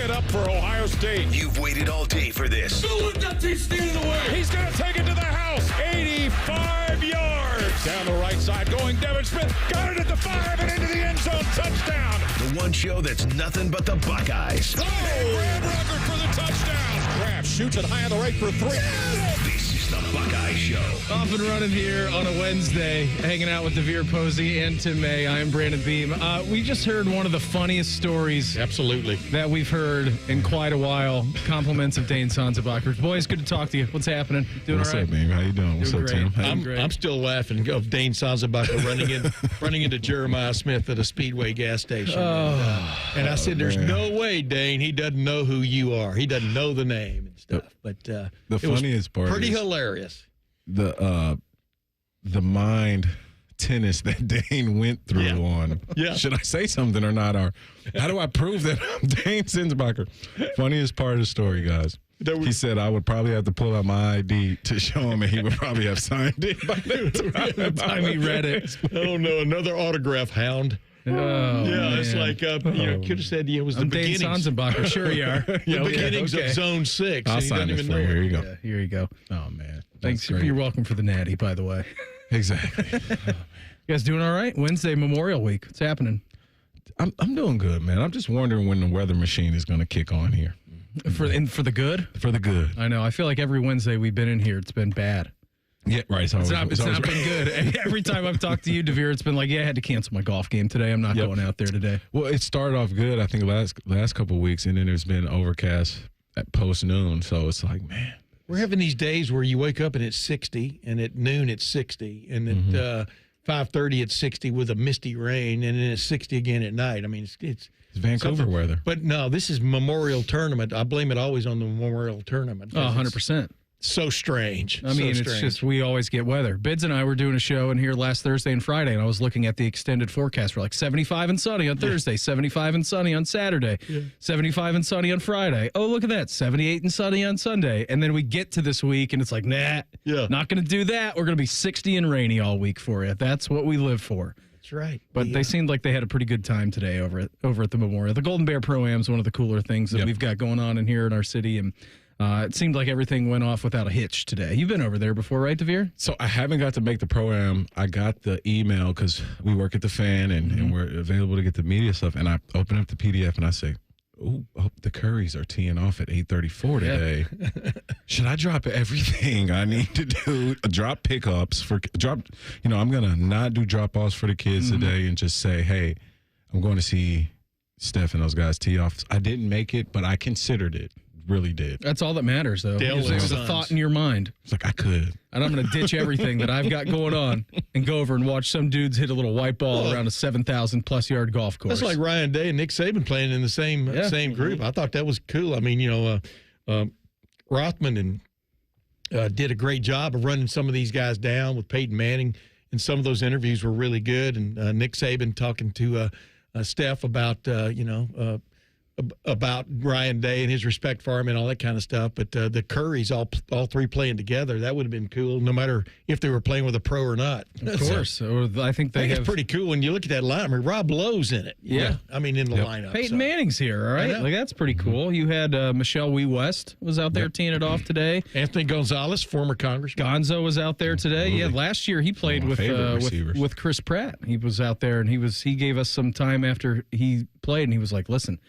it up for Ohio State. You've waited all day for this. He's stealing away. He's going to take it to the house. 85 yards. Down the right side going Devin Smith. Got it at the 5 and into the end zone. Touchdown. The one show that's nothing but the Buckeyes. Oh, Brad Rucker for the touchdown. Grab shoots it high on the right for 3. This is the Buckeye Show. Off and running here on a Wednesday, hanging out with DeVier Posey and Tim May. I'm Brandon Beam. We just heard one of the funniest stories Absolutely. that we've heard in quite a while. Compliments of Dane Sansabacher. Boys, good to talk to you. What's happening? Doing What's all right? up, baby? How you doing? What's Doing up, great. Tim? I'm still laughing of Dane Sansabacher running into Jeremiah Smith at a Speedway gas station. And I said, there's no way, Dane, he doesn't know who you are. He doesn't know the name and stuff. But The it was funniest part pretty is hilarious. the mind tennis that Dane went through Yeah. on. Yeah. Should I say something or not? Or how do I prove that I'm Dane Sansabacher? Funniest part of the story, guys. He said I would probably have to pull out my ID to show him, and he would probably have signed it by the Time he read it. Oh, no, another autograph hound. Oh, Yeah, it's man. like, could have said it was the I'm Dane beginnings. Sansabacher. Sure you are. The beginnings okay. of Zone 6. I'll and he sign doesn't it even for know you. it. Here you go. Yeah, here you go. Oh, man. Thanks. That's great. You're welcome for the natty, by the way. Exactly. You guys doing all right? Wednesday, Memorial Week. What's happening? I'm doing good, man. I'm just wondering when the weather machine is going to kick on here. For the good? For the good. I know. I feel like every Wednesday we've been in here, it's been bad. Yeah, right. It's not been good. Every time I've talked to you, DeVier, it's been like, yeah, I had to cancel my golf game today. I'm not going out there today. Well, it started off good, I think, last couple of weeks, and then there's been overcast at post noon. So it's like, man. We're having these days where you wake up and it's 60, and at noon it's 60, and at 5:30 it's 60 with a misty rain, and then it's 60 again at night. I mean, it's Vancouver something. weather. But no, this is Memorial Tournament. I blame it always on the Memorial Tournament. Oh, 100%. So strange. I mean, so it's strange. just we always get weather. Bids and I were doing a show in here last Thursday and Friday, and I was looking at the extended forecast. We're like 75 and sunny on Thursday, 75 and sunny on Saturday, 75 and sunny on Friday. Oh, look at that, 78 and sunny on Sunday. And then we get to this week, and it's like, nah, not going to do that. We're going to be 60 and rainy all week for you. That's what we live for. That's right. But they seemed like they had a pretty good time today over at the Memorial. The Golden Bear Pro-Am is one of the cooler things that we've got going on in here in our city, and it seemed like everything went off without a hitch today. You've been over there before, right, DeVier? So I haven't got to make the Pro-Am. I got the email because we work at the Fan, and we're available to get the media stuff. And I open up the PDF, and I say, oh, the Currys are teeing off at 8:34 today. Should I drop everything I need to do? Drop pickups I'm going to not do drop-offs for the kids today and just say, hey, I'm going to see Steph and those guys tee off. I didn't make it, but I considered it. Really did. That's all that matters, though. Dale It was a Sons. thought in your mind. It's like I could. And I'm going to ditch everything that I've got going on and go over and watch some dudes hit a little white ball around a 7,000-plus yard golf course. That's like Ryan Day and Nick Saban playing in the same group. I thought that was cool. I mean, Rothman did a great job of running some of these guys down with Peyton Manning, and some of those interviews were really good. And Nick Saban talking to Steph about about Ryan Day and his respect for him and all that kind of stuff. But the Currys all three playing together, that would have been cool, no matter if they were playing with a pro or not. Of course. So I think they have. It's pretty cool when you look at that line. I mean, Rob Lowe's in it. Yeah. I mean, in the lineup. Peyton Manning's here, all right? know. Like, that's pretty cool. You had Michelle Wee West was out there teeing it off today. Anthony Gonzalez, former congressman. Gonzo was out there today. Yeah, last year he played One of my favorite with receivers. with Chris Pratt. He was out there, and he gave us some time after he played, and he was like, listen,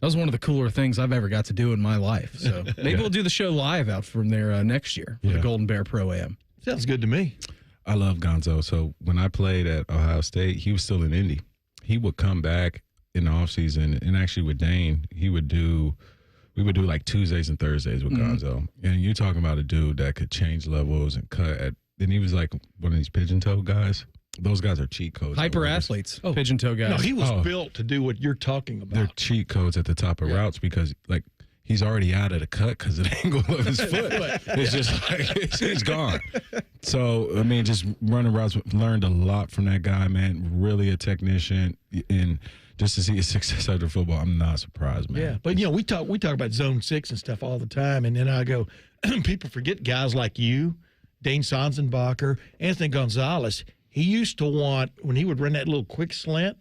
that was one of the cooler things I've ever got to do in my life. So maybe we'll do the show live out from there next year for the Golden Bear Pro-Am. Sounds good to me. I love Gonzo. So when I played at Ohio State, he was still in Indy. He would come back in the offseason, and actually with Dane, we would do like Tuesdays and Thursdays with Gonzo. And you're talking about a dude that could change levels and cut at, and he was like one of these pigeon-toed guys. Those guys are cheat codes. Hyper athletes, pigeon toe guys. No, he was built to do what you're talking about. They're cheat codes at the top of routes because, like, he's already out of the cut because of the angle of his foot. It's just like, he's gone. So, I mean, just running routes, learned a lot from that guy, man. Really a technician. And just to see his success after football, I'm not surprised, man. Yeah, but, we talk about Zone 6 and stuff all the time, and then I go, people forget guys like you, Dane Sansenbacher, Anthony Gonzalez. He used to want, when he would run that little quick slant,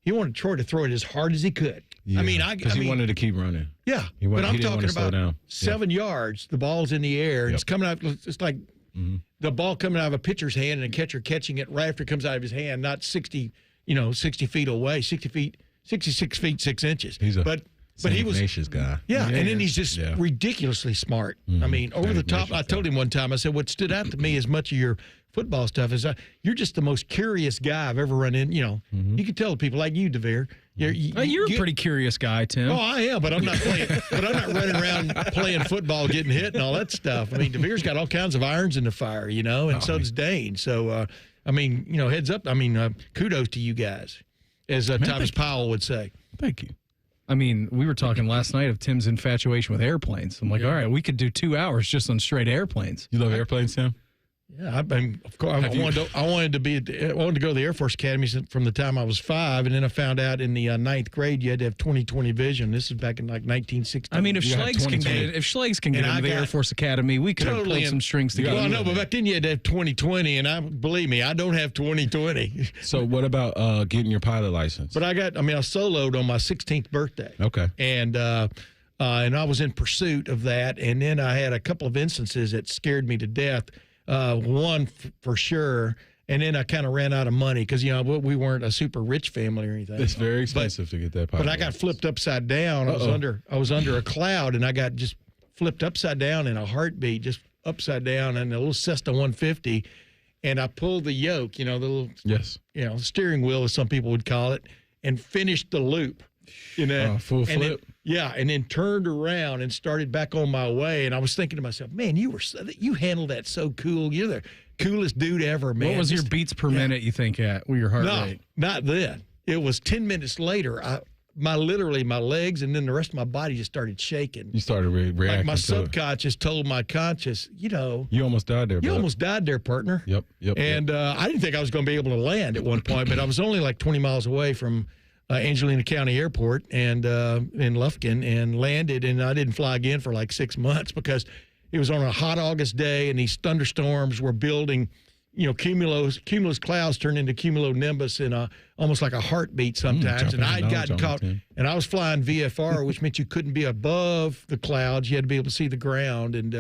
he wanted Troy to throw it as hard as he could. Yeah, I mean, because he wanted to keep running. Yeah, He but I'm didn't talking want to slow about down. 7 yards. The ball's in the air. And it's coming out. It's like the ball coming out of a pitcher's hand and a catcher catching it right after it comes out of his hand, not 60 feet away, 66 feet 6 inches. But he was tenacious guy. Yeah, and then he's just ridiculously smart. I mean, over the top. I told him one time, I said, what stood out to me as much of your football stuff is you're just the most curious guy I've ever run in. You can tell people like you, DeVier. You're a pretty curious guy, Tim. Oh, I am, but I'm not playing. But I'm not running around playing football, getting hit, and all that stuff. I mean, DeVier's got all kinds of irons in the fire, and so does Dane. So, heads up. I mean, kudos to you guys, as Thomas Powell would say. Thank you. I mean, we were talking last night of Tim's infatuation with airplanes. I'm like, all right, we could do 2 hours just on straight airplanes. You love airplanes, Tim? Yeah, of course. I wanted to go to the Air Force Academy from the time I was 5, and then I found out in the 9th grade you had to have 20/20 vision. This is back in like 1960. I mean, if Schlegs can get into the Air Force Academy, we could have pulled some strings together. Well, no, but back then you had to have 20/20, and believe me, I don't have 20/20. So what about getting your pilot license? But I soloed on my 16th birthday. Okay. And I was in pursuit of that, and then I had a couple of instances that scared me to death. One for sure, and then I kind of ran out of money because we weren't a super rich family or anything. It's very expensive to get that pilot. But I got flipped upside down. I was under a cloud, and I got just flipped upside down in a heartbeat, just upside down, in a little Cessna 150, and I pulled the yoke, the little steering wheel, as some people would call it, and finished the loop. Full flip. And then turned around and started back on my way. And I was thinking to myself, man, you handled that so cool. You're the coolest dude ever, man. What was your beats per minute, you think, at with your heart rate? Not then. It was 10 minutes later. My legs and then the rest of my body just started shaking. You started reacting. Like my subconscious told my conscious, You almost died there, You almost died there, partner. Yep. And I didn't think I was going to be able to land at one point, but I was only like 20 miles away from Angelina County Airport and in Lufkin, and landed, and I didn't fly again for like 6 months because it was on a hot August day, and these thunderstorms were building. Cumulus clouds turned into cumulonimbus in almost like a heartbeat sometimes. And I'd gotten caught, and I was flying VFR, which meant you couldn't be above the clouds. You had to be able to see the ground, and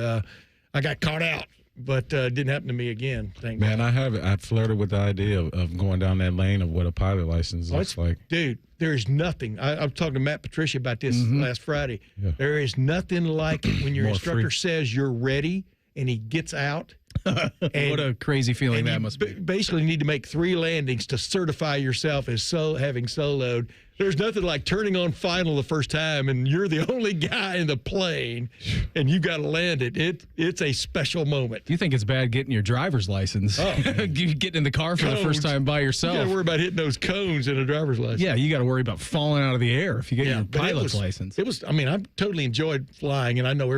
I got caught out. But it didn't happen to me again, thank God. I flirted with the idea of going down that lane of what a pilot license looks like. Dude, there is nothing. I was talking to Matt Patricia about this last Friday. Yeah. There is nothing like it when your instructor says you're ready and he gets out. What a crazy feeling that must be. Basically need to make 3 landings to certify yourself as having soloed. There's nothing like turning on final the first time and you're the only guy in the plane and you got to land it. It's a special moment. You think it's bad getting your driver's license? Oh, getting in the car for the first time by yourself. You got to worry about hitting those cones in a driver's license. Yeah, you got to worry about falling out of the air if you get your pilot's license. I totally enjoyed flying, and I know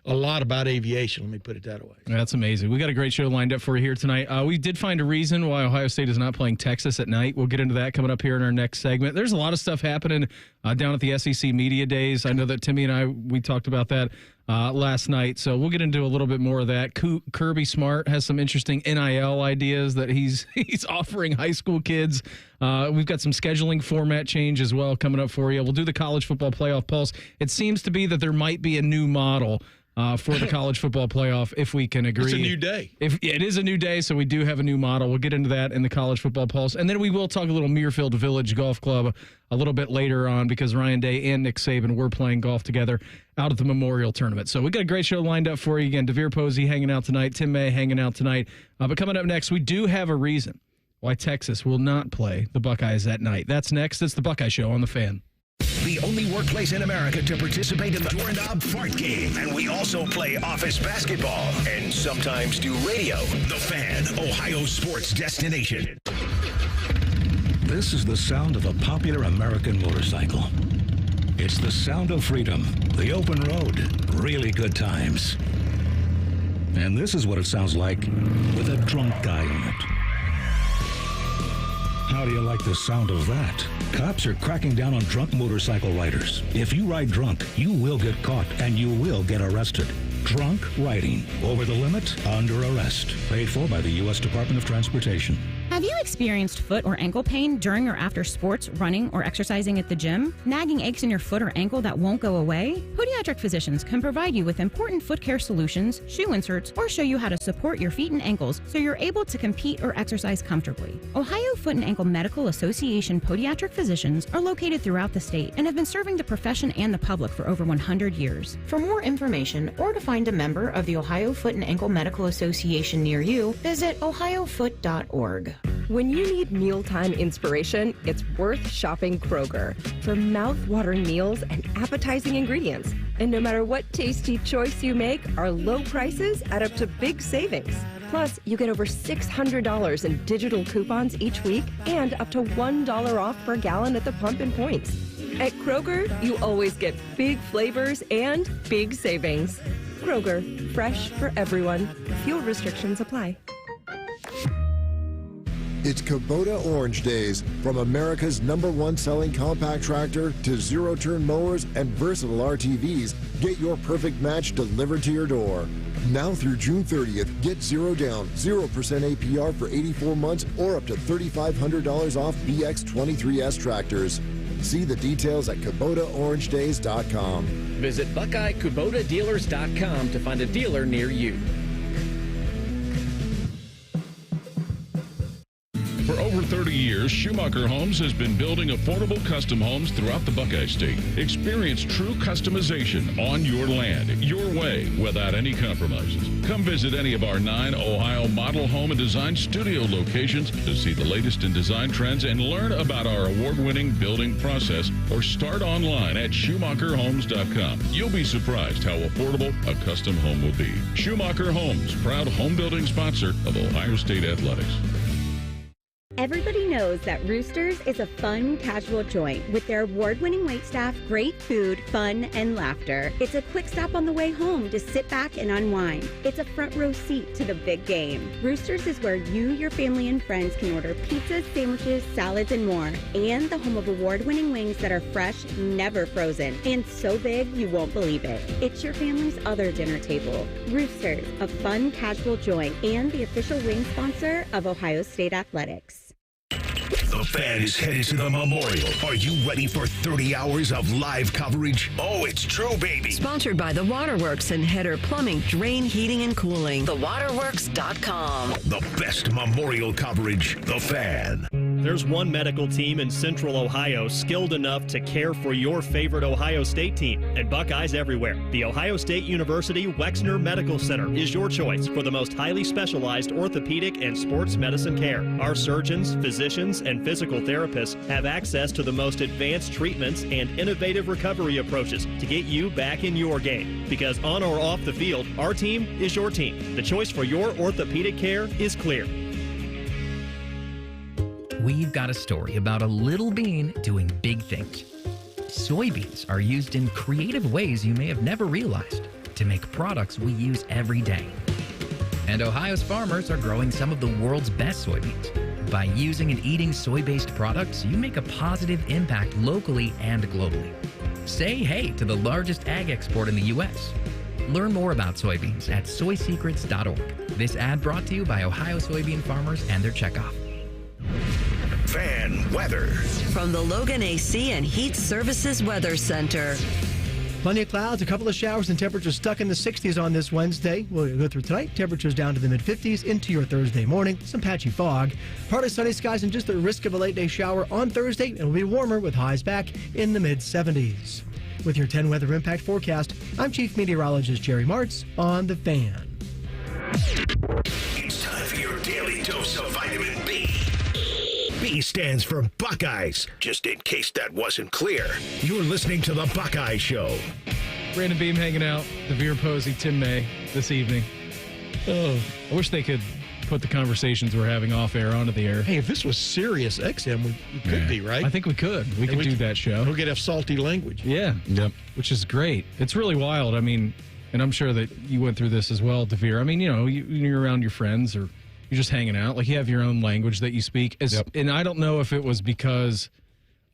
a lot about aviation, let me put it that way. That's amazing. We got a great show lined up for you here tonight. We did find a reason why Ohio State is not playing Texas at night. We'll get into that coming up here in our next segment. There's a lot of stuff happening down at the SEC Media Days. I know that Timmy and we talked about that last night, so we'll get into a little bit more of that. Kirby Smart has some interesting NIL ideas that he's offering high school kids. We've got some scheduling format change as well coming up for you. We'll do the college football playoff pulse. It seems to be that there might be a new model for the college football playoff, if we can agree. It's a new day. It is a new day, so we do have a new model. We'll get into that in the college football pulse. And then we will talk a little Muirfield Village Golf Club a little bit later on because Ryan Day and Nick Saban were playing golf together out at the Memorial Tournament. So we got a great show lined up for you. Again, DeVier Posey hanging out tonight, Tim May hanging out tonight. But coming up next, we do have a reason why Texas will not play the Buckeyes that night. That's next. It's the Buckeye Show on The Fan. The only workplace in America to participate in the Doorknob Fart Game. And we also play office basketball and sometimes do radio. The Fan, Ohio sports destination. This is the sound of a popular American motorcycle. It's the sound of freedom, the open road, really good times. And this is what it sounds like with a drunk guy in it. How do you like the sound of that? Cops are cracking down on drunk motorcycle riders. If you ride drunk, you will get caught and you will get arrested. Drunk riding. Over the limit, under arrest. Paid for by the U.S. Department of Transportation. Have Have you experienced foot or ankle pain during or after sports, running, or exercising at the gym? Nagging aches in your foot or ankle that won't go away? Podiatric physicians can provide you with important foot care solutions, shoe inserts, or show you how to support your feet and ankles so you're able to compete or exercise comfortably. Ohio Foot and Ankle Medical Association podiatric physicians are located throughout the state and have been serving the profession and the public for over 100 years. For more information or to find a member of the Ohio Foot and Ankle Medical Association near you, visit ohiofoot.org. When you need mealtime inspiration, it's worth shopping Kroger for mouth-watering meals and appetizing ingredients. And no matter what tasty choice you make, our low prices add up to big savings. Plus, you get over $600 in digital coupons each week and up to $1 off per gallon at the pump and points. At Kroger, you always get big flavors and big savings. Kroger, fresh for everyone. Fuel restrictions apply. It's Kubota Orange Days. From America's #1 selling compact tractor to zero-turn mowers and versatile RTVs, get your perfect match delivered to your door. Now through June 30th, get 0 down, 0% APR for 84 months or up to $3,500 off BX23S tractors. See the details at KubotaOrangeDays.com. Visit BuckeyeKubotaDealers.com to find a dealer near you. For over 30 years, Schumacher Homes has been building affordable custom homes throughout the Buckeye State. Experience true customization on your land, your way, without any compromises. Come visit any of our 9 Ohio model home and design studio locations to see the latest in design trends and learn about our award-winning building process, or start online at SchumacherHomes.com. You'll be surprised how affordable a custom home will be. Schumacher Homes, proud home building sponsor of Ohio State Athletics. Everybody knows that Roosters is a fun, casual joint with their award-winning waitstaff, great food, fun, and laughter. It's a quick stop on the way home to sit back and unwind. It's a front row seat to the big game. Roosters is where you, your family, and friends can order pizzas, sandwiches, salads, and more. And the home of award-winning wings that are fresh, never frozen, and so big you won't believe it. It's your family's other dinner table. Roosters, a fun, casual joint, and the official wing sponsor of Ohio State Athletics. The Fan is headed to the Memorial. Are you ready for 30 hours of live coverage? Oh, it's true, baby. Sponsored by The Waterworks and Header Plumbing, Drain, Heating, and Cooling. TheWaterworks.com. The best Memorial coverage, The Fan. There's one medical team in Central Ohio skilled enough to care for your favorite Ohio State team, and Buckeyes everywhere. The Ohio State University Wexner Medical Center is your choice for the most highly specialized orthopedic and sports medicine care. Our surgeons, physicians, and physical therapists have access to the most advanced treatments and innovative recovery approaches to get you back in your game. Because on or off the field, our team is your team. The choice for your orthopedic care is clear. We've got a story about a little bean doing big things. Soybeans are used in creative ways you may have never realized to make products we use every day. And Ohio's farmers are growing some of the world's best soybeans. By using and eating soy-based products, you make a positive impact locally and globally. Say hey to the largest ag export in the U.S. Learn more about soybeans at soysecrets.org. This ad brought to you by Ohio soybean farmers and their checkoff. Fan weather. From the Logan AC and Heat Services Weather Center. Plenty of clouds, a couple of showers, and temperatures stuck in the 60s on this Wednesday. We'll go through tonight. Temperatures down to the mid-50s into your Thursday morning. Some patchy fog. Partly sunny skies and just the risk of a late-day shower on Thursday. It'll be warmer with highs back in the mid-70s. With your 10 weather impact forecast, I'm Chief Meteorologist Jerry Martz on The Fan. It's time for your daily dose of vitamin B. B stands for Buckeyes, just in case that wasn't clear. You're listening to The Buckeye Show. Brandon Beam hanging out, DeVier Posey, Tim May this evening. Oh, I wish they could put the conversations we're having off air onto the air. Hey, if this was Sirius XM, we could be, right? I think we could. We could do that show. We'll get a salty language. Yeah. Yep. Which is great. It's really wild. I mean, and I'm sure that you went through this as well, DeVier. I mean, you know, you're around your friends or you're just hanging out. Like, you have your own language that you speak. And I don't know if it was because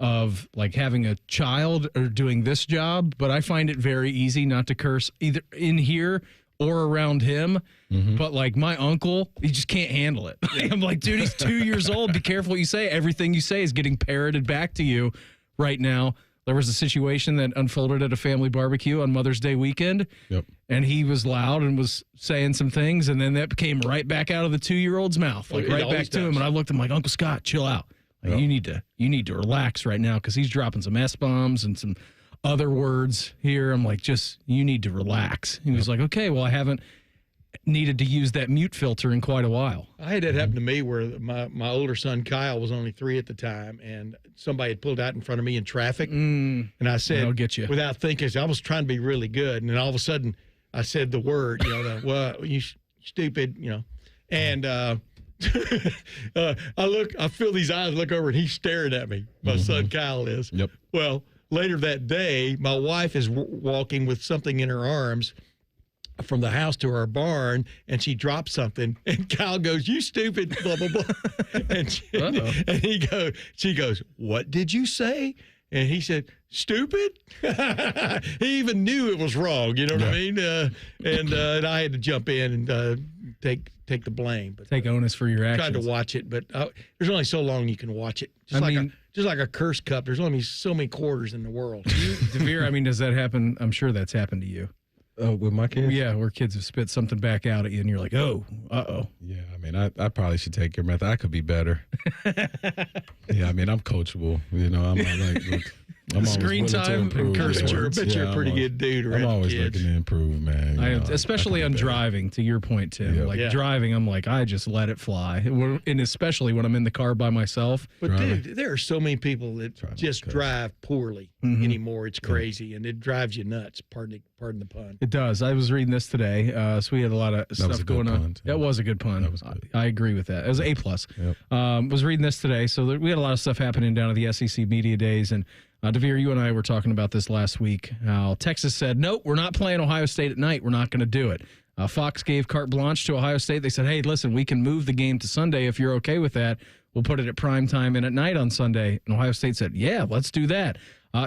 of, like, having a child or doing this job, but I find it very easy not to curse either in here or around him. But like my uncle, he just can't handle it. I'm like, dude, he's 2 years old. Be careful what you say. Everything you say is getting parroted back to you right now. There was a situation that unfolded at a family barbecue on Mother's Day weekend. And he was loud and was saying some things. And then that came right back out of the 2-year-old's mouth, like right back to him. And I looked at him like, Uncle Scott, chill out. Like, you need to relax right now because he's dropping some S-bombs and some other words here. I'm like, you need to relax. He was like, okay, well, I haven't needed to use that mute filter in quite a while. I had that happen to me where my older son, Kyle, was only 3 at the time, and somebody had pulled out in front of me in traffic. And I said, I'll get you. Without thinking, I was trying to be really good. And then all of a sudden, I said the word, well, you stupid, And I feel these eyes look over, and he's staring at me. My son, Kyle, is. Well, later that day, my wife is walking with something in her arms from the house to our barn, and she dropped something, and Kyle goes, "You stupid, blah, blah, blah." And she goes, "What did you say?" And he said, "Stupid." He even knew it was wrong, you know what I mean? And I had to jump in and take the blame. But take onus for your actions. Tried to watch it, but there's only so long you can watch it. Just like a curse cup, there's only so many quarters in the world. DeVier, does that happen? I'm sure that's happened to you. With my kids? Yeah, where kids have spit something back out at you, and you're like, oh, uh-oh. Yeah, I probably should take your method. I could be better. Yeah, I'm coachable. I'm like, look, I'm screen time and curse words. I bet you're a pretty good dude around I'm always kids. looking to improve, man. Especially on driving, to your point, Tim. Driving, I'm like, I just let it fly. And especially when I'm in the car by myself. But, dude, there are so many people that just drive poorly anymore. It's crazy, and it drives you nuts. Pardon the pun. It does. I was reading this today, so we had a lot of stuff going on. That was a good pun. That was good. I agree with that. It was an A+. Was reading this today, so we had a lot of stuff happening down at the SEC Media Days, and DeVier, you and I were talking about this last week, how Texas said, nope, we're not playing Ohio State at night. We're not going to do it. Fox gave carte blanche to Ohio State. They said, hey, listen, we can move the game to Sunday if you're okay with that. We'll put it at prime time and at night on Sunday. And Ohio State said, yeah, let's do that.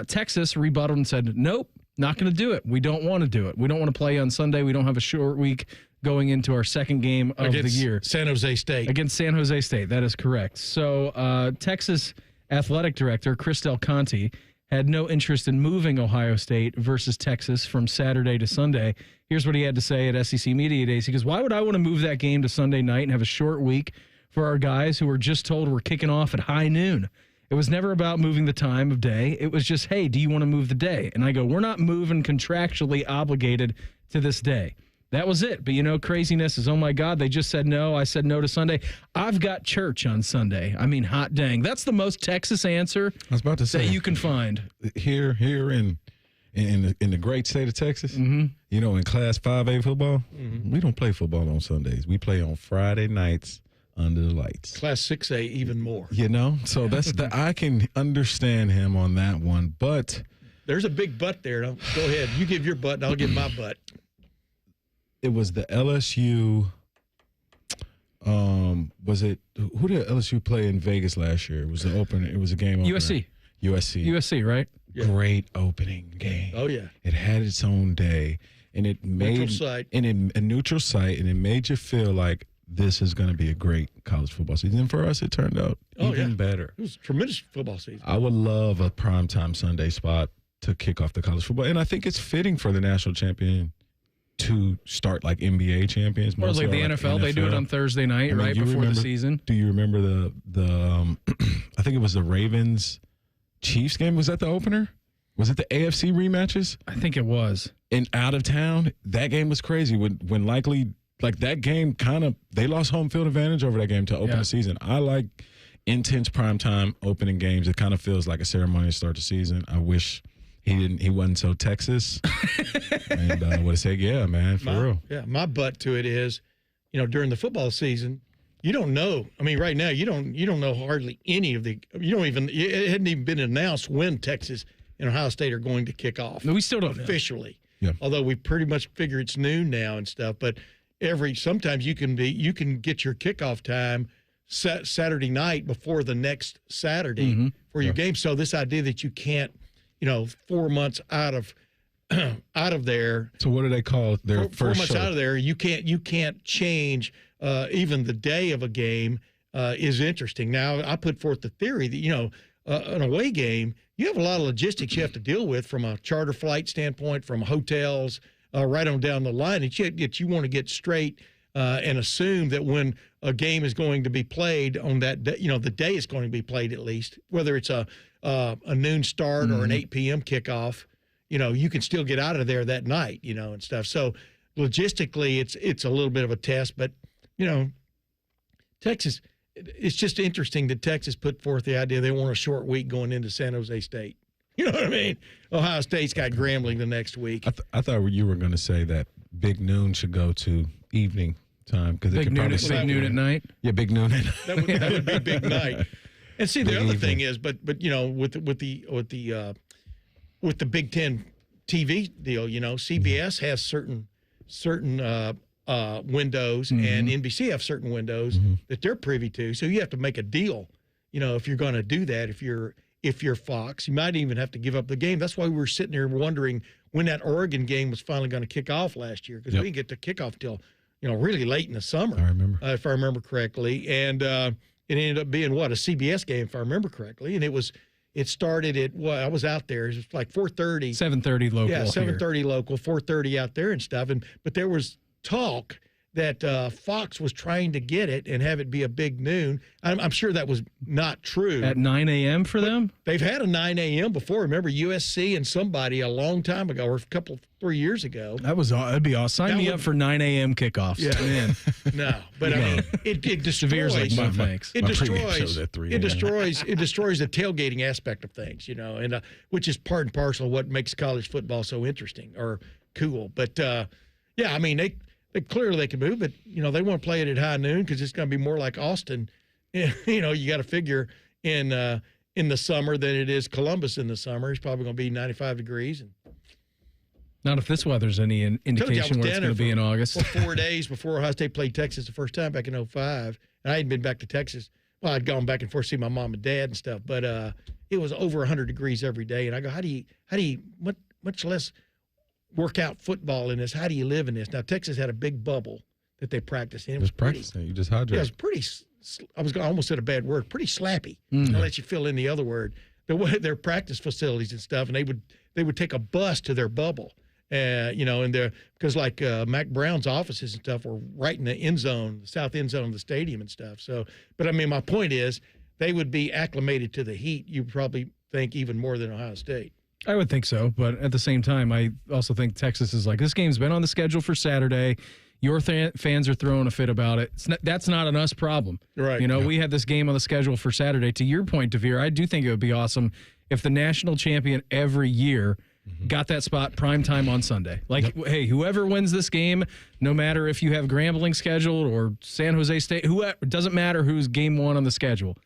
Texas rebutted and said, nope, not going to do it. We don't want to do it. We don't want to play on Sunday. We don't have a short week going into our second game of the year. San Jose State. Against San Jose State. That is correct. So Texas athletic director Chris Del Conte had no interest in moving Ohio State versus Texas from Saturday to Sunday. Here's what he had to say at SEC Media Days. He goes, why would I want to move that game to Sunday night and have a short week for our guys who were just told we're kicking off at high noon? It was never about moving the time of day. It was just, hey, do you want to move the day? And I go, we're not moving contractually obligated to this day. That was it. But, craziness is, oh, my God, they just said no. I said no to Sunday. I've got church on Sunday. Hot dang. That's the most Texas answer I was about to say, that you can find. Here in the great state of Texas, in Class 5A football, we don't play football on Sundays. We play on Friday nights under the lights. Class 6A even more. So that's I can understand him on that one, but there's a big butt there. Go ahead. You give your butt, and I'll give my butt. It was the LSU. Was it who did LSU play in Vegas last year? It was the opener. It was a game opener. USC, right? Yeah. Great opening game. Oh yeah. It had its own day, and it made neutral site. And a neutral site, and it made you feel like this is going to be a great college football season. And for us, it turned out even better. It was a tremendous football season. I would love a primetime Sunday spot to kick off the college football, and I think it's fitting for the national champion to start like NBA champions. Or like the NFL, they do it on Thursday night, right before the season. Do you remember the I think it was the Ravens Chiefs game? Was that the opener? Was it the AFC rematches? I think it was. And out of town, that game was crazy. When likely like that game they lost home field advantage over that game to open the season. I like intense primetime opening games. It kind of feels like a ceremony to start the season. I wish he wasn't so Texas. And I would have said, yeah, man, for real. Yeah, my butt to it is, during the football season, you don't know. Right now you don't know hardly any of it hadn't even been announced when Texas and Ohio State are going to kick off. No, we still don't officially. know. Yeah. Although we pretty much figure it's noon now and stuff, but sometimes you can get your kickoff time Saturday night before the next Saturday for your game. So this idea that you can't, 4 months out of out of there. So what do they call their first 4 months show? out of there, you can't change even the day of a game is interesting. Now, I put forth the theory that, an away game, you have a lot of logistics you have to deal with from a charter flight standpoint, from hotels, right on down the line that you want to get straight and assume that when a game is going to be played on that day, the day it's going to be played at least, whether it's a noon start or an 8 p.m. kickoff, you can still get out of there that night, and stuff. So logistically, it's a little bit of a test, but, Texas, it's just interesting that Texas put forth the idea they want a short week going into San Jose State. You know what I mean? Ohio State's got Grambling the next week. I thought you were going to say that Big Noon should go to evening time because Big noon at night. Yeah, Big Noon at night. That would be Big Night. And see, the other thing is, but with the Big Ten TV deal, CBS has certain windows, and NBC have certain windows that they're privy to. So you have to make a deal, if you're going to do that. If you're Fox, you might even have to give up the game. That's why we were sitting there wondering when that Oregon game was finally going to kick off last year, because we didn't get to kickoff till really late in the summer. I remember, if I remember correctly, and it ended up being a CBS game, if I remember correctly, and it started at I was out there. It was like 4:30, 7:30 local. Yeah, 7:30 local, 4:30 out there and stuff. But there was talk that Fox was trying to get it and have it be a big noon. I'm sure that was not true. At 9 a.m. for them? They've had a 9 a.m. before. Remember USC and somebody a long time ago, or 3 years ago. That'd be awesome. Sign me up for 9 a.m. kickoffs. Yeah. Man. No, but I mean, it destroys. DeVier's like, thanks. It destroys the tailgating aspect of things, and which is part and parcel of what makes college football so interesting or cool. But I mean, they clearly they can move, but they want to play it at high noon because it's going to be more like Austin. You got to figure in the summer than it is Columbus in the summer. It's probably going to be 95 degrees. And not if this weather's any indication where it's going to be in August. For 4 days before Ohio State played Texas the first time back in 2005, and I hadn't been back to Texas. Well, I'd gone back and forth to see my mom and dad and stuff, but it was over 100 degrees every day. And I go, how do you much less workout football in this? How do you live in this? Now, Texas had a big bubble that they practiced in. It was practicing. You just hydrate. Yeah, it was pretty. I almost said a bad word. Pretty slappy. I'll let you fill in the other word. Their practice facilities and stuff, and they would take a bus to their bubble, and because like Mac Brown's offices and stuff were right in the end zone, the south end zone of the stadium and stuff. So, but I mean, my point is, they would be acclimated to the heat. You probably think even more than Ohio State. I would think so, but at the same time, I also think Texas is like, this game's been on the schedule for Saturday. Your fans are throwing a fit about it. That's not an us problem. Right. We had this game on the schedule for Saturday. To your point, DeVier, I do think it would be awesome if the national champion every year got that spot prime time on Sunday. Like, hey, whoever wins this game, no matter if you have Grambling scheduled or San Jose State, whoever, it doesn't matter who's game one on the schedule.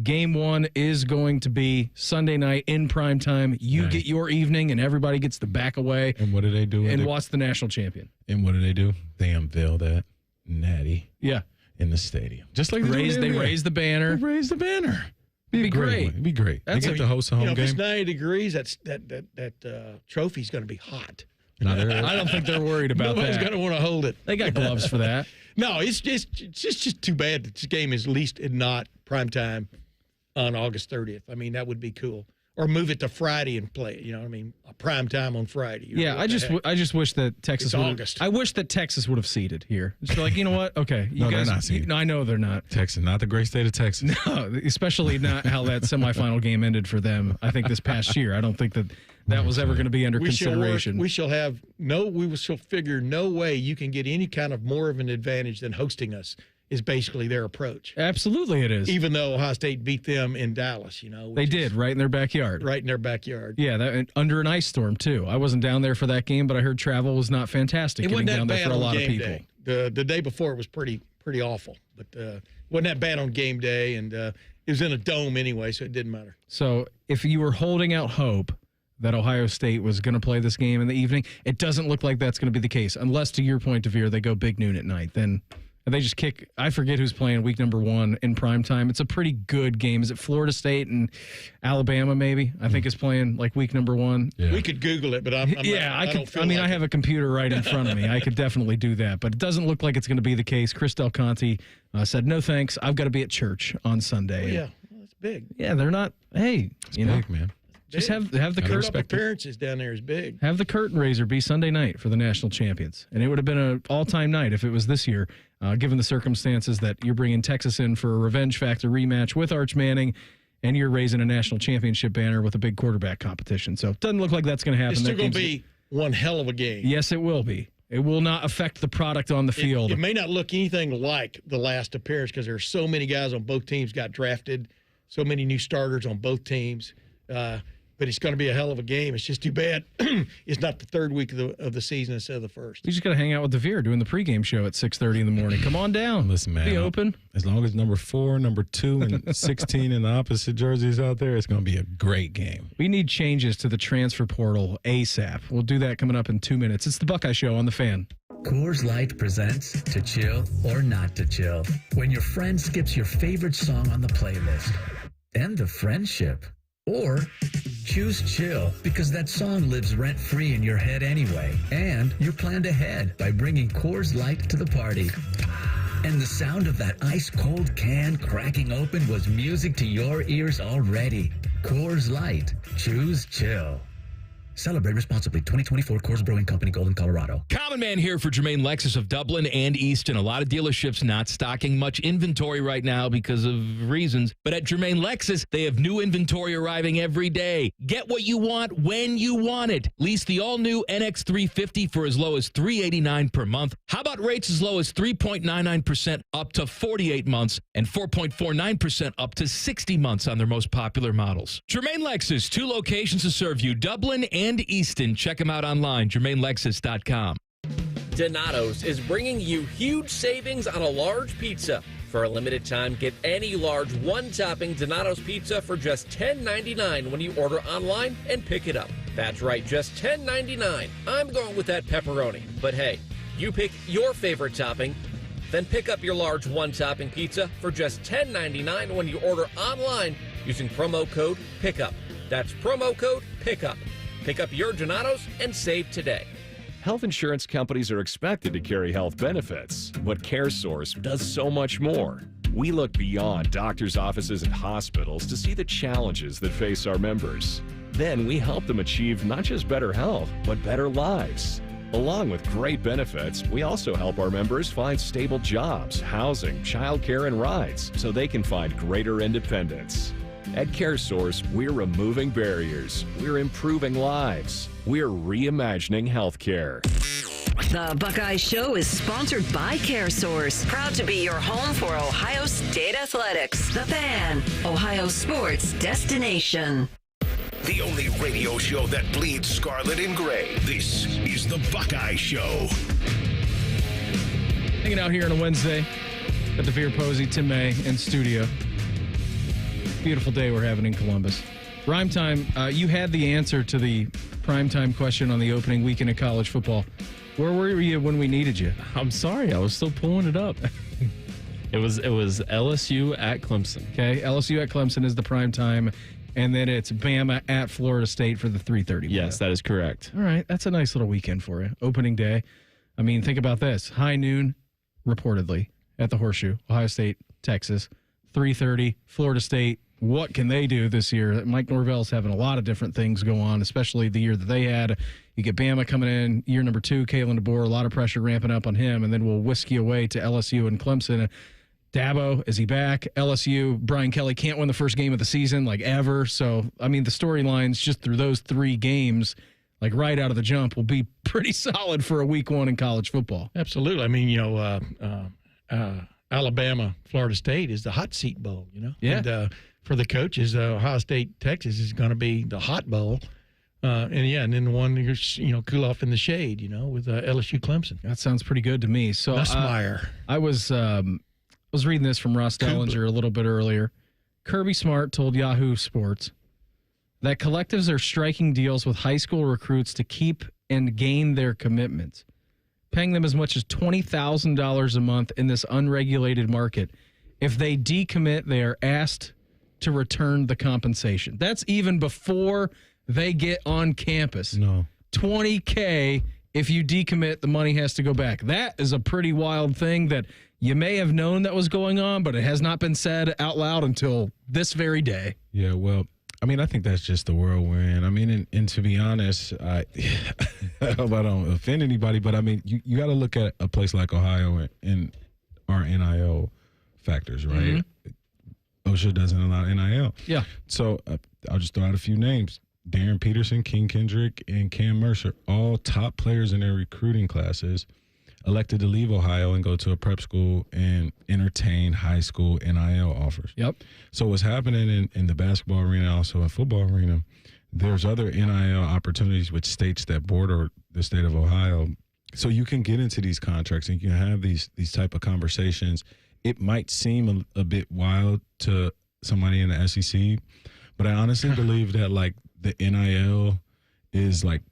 Game one is going to be Sunday night in prime time. You get your evening, and everybody gets to back away. And what do they do? And watch the national champion. And what do? They unveil that natty. Yeah. In the stadium, just like they raise the banner. They raise the banner. Be great. It'd be great. They get to host a home game. If it's 90 degrees, that trophy's going to be hot. I don't think they're worried about Nobody's that. going to want to hold it. They got gloves for that. No, it's just too bad that this game is at least not prime time on August 30th. I mean, that would be cool. Or move it to Friday and play it. A prime time on Friday. I just wish that Texas would. August. I wish that Texas would have seeded here. Just like, you know what? Okay, you No, guys. they're not seeded. I know they're not. Texas, not the great state of Texas. No, especially not how that semifinal game ended for them. I think this past year. I don't think that was ever going to be under consideration. We shall figure no way you can get any kind of more of an advantage than hosting us. Is basically their approach. Absolutely it is. Even though Ohio State beat them in Dallas, They did, right in their backyard. Right in their backyard. Yeah, under an ice storm, too. I wasn't down there for that game, but I heard travel was not fantastic. It wasn't down that there bad for a on lot of game people. day. The day before it was pretty awful, but wasn't that bad on game day, and it was in a dome anyway, so it didn't matter. So if you were holding out hope that Ohio State was going to play this game in the evening, it doesn't look like that's going to be the case, unless, to your point, DeVier, they go big noon at night. Then And they just kick. I forget who's playing week number 1 in prime time. It's a pretty good game. Is it Florida State and Alabama? Maybe I think is playing like week number 1. Yeah. We could Google it, but I have a computer right in front of me. I could definitely do that, but it doesn't look like it's going to be the case. Chris Del Conte said, "No thanks. I've got to be at church on Sunday." Oh, yeah, well, that's big. Yeah, they're not. Hey, it's big, man. Just have the curtain appearances down there is big. Have the curtain raiser be Sunday night for the national champions, and it would have been an all-time night if it was this year, given the circumstances that you're bringing Texas in for a revenge factor rematch with Arch Manning, and you're raising a national championship banner with a big quarterback competition. So it doesn't look like that's going to happen. It's still going to be one hell of a game. Yes, it will be. It will not affect the product on the field. It may not look anything like the last appearance because there's so many guys on both teams got drafted, so many new starters on both teams. But it's going to be a hell of a game. It's just too bad it's not the third week of the season instead of the first. You just got to hang out with DeVier doing the pregame show at 6:30 in the morning. Come on down. Listen, man. Be open. As long as number 4, number 2, and 16 in the opposite jerseys out there, it's going to be a great game. We need changes to the transfer portal ASAP. We'll do that coming up in 2 minutes. It's the Buckeye Show on The Fan. Coors Light presents To Chill or Not to Chill. When your friend skips your favorite song on the playlist. End the friendship. Or choose chill because that song lives rent-free in your head anyway. And you're planned ahead by bringing Coors Light to the party. And the sound of that ice-cold can cracking open was music to your ears already. Coors Light. Choose chill. Celebrate responsibly. 2024 Coors Brewing Company, Golden, Colorado. Common Man here for Jermaine Lexus of Dublin and Easton. A lot of dealerships not stocking much inventory right now because of reasons. But at Jermaine Lexus, they have new inventory arriving every day. Get what you want when you want it. Lease the all-new NX350 for as low as $389 per month. How about rates as low as 3.99% up to 48 months and 4.49% up to 60 months on their most popular models. Jermaine Lexus, 2 locations to serve you, Dublin and Easton. Check them out online, JermaineLexus.com. Donato's is bringing you huge savings on a large pizza. For a limited time, get any large one-topping Donato's pizza for just $10.99 when you order online and pick it up. That's right, just $10.99. I'm going with that pepperoni. But hey, you pick your favorite topping, then pick up your large one-topping pizza for just $10.99 when you order online using promo code PICKUP. That's promo code PICKUP. Pick up your Donato's and save today. Health insurance companies are expected to carry health benefits, but CareSource does so much more. We look beyond doctors' offices and hospitals to see the challenges that face our members. Then we help them achieve not just better health, but better lives. Along with great benefits, we also help our members find stable jobs, housing, childcare, and rides so they can find greater independence. At CareSource, we're removing barriers, we're improving lives, we're reimagining healthcare. The Buckeye Show is sponsored by CareSource, proud to be your home for Ohio State Athletics. The Fan, Ohio sports destination. The only radio show that bleeds scarlet and gray. This is the Buckeye Show. Hanging out here on a Wednesday at DeVier, Posey, Tim May in studio. Beautiful day we're having in Columbus. Rhyme time, you had the answer to the primetime question on the opening weekend of college football. Where were you when we needed you? I'm sorry, I was still pulling it up. It was LSU at Clemson. Okay, LSU at Clemson is the primetime, and then it's Bama at Florida State for the 3:30. Yes, that is correct. All right, that's a nice little weekend for you. Opening day. I mean, think about this. High noon, reportedly, at the Horseshoe, Ohio State, Texas. 3:30, Florida State. What can they do this year? Mike Norvell's having a lot of different things go on, especially the year that they had. You get Bama coming in, year number 2, Kalen DeBoer, a lot of pressure ramping up on him, and then we'll whisk you away to LSU and Clemson. Dabo, is he back? LSU, Brian Kelly can't win the first game of the season, like ever. So, I mean, the storylines just through those 3 games, like right out of the jump, will be pretty solid for a week 1 in college football. Absolutely. I mean, Alabama, Florida State is the hot seat bowl, Yeah. And for the coaches, Ohio State, Texas is going to be the hot bowl. And then the one cool off in the shade, with LSU Clemson. That sounds pretty good to me. So Nussmeier. I was reading this from Ross Dellinger a little bit earlier. Kirby Smart told Yahoo Sports that collectives are striking deals with high school recruits to keep and gain their commitments. paying them as much as $20,000 a month in this unregulated market. If they decommit, they are asked to return the compensation. That's even before they get on campus. No. $20K. If you decommit, the money has to go back. That is a pretty wild thing that you may have known that was going on, but it has not been said out loud until this very day. Yeah, well, I mean, I think that's just the world we're in. I mean, and to be honest, I hope I don't offend anybody, but I mean, you got to look at a place like Ohio and our NIL factors, right? OSU doesn't allow NIL. Yeah. So I'll just throw out a few names. Darren Peterson, King Kendrick, and Cam Mercer, all top players in their recruiting classes, elected to leave Ohio and go to a prep school and entertain high school NIL offers. Yep. So what's happening in the basketball arena, also in football arena, there's other NIL opportunities with states that border the state of Ohio. So you can get into these contracts and you can have these type of conversations. It might seem a bit wild to somebody in the SEC, but I honestly believe that like the NIL is like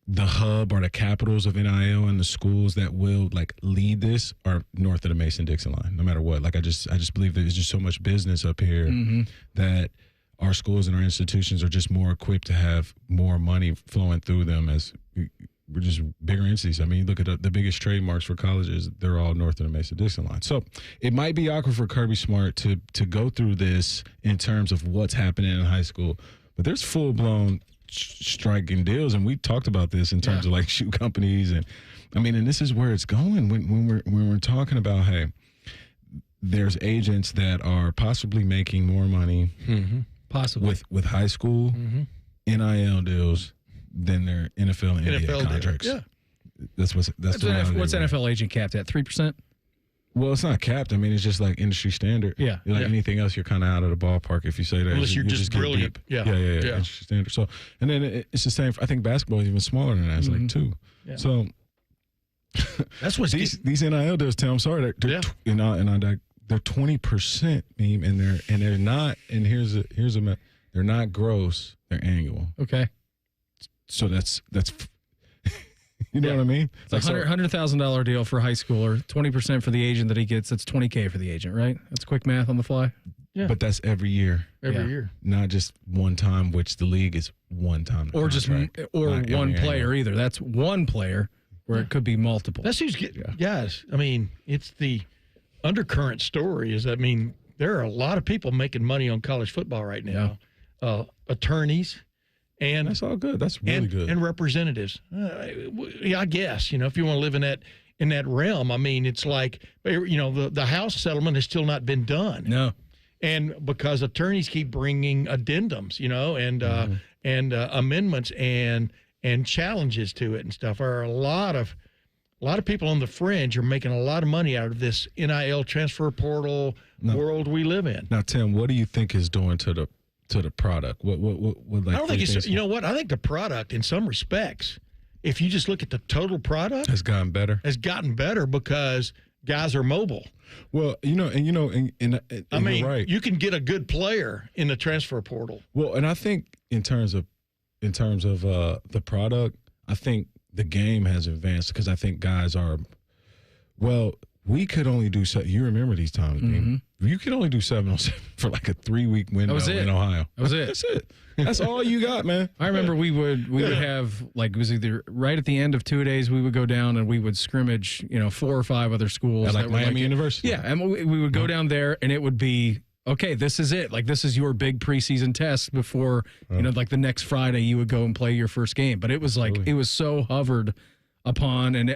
the hub or the capitals of NIL, and the schools that will like lead this are north of the Mason-Dixon line, no matter what. Like I just believe there's just so much business up here that our schools and our institutions are just more equipped to have more money flowing through them as we're just bigger entities. I mean, look at the biggest trademarks for colleges, they're all north of the Mason-Dixon line. So it might be awkward for Kirby Smart to go through this in terms of what's happening in high school, but there's full-blown striking deals, and we talked about this in terms of like shoe companies, and I mean, and this is where it's going when we're talking about, hey, there's agents that are possibly making more money, possibly with high school NIL deals than their NFL and NBA contracts. Yeah, that's what's NFL agent capped at 3%. Well, it's not capped. I mean, it's just like industry standard. Yeah. Like anything else, you're kind of out of the ballpark if you say that. Unless you're just brilliant. Yeah. Industry standard. So, and then it's the same. I think basketball is even smaller than that. It's like 2. Yeah. So that's what these NIL deals. Tim, I'm sorry. They're they're 20%, and they're not. And here's a they're not gross. They're annual. Okay. So that's. You know what I mean? It's a $100,000 deal for a high schooler, 20% for the agent that he gets. That's $20K for the agent, right? That's quick math on the fly. Yeah. But that's every year. Every year. Not just one time, which the league is one time. Or just one player either. That's one player where it could be multiple. That's who's getting, guys. I mean, it's the undercurrent story is, I mean, there are a lot of people making money on college football right now. Attorneys. And that's all good. That's really good. And representatives. I guess, if you want to live in that realm, I mean, it's like, the House settlement has still not been done. No. And because attorneys keep bringing addendums, and amendments and challenges to it and stuff. There are a lot of people on the fringe are making a lot of money out of this NIL transfer portal world we live in. Now, Tim, what do you think is doing to the product? What like, I don't think it's, I think the product in some respects, if you just look at the total product, has gotten better because guys are mobile. Well, and I mean, you're right. You can get a good player in the transfer portal. Well, and I think in terms of the product, I think the game has advanced because I think guys are, we could only do you remember these times, you could only do 7-on-7 for like a 3-week window in Ohio. That was it. That's it. That's all you got, man. I remember we would have, like, it was either right at the end of 2 days, we would go down and we would scrimmage, 4 or 5 other schools. At like Miami University. Yeah, and we would go down there and it would be, okay, this is it. Like, this is your big preseason test before, like the next Friday you would go and play your first game. But it was like, it was so hovered upon and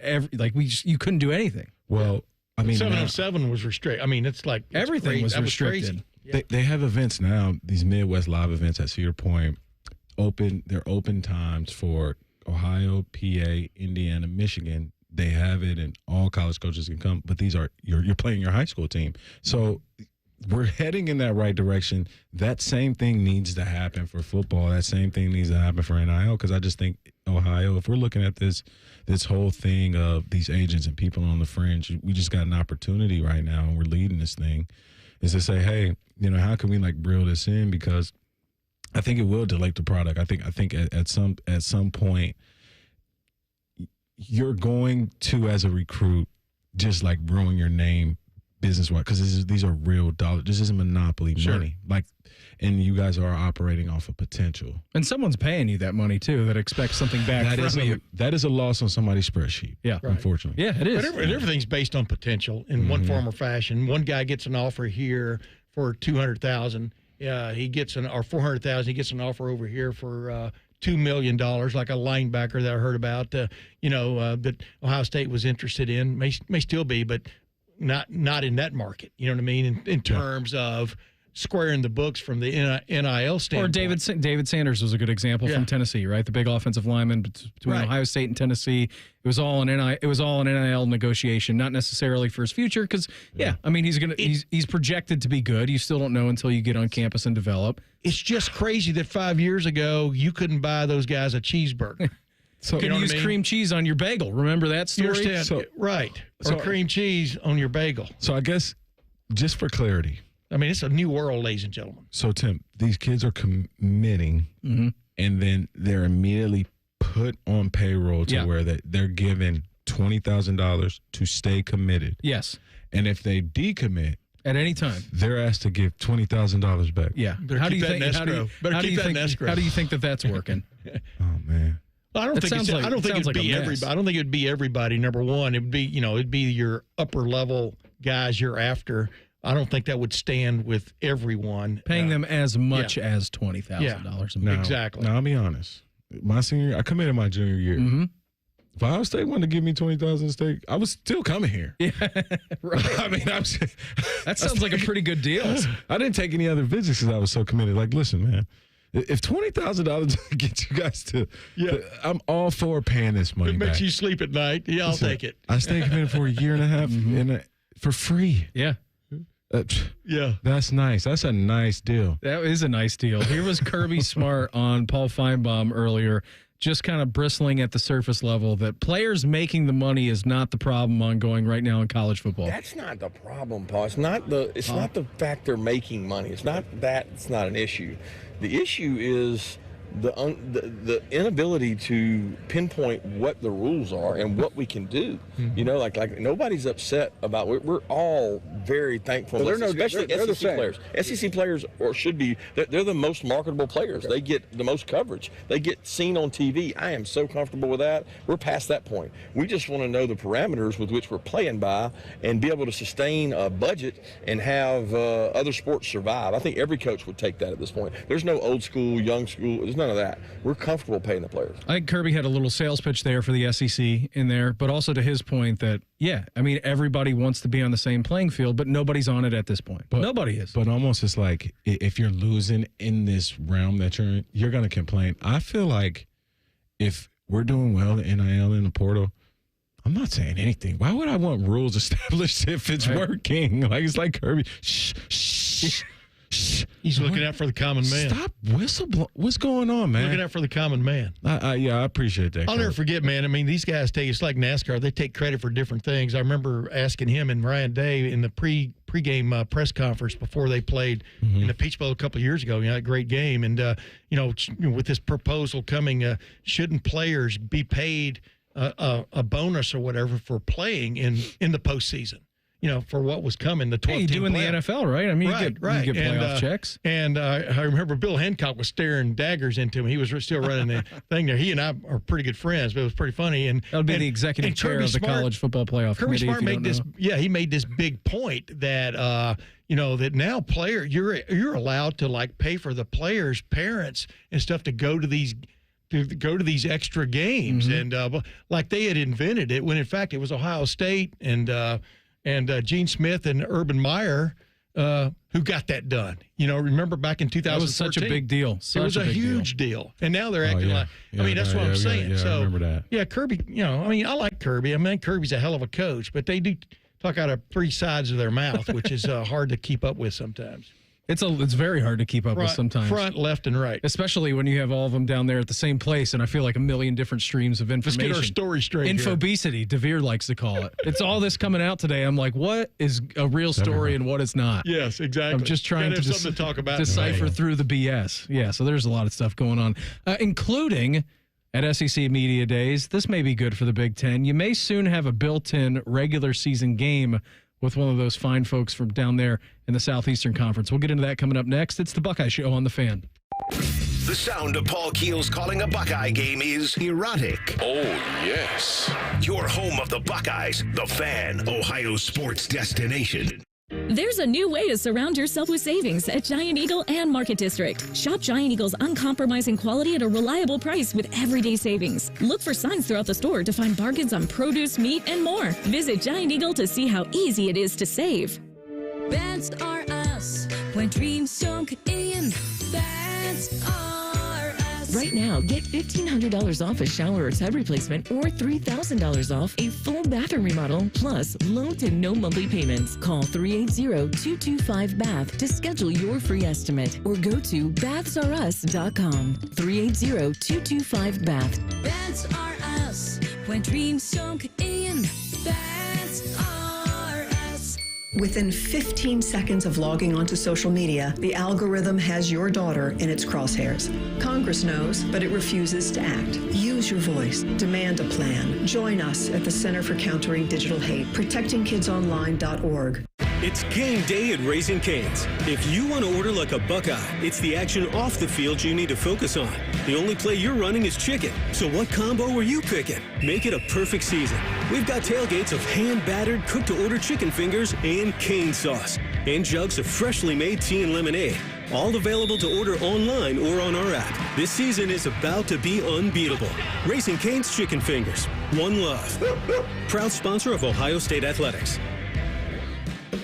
you couldn't do anything. Well, I mean, 7-on-7 was restricted. I mean, it's like everything was restricted. They have events now, these Midwest live events at Cedar Point, they're open times for Ohio, PA, Indiana, Michigan. They have it and all college coaches can come, but these are you're playing your high school team. So we're heading in that right direction. That same thing needs to happen for football. That same thing needs to happen for NIL because I just think Ohio, if we're looking at this whole thing of these agents and people on the fringe, we just got an opportunity right now and we're leading this thing, is to say, hey, how can we like reel this in? Because I think it will delay the product. I think at some point you're going to, as a recruit, just like ruin your name business-wise, because these are real dollars. This isn't monopoly money. Like, and you guys are operating off of potential. And someone's paying you that money, too, that expects something back from you. That is a loss on somebody's spreadsheet, unfortunately. Yeah, it is. But everything's based on potential in one form or fashion. One guy gets an offer here for $200,000. He gets or $400,000. He gets an offer over here for $2 million, like a linebacker that I heard about. That Ohio State was interested in, may still be, but not in that market. You know what I mean? In terms of squaring the books from the NIL standpoint. Or David Sanders was a good example from Tennessee, right? The big offensive lineman between Ohio State and Tennessee. It was all an NIL negotiation, not necessarily for his future. Because I mean, he's projected to be good. You still don't know until you get on campus and develop. It's just crazy that 5 years ago you couldn't buy those guys a cheeseburger. So you use cream cheese on your bagel. Remember that story? Right. Or cream cheese on your bagel. So I guess just for clarity. I mean, it's a new world, ladies and gentlemen. So, Tim, these kids are committing, and then they're immediately put on payroll to where they're given $20,000 to stay committed. Yes. And if they decommit at any time, they're asked to give $20,000 back. Yeah. How do you think that's working? Oh man. Well, I don't think it'd be everybody. Number one, it'd be your upper level guys you're after. I don't think that would stand with everyone. Paying them as much as $20,000. No, exactly. Now, I'll be honest. My senior year, I committed my junior year. If Ohio State wanted to give me $20,000 a stake, I was still coming here. Yeah, right. I mean, that sounds like a pretty good deal. I didn't take any other visits because I was so committed. Like, listen, man, if $20,000 gets you guys to, I'm all for paying this money back. It makes you sleep at night. Yeah, I'll take it. I stayed committed for a year and a half for free. Yeah. That's nice. That's a nice deal. That is a nice deal. Here was Kirby Smart on Paul Feinbaum earlier, just kind of bristling at the surface level that players making the money is not the problem ongoing right now in college football. That's not the problem, Paul. It's not the fact they're making money. It's not that. It's not an issue. The issue is the inability to pinpoint what the rules are and what we can do. You know, like nobody's upset about. We're all very thankful. But especially they're SEC players. SEC players should be. They're the most marketable players. They get the most coverage. They get seen on TV. I am so comfortable with that. We're past that point. We just want to know the parameters with which we're playing by and be able to sustain a budget and have other sports survive. I think every coach would take that at this point. There's no old school, young school. There's none of that. We're comfortable paying the players. I think Kirby had a little sales pitch there for the SEC in there, but also to his point that, I mean, everybody wants to be on the same playing field, but nobody's on it at this point. Nobody is. But almost it's like if you're losing in this realm that you're in, you're going to complain. I feel like if we're doing well in NIL in the portal, I'm not saying anything. Why would I want rules established if it's working? Like, it's like Kirby. Shh. He's looking out for the common man. Stop whistleblowing. What's going on, man? Looking out for the common man. I appreciate that. I'll never forget, man. I mean, these guys it's like NASCAR. They take credit for different things. I remember asking him and Ryan Day in the pregame press conference before they played in the Peach Bowl a couple of years ago. A great game. And, with this proposal coming, shouldn't players be paid a bonus or whatever for playing in the postseason? For what was coming, the 12 you do in the NFL, right? I mean, you get playoff checks. And I remember Bill Hancock was staring daggers into him. He was still running the thing there. He and I are pretty good friends, but it was pretty funny. And that would be the executive chair of the College Football Playoff Committee. Kirby Smart made this. Yeah, he made this big point that that now you're allowed to pay for the players' parents and stuff to go to these extra games, and like they had invented it when in fact it was Ohio State and Gene Smith and Urban Meyer who got that done. Remember back in 2014? That was such a big deal. It was a huge deal. And now they're acting like, that's what I'm saying. Yeah, so, I remember that. Yeah, Kirby, I like Kirby. I mean, Kirby's a hell of a coach, but they do talk out of three sides of their mouth, which is hard to keep up with sometimes. It's very hard to keep up with sometimes. Front, left, and right. Especially when you have all of them down there at the same place, and I feel like a million different streams of information. Let's get our story straight. Infobesity, DeVier likes to call it. It's all this coming out today. I'm like, what is a real story and what is not? Yes, exactly. I'm just trying to something to talk about. Decipher through the BS. Yeah, so there's a lot of stuff going on, including At SEC Media Days, this may be good for the Big Ten. You may soon have a built-in regular season game with one of those fine folks from down there in the Southeastern Conference. We'll get into that coming up next. It's the Buckeye Show on The Fan. The sound of Paul Keels calling a Buckeye game is erotic. Oh, yes. Your home of the Buckeyes, The Fan, Ohio sports destination. There's a new way to surround yourself with savings at Giant Eagle and Market District. Shop Giant Eagle's uncompromising quality at a reliable price with everyday savings. Look for signs throughout the store to find bargains on produce, meat, and more. Visit Giant Eagle to see how easy it is to save. That's are us. When dreams sunk in, that's are us. Right now, get $1,500 off a shower or tub replacement or $3,000 off a full bathroom remodel, plus low to no monthly payments. Call 380-225-BATH to schedule your free estimate or go to bathsareus.com. 380-225-BATH. That's are us. When dreams sunk in, that's are us. Within 15 seconds of logging onto social media, the algorithm has your daughter in its crosshairs. Congress knows, but it refuses to act. Use your voice. Demand a plan. Join us at the Center for Countering Digital Hate, protectingkidsonline.org. It's game day at Raising Cane's. If you want to order like a Buckeye, it's the action off the field you need to focus on. The only play you're running is chicken. So what combo are you picking? Make it a perfect season. We've got tailgates of hand-battered, cooked-to-order chicken fingers and cane sauce. And jugs of freshly made tea and lemonade. All available to order online or on our app. This season is about to be unbeatable. Raising Cane's Chicken Fingers. One love. Proud sponsor of Ohio State Athletics.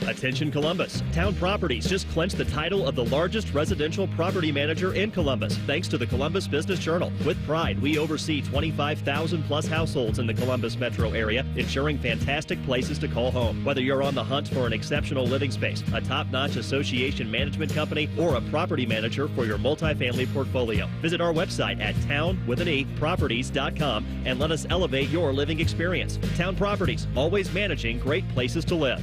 Attention Columbus. Town Properties just clinched the title of the largest residential property manager in Columbus, thanks to the Columbus Business Journal. With pride, we oversee 25,000 plus households in the Columbus metro area, ensuring fantastic places to call home. Whether you're on the hunt for an exceptional living space, a top-notch association management company, or a property manager for your multifamily portfolio, visit our website at town.properties.com and let us elevate your living experience. Town Properties, always managing great places to live.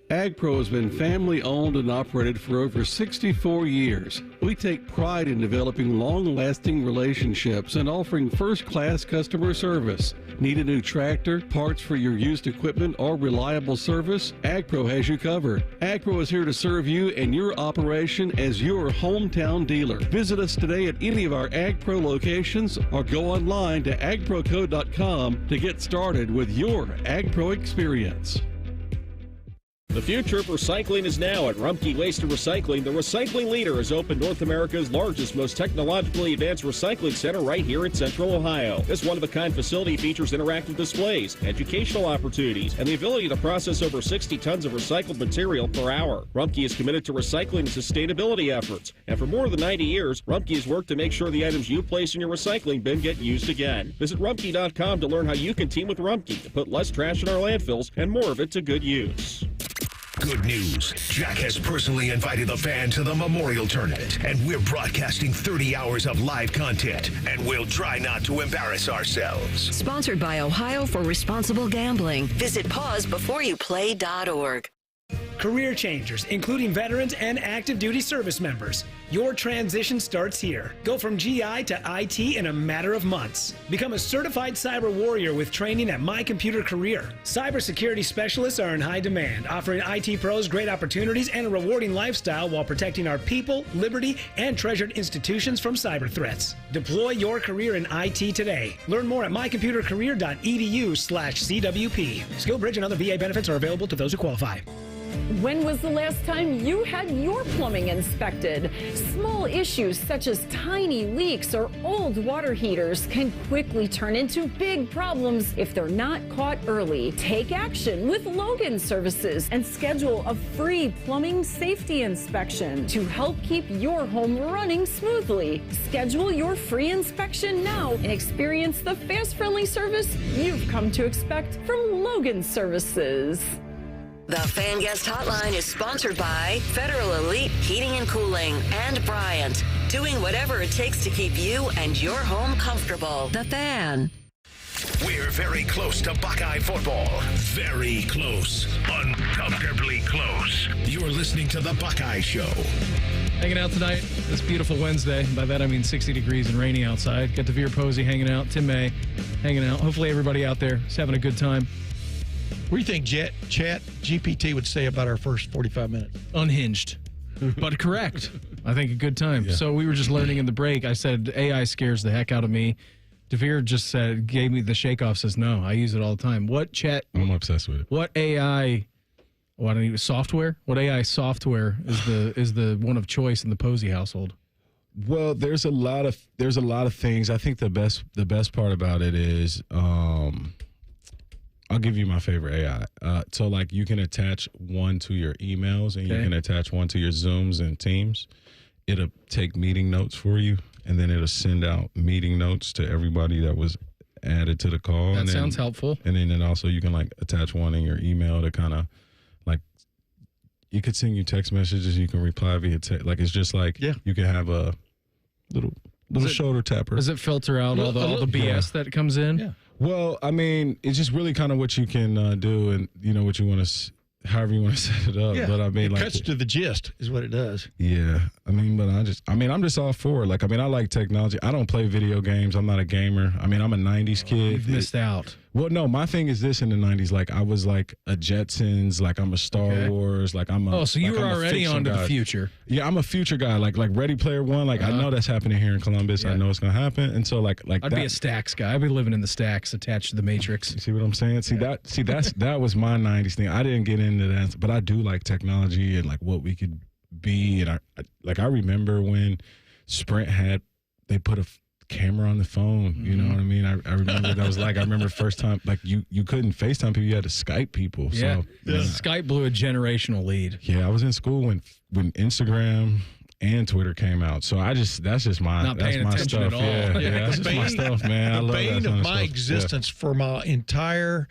AgPro has been family-owned and operated for over 64 years. We take pride in developing long-lasting relationships and offering first-class customer service. Need a new tractor, parts for your used equipment, or reliable service? AgPro has you covered. AgPro is here to serve you and your operation as your hometown dealer. Visit us today at any of our AgPro locations or go online to agproco.com to get started with your AgPro experience. The future of recycling is now at Rumpke Waste and Recycling. The recycling leader has opened North America's largest, most technologically advanced recycling center right here in Central Ohio. This one-of-a-kind facility features interactive displays, educational opportunities, and the ability to process over 60 tons of recycled material per hour. Rumpke is committed to recycling and sustainability efforts, and for more than 90 years, Rumpke has worked to make sure the items you place in your recycling bin get used again. Visit Rumpke.com to learn how you can team with Rumpke to put less trash in our landfills and more of it to good use. Good news. Jack has personally invited the fan to the Memorial Tournament, and we're broadcasting 30 hours of live content, and we'll try not to embarrass ourselves. Sponsored by Ohio for Responsible Gambling. Visit pausebeforeyouplay.org. Career changers, including veterans and active duty service members. Your transition starts here. Go from GI to IT in a matter of months. Become a certified cyber warrior with training at My Computer Career. Cybersecurity specialists are in high demand, offering IT pros great opportunities and a rewarding lifestyle while protecting our people, liberty, and treasured institutions from cyber threats. Deploy your career in IT today. Learn more at mycomputercareer.edu/CWP. SkillBridge and other VA benefits are available to those who qualify. When was the last time you had your plumbing inspected? Small issues such as tiny leaks or old water heaters can quickly turn into big problems if they're not caught early. Take action with Logan Services and schedule a free plumbing safety inspection to help keep your home running smoothly. Schedule your free inspection now and experience the fast, friendly service you've come to expect from Logan Services. The Fan Guest Hotline is sponsored by Federal Elite Heating and Cooling and Bryant, doing whatever it takes to keep you and your home comfortable. The Fan. We're very close to Buckeye football. Very close. Uncomfortably close. You're listening to The Buckeye Show. Hanging out tonight, this beautiful Wednesday. By that, I mean 60 degrees and rainy outside. Got DeVier Posey hanging out, Tim May hanging out. Hopefully everybody out there is having a good time. What do you think Chat GPT would say about our first 45 minutes? Unhinged, but correct. I think a good time. Yeah. So we were just learning in the break. I said AI scares the heck out of me. DeVier just gave me the shake off, says no, I use it all the time. I'm obsessed with it. What AI software? What AI software is the one of choice in the Posey household? Well, there's a lot of things. I think the best part about it is I'll give you my favorite AI. So like you can attach one to your emails and you can attach one to your Zooms and Teams. It'll take meeting notes for you, and then it'll send out meeting notes to everybody that was added to the call. That sounds helpful. And then also you can like attach one in your email to kind of like, you could send you text messages. You can reply via text. Like it's just like you can have a little shoulder tapper. Does it filter out all the BS that comes in? Yeah. Well, I mean, it's just really kind of what you can do, and you know what you want to, however you want to set it up. Yeah. But I mean, it cuts to the gist is what it does. Yeah. I mean, I'm just all for it. Like, I mean, I like technology. I don't play video games. I'm not a gamer. I mean, I'm a 90s kid. You've missed out. Well, no, my thing is this in the 90s. Like, I was like a Jetsons, like I'm a Star Wars, like I'm a. Oh, so you were already on to the future. Yeah, I'm a future guy. Like Ready Player One. Like, I know that's happening here in Columbus. Yeah. I know it's going to happen. And so, like I'd be a stacks guy. I'd be living in the stacks attached to the Matrix. You see what I'm saying? That was my 90s thing. I didn't get into that, but I do like technology and like what we could be. And I remember when Sprint they put a camera on the phone, you know what I mean? I remember that was like, I remember first time, like you couldn't FaceTime people, you had to Skype people. Yeah. So Skype blew a generational lead. Yeah, I was in school when Instagram and Twitter came out. So that's just my stuff. At all. Yeah, that's just my stuff, man. I love that. The bane of my existence for my entire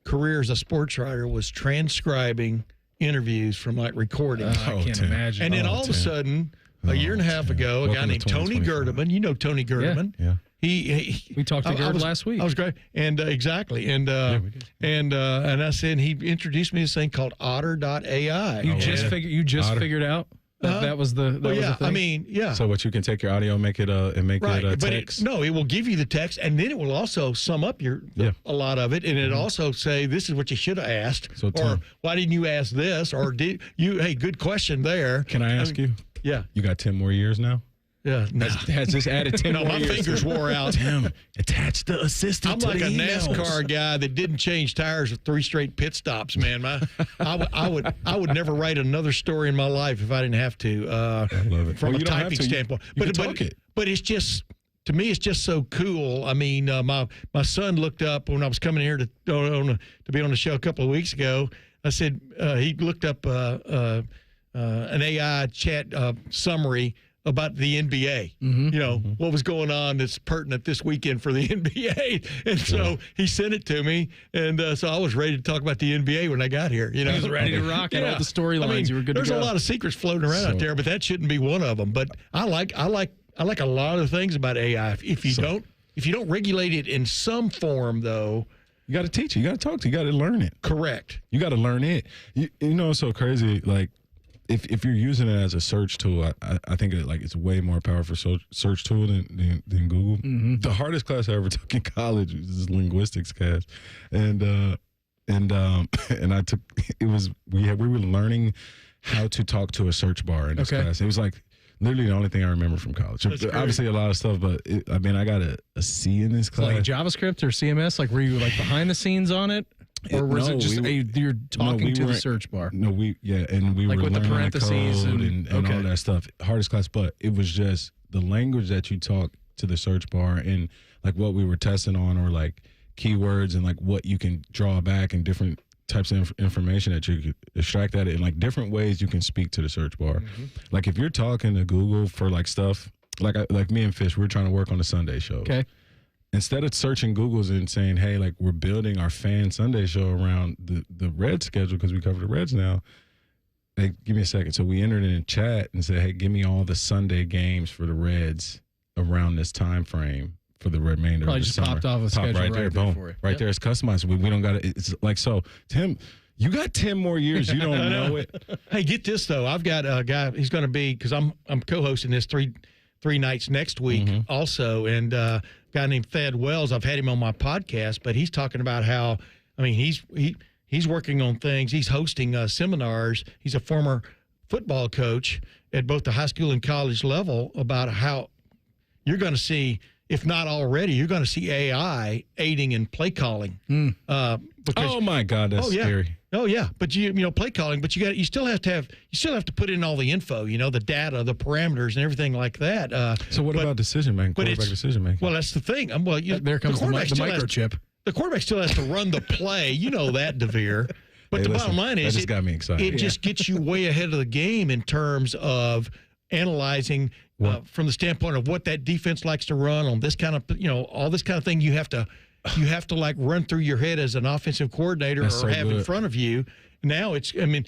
career as a sports writer was transcribing interviews from like recordings. I can't imagine. And then all of a sudden, a year and a half ago, a guy named Tony Gerdeman. You know Tony Gerdeman. Yeah. We talked to Gerd last week. I was great. And exactly. And I said he introduced me to this thing called Otter.ai. You just figured out that was the thing? I mean, yeah. So what you can take your audio and make it a text. It will give you the text, and then it will also sum up a lot of it, and it also say this is what you should have asked, or why didn't you ask this, or did you? Hey, good question there. Can I ask you? Yeah. You got 10 more years now? Yeah. Has this added 10 more my years? fingers wore out. Tim, attach the assistant to the I'm like a emails. NASCAR guy that didn't change tires with 3 straight pit stops, man. I would never write another story in my life if I didn't have to. I love it. From a typing standpoint. But it's just, to me, it's just so cool. I mean, my son looked up when I was coming here to be on the show a couple of weeks ago. I said he looked up an AI chat summary about the NBA, what was going on that's pertinent this weekend for the NBA. And so he sent it to me. And so I was ready to talk about the NBA when I got here. He was ready to rock all the storylines. You were good to go. There's a lot of secrets floating around out there, but that shouldn't be one of them. But I like a lot of things about AI. If you don't regulate it in some form, though, you got to teach it. You got to talk to it. You got to learn it. Correct. You got to learn it. You know, it's so crazy. Like, if you're using it as a search tool, I think it's a way more powerful search tool than Google. Mm-hmm. The hardest class I ever took in college was this linguistics class, and I took we were learning how to talk to a search bar in this class. It was like literally the only thing I remember from college. Obviously a lot of stuff, but I got a C in this class. Like JavaScript or CMS? Like were you like behind the scenes on it? Or was it just you're talking to the search bar? No, we were with the learning parentheses code and all that stuff. Hardest class, but it was just the language that you talk to the search bar and like what we were testing on, or like keywords and like what you can draw back and different types of information that you could extract at it, and like different ways you can speak to the search bar. Mm-hmm. Like if you're talking to Google for like stuff, like me and Fish, we're trying to work on the Sunday show. Okay. Instead of searching Google's and saying, hey, like we're building our fan Sunday show around the Reds schedule because we cover the Reds now. Hey, give me a second. So we entered in a chat and said, hey, give me all the Sunday games for the Reds around this time frame for the remainder Probably of the just summer. popped off a schedule right there, right there boom. for you. Right Yep. there, it's customized. We don't got it. It's like, so, Tim, you got 10 more years. You don't know it. Hey, get this though. I've got a guy. He's going to be, because I'm co-hosting this three nights next week also, and a guy named Thad Wells. I've had him on my podcast, but he's talking about how, I mean, he's working on things. He's hosting seminars. He's a former football coach at both the high school and college level about how you're going to see, if not already, you're going to see AI aiding in play calling. Because, Oh my God, that's scary. Oh yeah, but you know play calling, but you still have to put in all the info, the data, the parameters, and everything like that. So what about decision making? Quarterback decision making. Well, that's the thing. There comes the microchip. The quarterback still has to run the play. You know that, DeVier. But the bottom line is, that just got me excited. It just gets you way ahead of the game in terms of analyzing from the standpoint of what that defense likes to run on this kind of, all this kind of thing. You have to like run through your head as an offensive coordinator That's or so have good. in front of you. Now it's already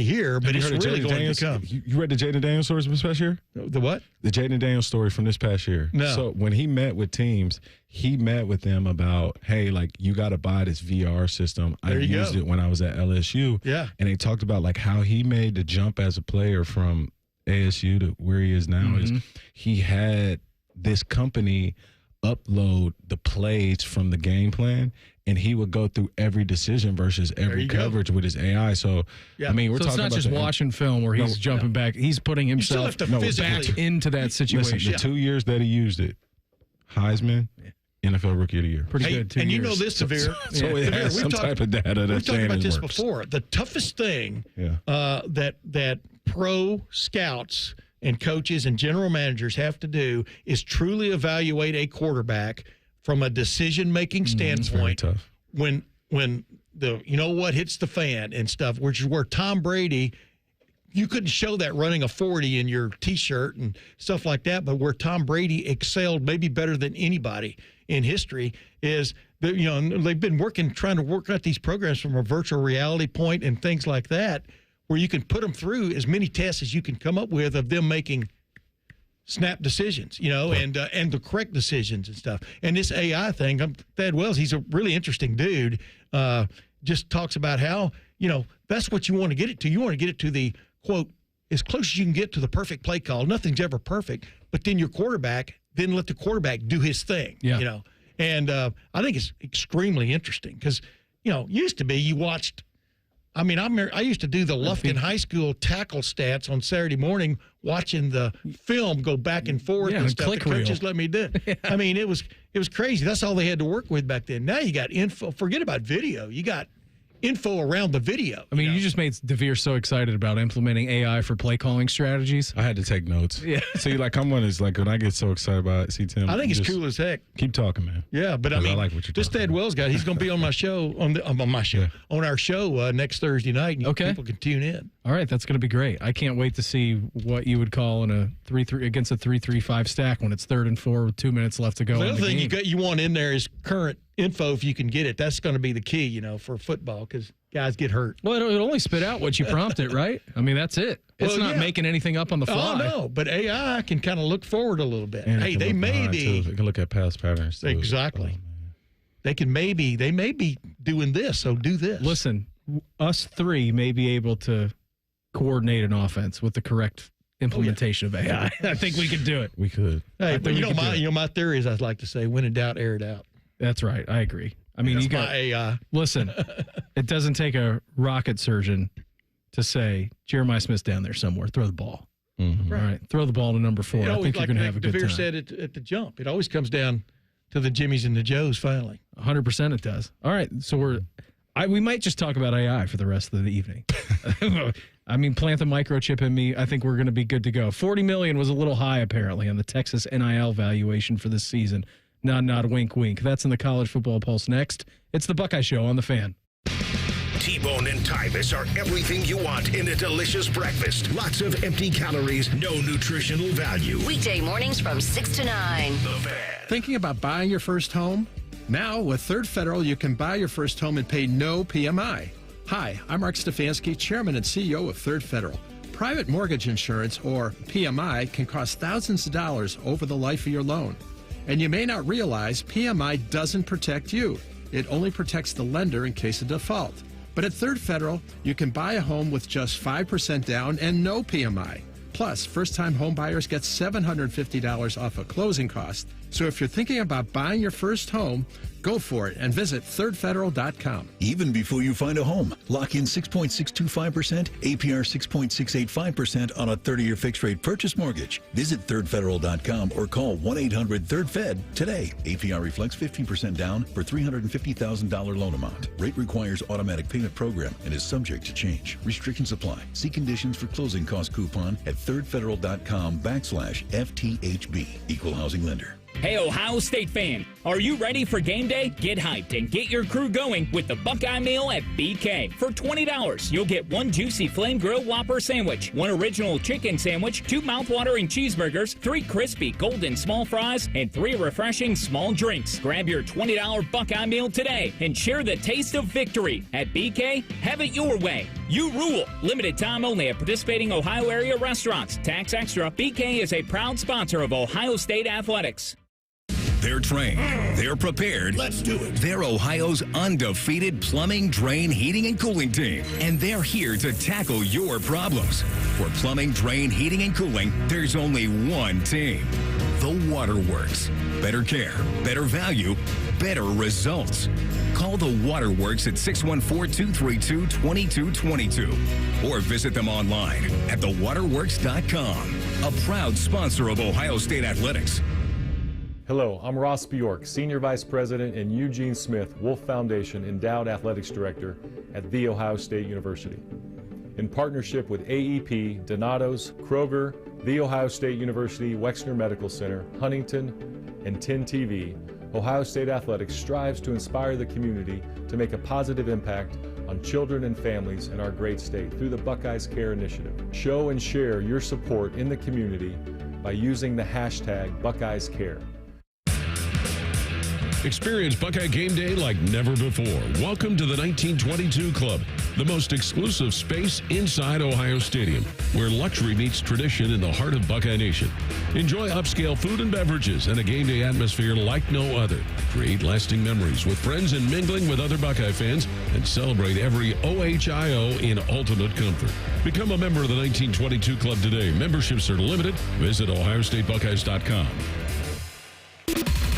here, but it's really going to come. You read the Jaden Daniels story from this past year? The what? The Jaden Daniels story from this past year. No. So when he met with teams, he met with them about, hey, like, you got to buy this VR system. I used it when I was at LSU. Yeah. And they talked about like how he made the jump as a player from ASU to where he is now is he had this company upload the plays from the game plan, and he would go through every decision versus every coverage with his AI. So, I mean, we're so talking it's not about just watching film where he's jumping back. He's putting himself back into that situation. Listen, the 2 years that he used it, Heisman, NFL Rookie of the Year. Pretty good. 2 And years. You know this, DeVier. So it has some type of data that's We've talked about this works. before. The toughest thing that pro scouts and coaches and general managers have to do is truly evaluate a quarterback from a decision-making standpoint. Tough. When the hits the fan and stuff, which is where Tom Brady, you couldn't show that running a 40 in your T-shirt and stuff like that, but where Tom Brady excelled maybe better than anybody in history is that, they've been trying to work out these programs from a virtual reality point and things like that, where you can put them through as many tests as you can come up with of them making snap decisions, and the correct decisions and stuff. And this AI thing, Thad Wells, he's a really interesting dude, just talks about how, that's what you want to get it to. You want to get it to the, quote, as close as you can get to the perfect play call. Nothing's ever perfect, but then your quarterback, then let the quarterback do his thing, And I think it's extremely interesting because, used to be you watched, I used to do the Lufkin High School tackle stats on Saturday morning, watching the film go back and forth and stuff. The coaches let me do it. It was crazy. That's all they had to work with back then. Now you got info. Forget about video. You got info around the video. You just made DeVier so excited about implementing AI for play calling strategies. I had to take notes. Yeah. See, I'm one is like when I get so excited about it, see, Tim. I think it's cool as heck. Keep talking, man. Yeah, but I like what you're this Thad Wells guy, he's going to be on my show, on our show next Thursday night, and people can tune in. All right, that's going to be great. I can't wait to see what you would call in a 3-3 against a 3-3-5 stack when it's 3rd and 4 with 2 minutes left to go. The other thing you want in there is current info if you can get it. That's going to be the key, for football because guys get hurt. Well, it only spit out what you prompt it, right? That's it. It's not making anything up on the fly. Oh, no, but AI can kind of look forward a little bit. And hey, they may be. They can look at past patterns. Too. Exactly. They may be doing this, so do this. Listen, us three may be able to coordinate an offense with the correct implementation of AI. I think we could do it. We could. Hey, but my theory is, I'd like to say, when in doubt, air it out. That's right. I agree. That's you got my AI. Listen, it doesn't take a rocket surgeon to say Jeremiah Smith's down there somewhere. Throw the ball. Mm-hmm. All right, throw the ball to number 4. I think you're going to have a good time. DeVier said it at the jump. It always comes down to the Jimmies and the Joes. Finally, 100% it does. All right, so we might just talk about AI for the rest of the evening. Plant the microchip in me. I think we're going to be good to go. $40 million was a little high apparently on the Texas NIL valuation for this season. Nod, wink, wink. That's in the College Football Pulse next. It's the Buckeye Show on the Fan. T-Bone and Tyvis are everything you want in a delicious breakfast. Lots of empty calories, no nutritional value. Weekday mornings from 6 to 9. The Fan. Thinking about buying your first home? Now, with Third Federal, you can buy your first home and pay no PMI. Hi, I'm Mark Stefanski, Chairman and CEO of Third Federal. Private mortgage insurance, or PMI, can cost thousands of dollars over the life of your loan. And you may not realize PMI doesn't protect you. It only protects the lender in case of default. But at Third Federal, you can buy a home with just 5% down and no PMI. Plus, first-time home buyers get $750 off a closing cost. So if you're thinking about buying your first home, go for it and visit thirdfederal.com. Even before you find a home, lock in 6.625%, APR 6.685% on a 30-year fixed-rate purchase mortgage. Visit thirdfederal.com or call 1-800-3rd-FED today. APR reflects 15% down for $350,000 loan amount. Rate requires automatic payment program and is subject to change. Restrictions apply. See conditions for closing cost coupon at thirdfederal.com/FTHB. Equal housing lender. Hey, Ohio State fan, are you ready for game day? Get hyped and get your crew going with the Buckeye Meal at BK. For $20, you'll get one juicy flame grilled Whopper sandwich, one original chicken sandwich, 2 mouthwatering cheeseburgers, 3 crispy golden small fries, and 3 refreshing small drinks. Grab your $20 Buckeye Meal today and share the taste of victory. At BK, have it your way. You rule. Limited time only at participating Ohio area restaurants. Tax extra. BK is a proud sponsor of Ohio State Athletics. They're trained. They're prepared. Let's do it. They're Ohio's undefeated plumbing, drain, heating, and cooling team. And they're here to tackle your problems. For plumbing, drain, heating, and cooling, there's only one team. The Waterworks. Better care, better value, better results. Call the Waterworks at 614-232-2222 or visit them online at thewaterworks.com. A proud sponsor of Ohio State Athletics. Hello, I'm Ross Bjork, Senior Vice President and Eugene Smith, Wolf Foundation Endowed Athletics Director at The Ohio State University. In partnership with AEP, Donato's, Kroger, The Ohio State University, Wexner Medical Center, Huntington, and 10 TV, Ohio State Athletics strives to inspire the community to make a positive impact on children and families in our great state through the Buckeyes Care Initiative. Show and share your support in the community by using the hashtag BuckeyesCare. Experience Buckeye game day like never before. Welcome to the 1922 Club, the most exclusive space inside Ohio Stadium, where luxury meets tradition in the heart of Buckeye Nation. Enjoy upscale food and beverages and a game day atmosphere like no other. Create lasting memories with friends and mingling with other Buckeye fans, and celebrate every OHIO in ultimate comfort. Become a member of the 1922 Club today. Memberships are limited. Visit ohiostatebuckeyes.com.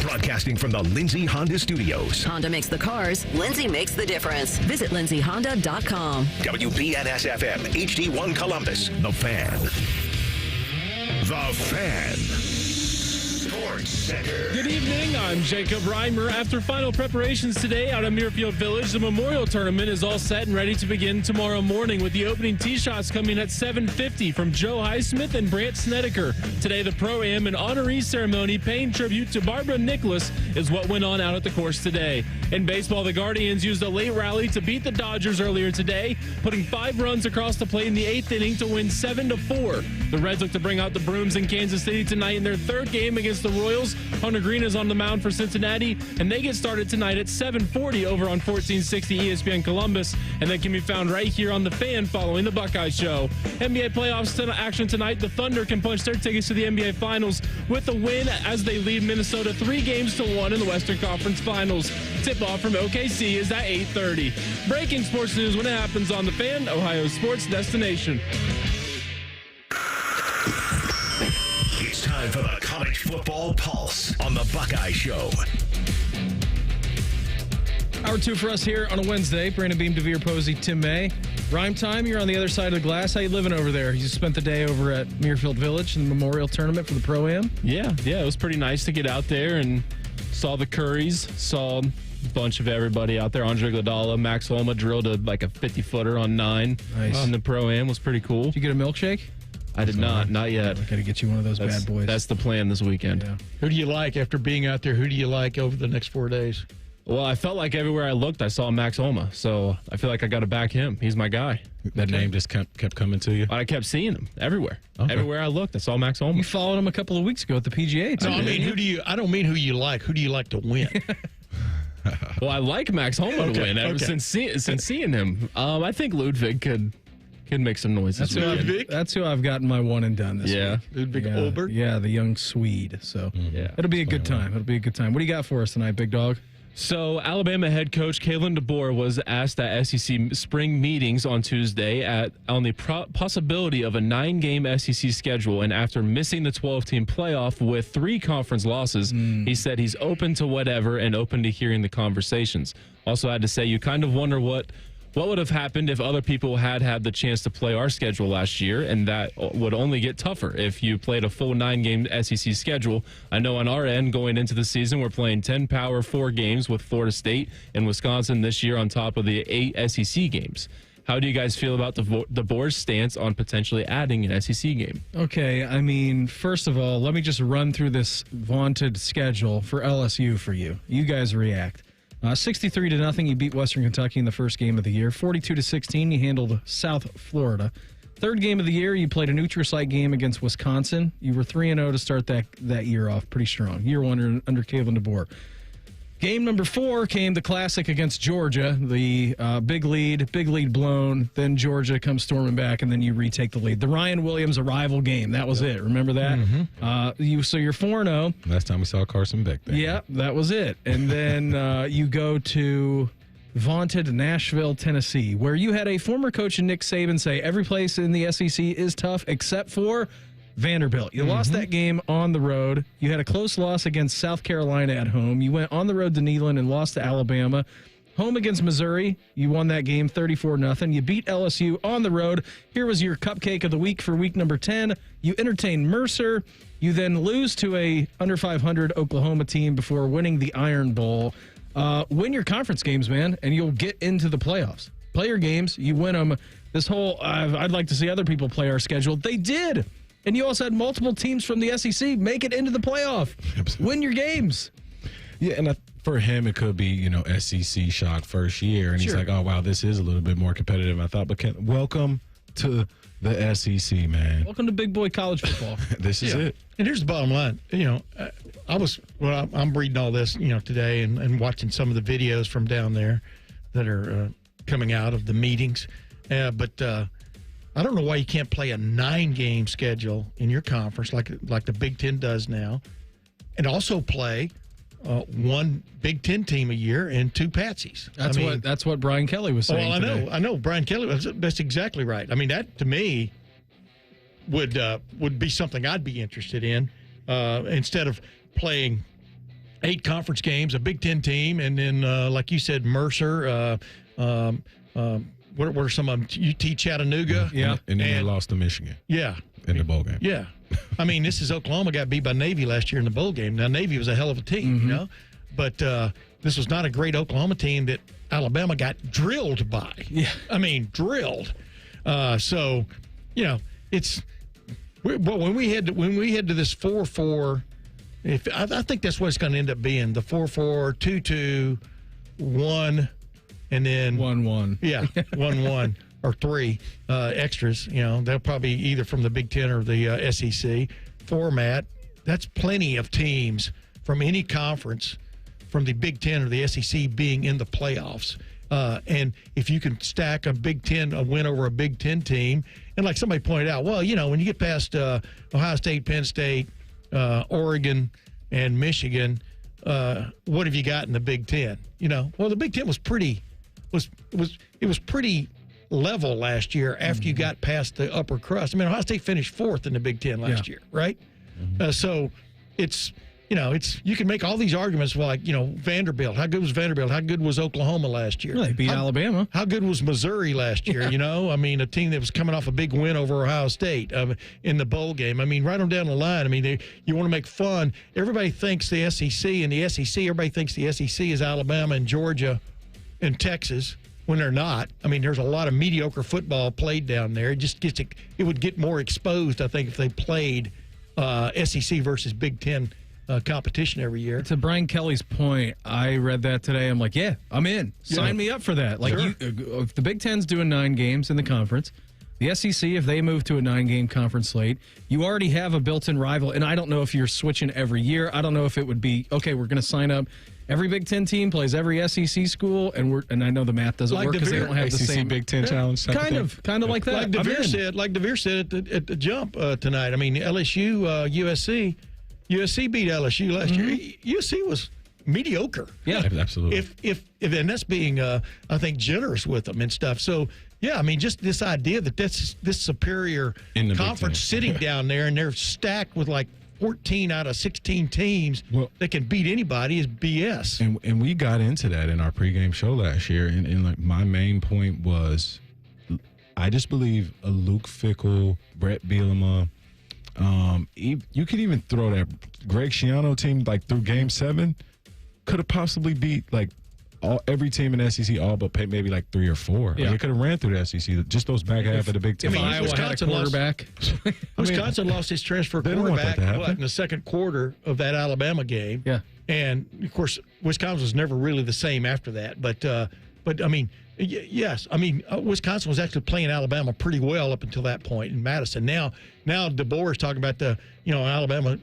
Broadcasting from the Lindsay Honda Studios. Honda makes the cars. Lindsay makes the difference. Visit lindsayhonda.com. WBNS-FM, HD1 Columbus. The Fan. The Fan. Sports Center. Good evening. I'm Jacob Reimer. After final preparations today out of Muirfield Village, the Memorial Tournament is all set and ready to begin tomorrow morning with the opening tee shots coming at 7:50 from Joe Highsmith and Brant Snedeker. Today, the Pro-Am and honoree ceremony paying tribute to Barbara Nicholas is what went on out at the course today. In baseball, the Guardians used a late rally to beat the Dodgers earlier today, putting 5 runs across the plate in the 8th inning to win 7-4. The Reds look to bring out the Brooms in Kansas City tonight in their 3rd game against the Royals. Hunter Green is on the mound for Cincinnati, and they get started tonight at 7:40 over on 1460 ESPN Columbus, and they can be found right here on The Fan following the Buckeye Show. NBA playoffs action tonight. The Thunder can punch their tickets to the NBA Finals with a win as they lead Minnesota 3-1 in the Western Conference Finals. Tip-off from OKC is at 8:30. Breaking sports news when it happens on The Fan, Ohio sports destination. It's time for the College Football Pulse on the Buckeye Show. Hour 2 for us here on a Wednesday. Brandon Beam, DeVier, Posey, Tim May. Rhyme time, you're on the other side of the glass. How you living over there? You spent the day over at Muirfield Village in the Memorial Tournament for the Pro-Am? Yeah, it was pretty nice to get out there and saw the Currys, saw a bunch of everybody out there. Andre Iguodala, Max Homa drilled a 50-footer on 9. Nice. And the Pro-Am was pretty cool. Did you get a milkshake? I did not yet. I got to get you one of those bad boys. That's the plan this weekend. Yeah. Who do you like after being out there? Who do you like over the next 4 days? Well, I felt like everywhere I looked, I saw Max Homa, so I feel like I got to back him. He's my guy. That name just kept coming to you? I kept seeing him everywhere. Okay. Everywhere I looked, I saw Max Homa. You followed him a couple of weeks ago at the PGA. No, I mean, I don't mean who you like. Who do you like to win? Well, I like Max Homa to win ever since seeing him. I think Ludwig could He'd make some noise. That's who I've gotten my one and done this week. Ludwig Olbert? Yeah, the young Swede. So it'll be a good time. It'll be a good time. What do you got for us tonight, big dog? So, Alabama head coach Kalen DeBoer was asked at SEC spring meetings on Tuesday on the possibility of a 9-game SEC schedule. And after missing the 12-team playoff with 3 conference losses, he said he's open to whatever and open to hearing the conversations. Also had to say, you kind of wonder what would have happened if other people had the chance to play our schedule last year, and that would only get tougher if you played a full 9-game SEC schedule. I know on our end, going into the season, we're playing 10 Power 4 games with Florida State and Wisconsin this year on top of the 8 SEC games. How do you guys feel about the board's stance on potentially adding an SEC game? Okay, I mean, first of all, let me just run through this vaunted schedule for LSU for you. You guys react. 63-0, you beat Western Kentucky in the first game of the year. 42-16, you handled South Florida. Third game of the year, you played a neutral site game against Wisconsin. You were 3-0 to start that year off pretty strong. Year one under Kalen DeBoer. Game number 4 came the classic against Georgia, the big lead blown. Then Georgia comes storming back, and then you retake the lead. The Ryan Williams arrival game, that was it. Remember that? So you're 4-0. Last time we saw Carson Beck there. Yeah, that was it. And then you go to vaunted Nashville, Tennessee, where you had a former coach in Nick Saban say every place in the SEC is tough except for Vanderbilt. You lost that game on the road. You had a close loss against South Carolina at home. You went on the road to Neyland and lost to Alabama. Home against Missouri, you won that game 34-0. You beat LSU on the road. Here was your cupcake of the week for week number 10. You entertained Mercer. You then lose to a under 500 Oklahoma team before winning the Iron Bowl. Win your conference games, man, and you'll get into the playoffs. Play your games. You win them. This whole, I'd like to see other people play our schedule. They did. And you also had multiple teams from the SEC make it into the playoff. Absolutely. Win your games. Yeah, and for him, it could be, SEC shock first year. And he's like, oh, wow, this is a little bit more competitive than I thought. But welcome to the SEC, man. Welcome to big boy college football. This is it. And here's the bottom line. I'm reading all this, today and watching some of the videos from down there that are coming out of the meetings. But I don't know why you can't play a 9-game schedule in your conference like the Big Ten does now, and also play one Big Ten team a year and 2 Patsies. That's what Brian Kelly was saying. Well, I know Brian Kelly. That's exactly right. I mean, that to me would be something I'd be interested in instead of playing 8 conference games, a Big Ten team, and then like you said, Mercer. What are some of them? UT Chattanooga. Yeah. And then they lost to Michigan. Yeah. In the bowl game. Yeah. I mean, this is Oklahoma got beat by Navy last year in the bowl game. Now, Navy was a hell of a team, But this was not a great Oklahoma team that Alabama got drilled by. Yeah. I mean, drilled. So, it's when we head to this 4-4, I think that's what it's going to end up being, the 4-4, 2-2, 1. And then 1-1. Yeah, 1-1 or 3 extras. They'll probably either from the Big Ten or the SEC format. That's plenty of teams from any conference from the Big Ten or the SEC being in the playoffs. And if you can stack a win over a Big Ten team, and like somebody pointed out, well, when you get past Ohio State, Penn State, Oregon, and Michigan, what have you got in the Big Ten? Well, the Big Ten was pretty. It was pretty level last year after you got past the upper crust. I mean, Ohio State finished 4th in the Big Ten last year, right? So it's you can make all these arguments like Vanderbilt. How good was Vanderbilt? How good was Oklahoma last year? Well, they beat Alabama. How good was Missouri last year? I mean, a team that was coming off a big win over Ohio State in the bowl game. I mean, right on down the line. I mean, you want to make fun. Everybody thinks the SEC, and the SEC. Everybody thinks the SEC is Alabama and Georgia and Texas when they're not. I mean, there's a lot of mediocre football played down there. It would get more exposed, I think, if they played SEC versus Big Ten competition every year. To Brian Kelly's point, I read that today. I'm like, yeah, I'm in. Sign me up for that. Like, if the Big Ten's doing 9 games in the conference, the SEC, if they move to a 9-game conference slate, you already have a built-in rival. And I don't know if you're switching every year. I don't know if it would be, okay, we're going to sign up Every Big Ten team plays every SEC school, and I know the math doesn't work because they don't have the same Big Ten challenge. Kind of like that. Like DeVier said at the jump tonight. I mean, LSU, USC beat LSU last year. USC was mediocre. Yeah, absolutely. And that's being, I think, generous with them and stuff. So, yeah, I mean, just this idea that this superior conference sitting down there and they're stacked with like 14 out of 16 teams that can beat anybody is BS. And we got into that in our pregame show last year. And like my main point was, I just believe a Luke Fickell, Brett Bielema, you could even throw that Greg Schiano team like through Game 7, could have possibly beat like every team in the SEC, all but maybe like 3 or 4. Yeah. Like, it could have ran through the SEC, just those back half of the Big Ten. If Iowa had a quarterback. Wisconsin lost his transfer quarterback in the second quarter of that Alabama game. Yeah. And, of course, Wisconsin was never really the same after that. But I mean, yes. I mean, Wisconsin was actually playing Alabama pretty well up until that point in Madison. Now DeBoer is talking about Alabama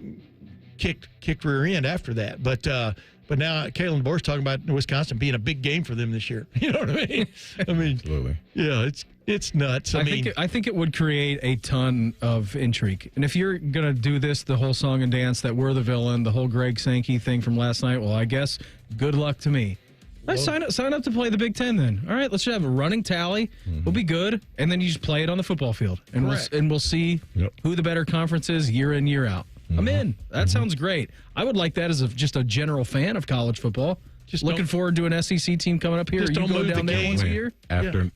kicked rear end after that. But now Kalen DeBoer is talking about Wisconsin being a big game for them this year. You know what I mean? Absolutely. Yeah, it's nuts. I think it would create a ton of intrigue. And if you're going to do this, the whole song and dance that we're the villain, the whole Greg Sankey thing from last night, well, I guess good luck to me. Let's sign up to play the Big Ten then. All right, let's just have a running tally. We'll be good, and then you just play it on the football field, and we'll see who the better conference is year in, year out. I'm in. That sounds great. I would like that as just a general fan of college football. Just looking forward to an SEC team coming up here. Just you don't go move down the there game. once a year? After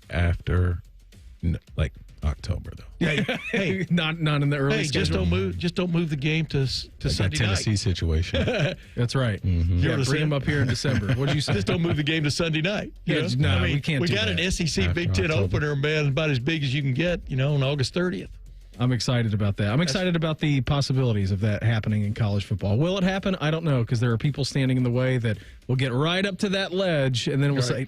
like October though. Hey, not in the early schedule. Just don't move the game to Sunday Tennessee night. situation. That's right. Yeah, Bring them up here in December. What'd you say? Just don't move the game to Sunday night. We can't. We do got that. an SEC Big Ten opener, man, about as big as you can get. On August 30th. I'm excited about that. I'm excited about the possibilities of that happening in college football. Will it happen? I don't know, because there are people standing in the way that will get right up to that ledge, and then we'll say,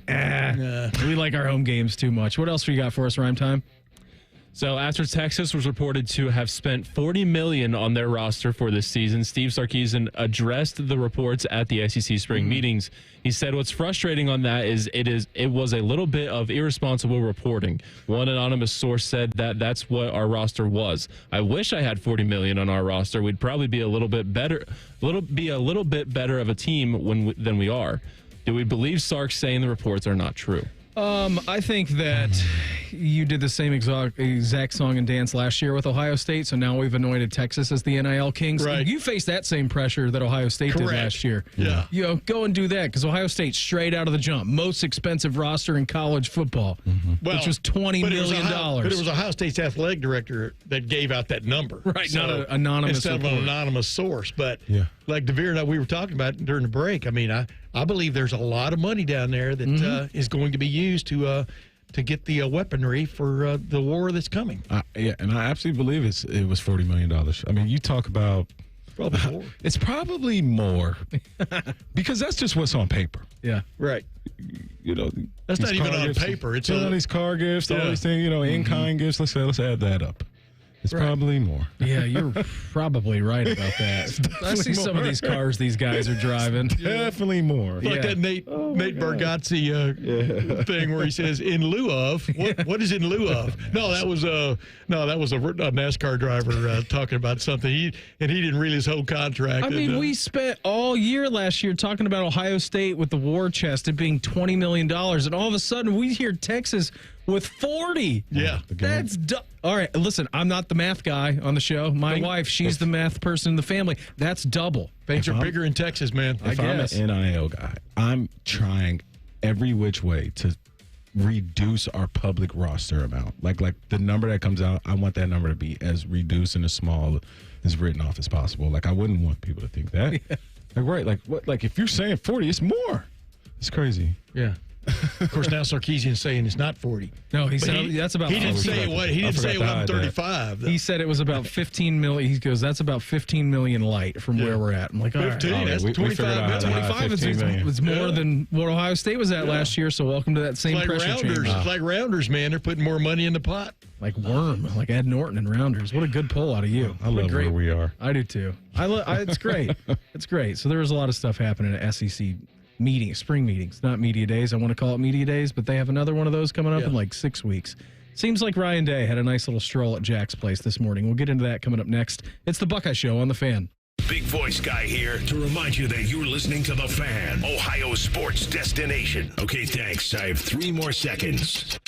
we like our home games too much. What else do you got for us, Rhyme Time? So after Texas was reported to have spent $40 million on their roster for this season, Steve Sarkisian addressed the reports at the SEC spring meetings. He said what's frustrating on that is it was a little bit of irresponsible reporting. One anonymous source said that's what our roster was. I wish I had $40 million on our roster. We'd probably be a little bit better of a team than we are. Do we believe Sark saying the reports are not true? I think that you did the same exact song and dance last year with Ohio State, so now we've anointed Texas as the NIL Kings. Right. You faced that same pressure that Ohio State did last year. Yeah. Go and do that, because Ohio State, straight out of the jump, most expensive roster in college football, which was $20 million. But it was Ohio State's athletic director that gave out that number. Right, not an anonymous instead of an anonymous source. But like DeVier and I, we were talking about during the break, I mean, I believe there's a lot of money down there that is going to be used to get the weaponry for the war that's coming. And I absolutely believe it was $40 million. I mean, you talk about probably more. It's probably more because that's just what's on paper. Yeah, right. That's not even on paper. It's all these car gifts, all these things. In-kind gifts. Let's add that up. It's probably more. Yeah, you're probably right about that. I see some of these cars these guys are driving. Definitely more. Like that Nate Bargatze thing where he says in lieu of. What is in lieu of? No, that was a NASCAR driver talking about something. He didn't read his whole contract. I mean, we spent all year last year talking about Ohio State with the war chest, it being $20 million, and all of a sudden we hear Texas with 40. Yeah. That's all right, listen, I'm not the math guy on the show. My wife, she's the math person in the family. That's double. Things are bigger in Texas, man. If I'm an NIL guy, I'm trying every which way to reduce our public roster amount. Like the number that comes out, I want that number to be as reduced and as small as written off as possible. Like, I wouldn't want people to think that. Like if you're saying 40, it's more. It's crazy. Yeah. Of course, now Sarkisian's saying it's not 40. No, he said that's about. He didn't say what. He didn't say 135. He said it was about 15 million. He goes, that's about 15 million light from where we're at. I'm like, 15. Right. That's 25. 25 is more than what Ohio State was at last year. So welcome to that same pressure chamber. It's like Rounders, man. They're putting more money in the pot. Like Worm, like Ed Norton and Rounders. What a good pull out of you. I love where we are. I do too. It's great. It's great. So there was a lot of stuff happening at SEC spring meetings, not media days. I want to call it media days, but they have another one of those coming up in like 6 weeks. Seems like Ryan Day had a nice little stroll at Jack's place this morning. We'll get into that coming up next. It's the Buckeye Show on The Fan. Big Voice Guy here to remind you that you're listening to The Fan, Ohio sports destination. Okay, thanks. I have 3 more seconds.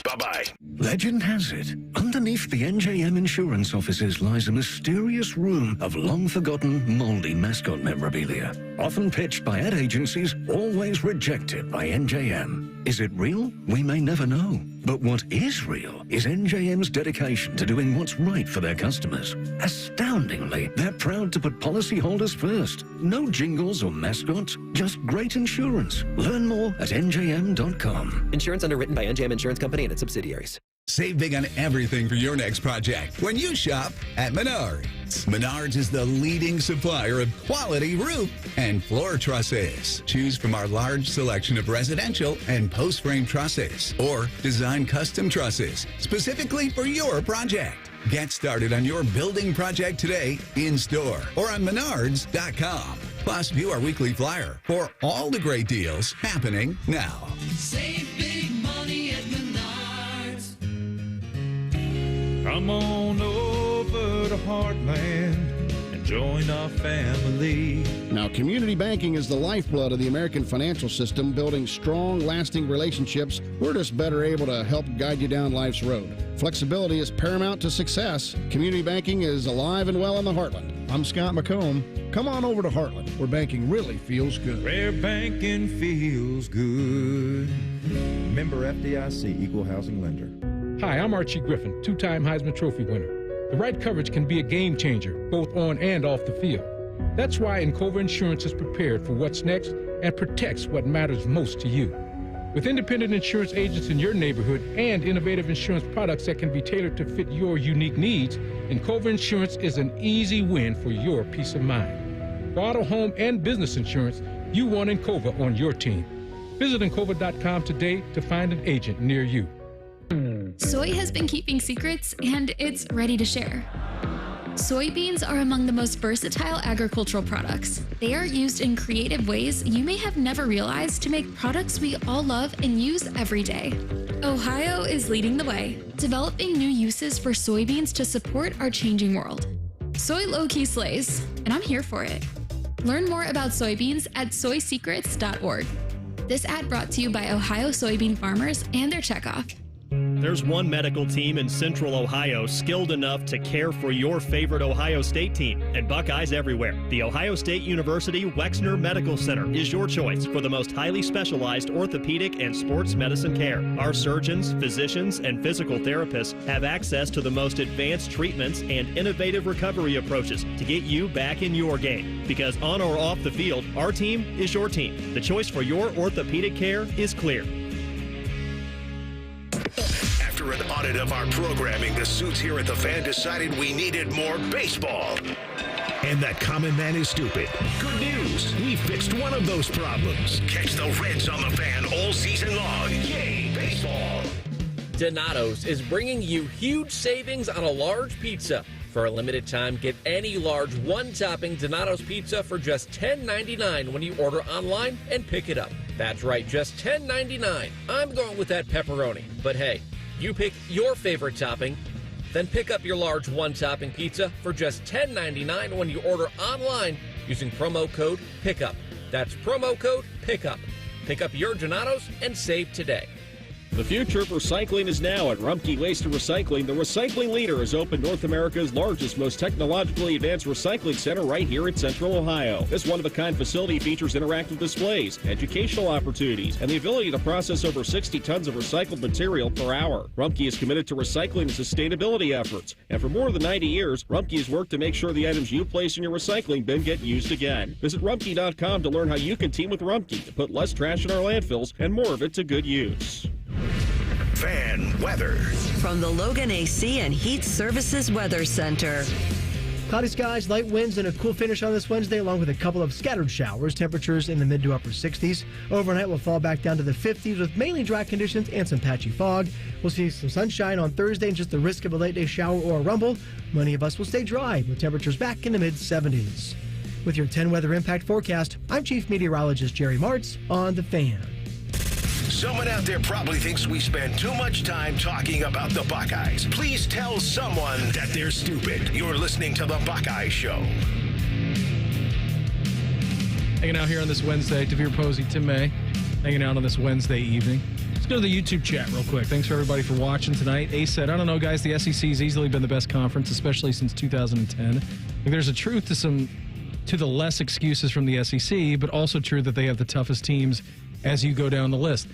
Bye-bye. Legend has it, underneath the NJM insurance offices lies a mysterious room of long-forgotten, moldy mascot memorabilia. Often pitched by ad agencies, always rejected by NJM. Is it real? We may never know. But what is real is NJM's dedication to doing what's right for their customers. Astoundingly, they're proud to put policyholders first. No jingles or mascots, just great insurance. Learn more at njm.com. Insurance underwritten by NJM Insurance Company and its subsidiaries. Save big on everything for your next project when you shop at Menards. Menards is the leading supplier of quality roof and floor trusses. Choose from our large selection of residential and post-frame trusses or design custom trusses specifically for your project. Get started on your building project today in-store or on menards.com. Plus, view our weekly flyer for all the great deals happening now. Save big money at Menards. Come on over to Heartland and join our family. Now, community banking is the lifeblood of the American financial system, building strong, lasting relationships. We're just better able to help guide you down life's road. Flexibility is paramount to success. Community banking is alive and well in the Heartland. I'm Scott McComb. Come on over to Heartland, where banking really feels good. Where banking feels good. Member FDIC, Equal Housing Lender. Hi, I'm Archie Griffin, 2-time Heisman Trophy winner. The right coverage can be a game changer, both on and off the field. That's why Encova Insurance is prepared for what's next and protects what matters most to you. With independent insurance agents in your neighborhood and innovative insurance products that can be tailored to fit your unique needs, Encova Insurance is an easy win for your peace of mind. For auto, home, and business insurance, you want Encova on your team. Visit Encova.com today to find an agent near you. Soy has been keeping secrets, and it's ready to share. Soybeans are among the most versatile agricultural products. They are used in creative ways you may have never realized to make products we all love and use every day. Ohio is leading the way, developing new uses for soybeans to support our changing world. Soy low-key slays, and I'm here for it. Learn more about soybeans at soysecrets.org. This ad brought to you by Ohio soybean farmers and their checkoff. There's one medical team in Central Ohio skilled enough to care for your favorite Ohio State team, and Buckeyes everywhere. The Ohio State University Wexner Medical Center is your choice for the most highly specialized orthopedic and sports medicine care. Our surgeons, physicians, and physical therapists have access to the most advanced treatments and innovative recovery approaches to get you back in your game. Because on or off the field, our team is your team. The choice for your orthopedic care is clear. After an audit of our programming, the suits here at The Fan decided we needed more baseball. And that common man is stupid. Good news, we fixed one of those problems. Catch the Reds on The Fan all season long. Yay, baseball! Donato's is bringing you huge savings on a large pizza. For a limited time, get any large one-topping Donato's pizza for just $10.99 when you order online and pick it up. That's right, just $10.99. I'm going with that pepperoni. But hey, you pick your favorite topping, then pick up your large one-topping pizza for just $10.99 when you order online using promo code PICKUP. That's promo code PICKUP. Pick up your Donato's and save today. The future of recycling is now at Rumpke Waste and Recycling. The recycling leader has opened North America's largest, most technologically advanced recycling center right here in Central Ohio. This one-of-a-kind facility features interactive displays, educational opportunities, and the ability to process over 60 tons of recycled material per hour. Rumpke is committed to recycling and sustainability efforts. And for more than 90 years, Rumpke has worked to make sure the items you place in your recycling bin get used again. Visit Rumpke.com to learn how you can team with Rumpke to put less trash in our landfills and more of it to good use. Fan weather. From the Logan AC and Heat Services Weather Center. Cloudy skies, light winds, and a cool finish on this Wednesday, along with a couple of scattered showers. Temperatures in the mid to upper 60s. Overnight will fall back down to the 50s with mainly dry conditions and some patchy fog. We'll see some sunshine on Thursday and just the risk of a late day shower or a rumble. Many of us will stay dry with temperatures back in the mid 70s. With your 10 weather impact forecast, I'm Chief Meteorologist Jerry Martz on The Fan. Someone out there probably thinks we spend too much time talking about the Buckeyes. Please tell someone that they're stupid. You're listening to The Buckeye Show. Hanging out here on this Wednesday, DeVier Posey, Tim May, hanging out on this Wednesday evening. Let's go to the YouTube chat real quick. Thanks for everybody for watching tonight. Ace said, I don't know, guys, the SEC's easily been the best conference, especially since 2010. I think there's a truth to the less excuses from the SEC, but also true that they have the toughest teams as you go down the list.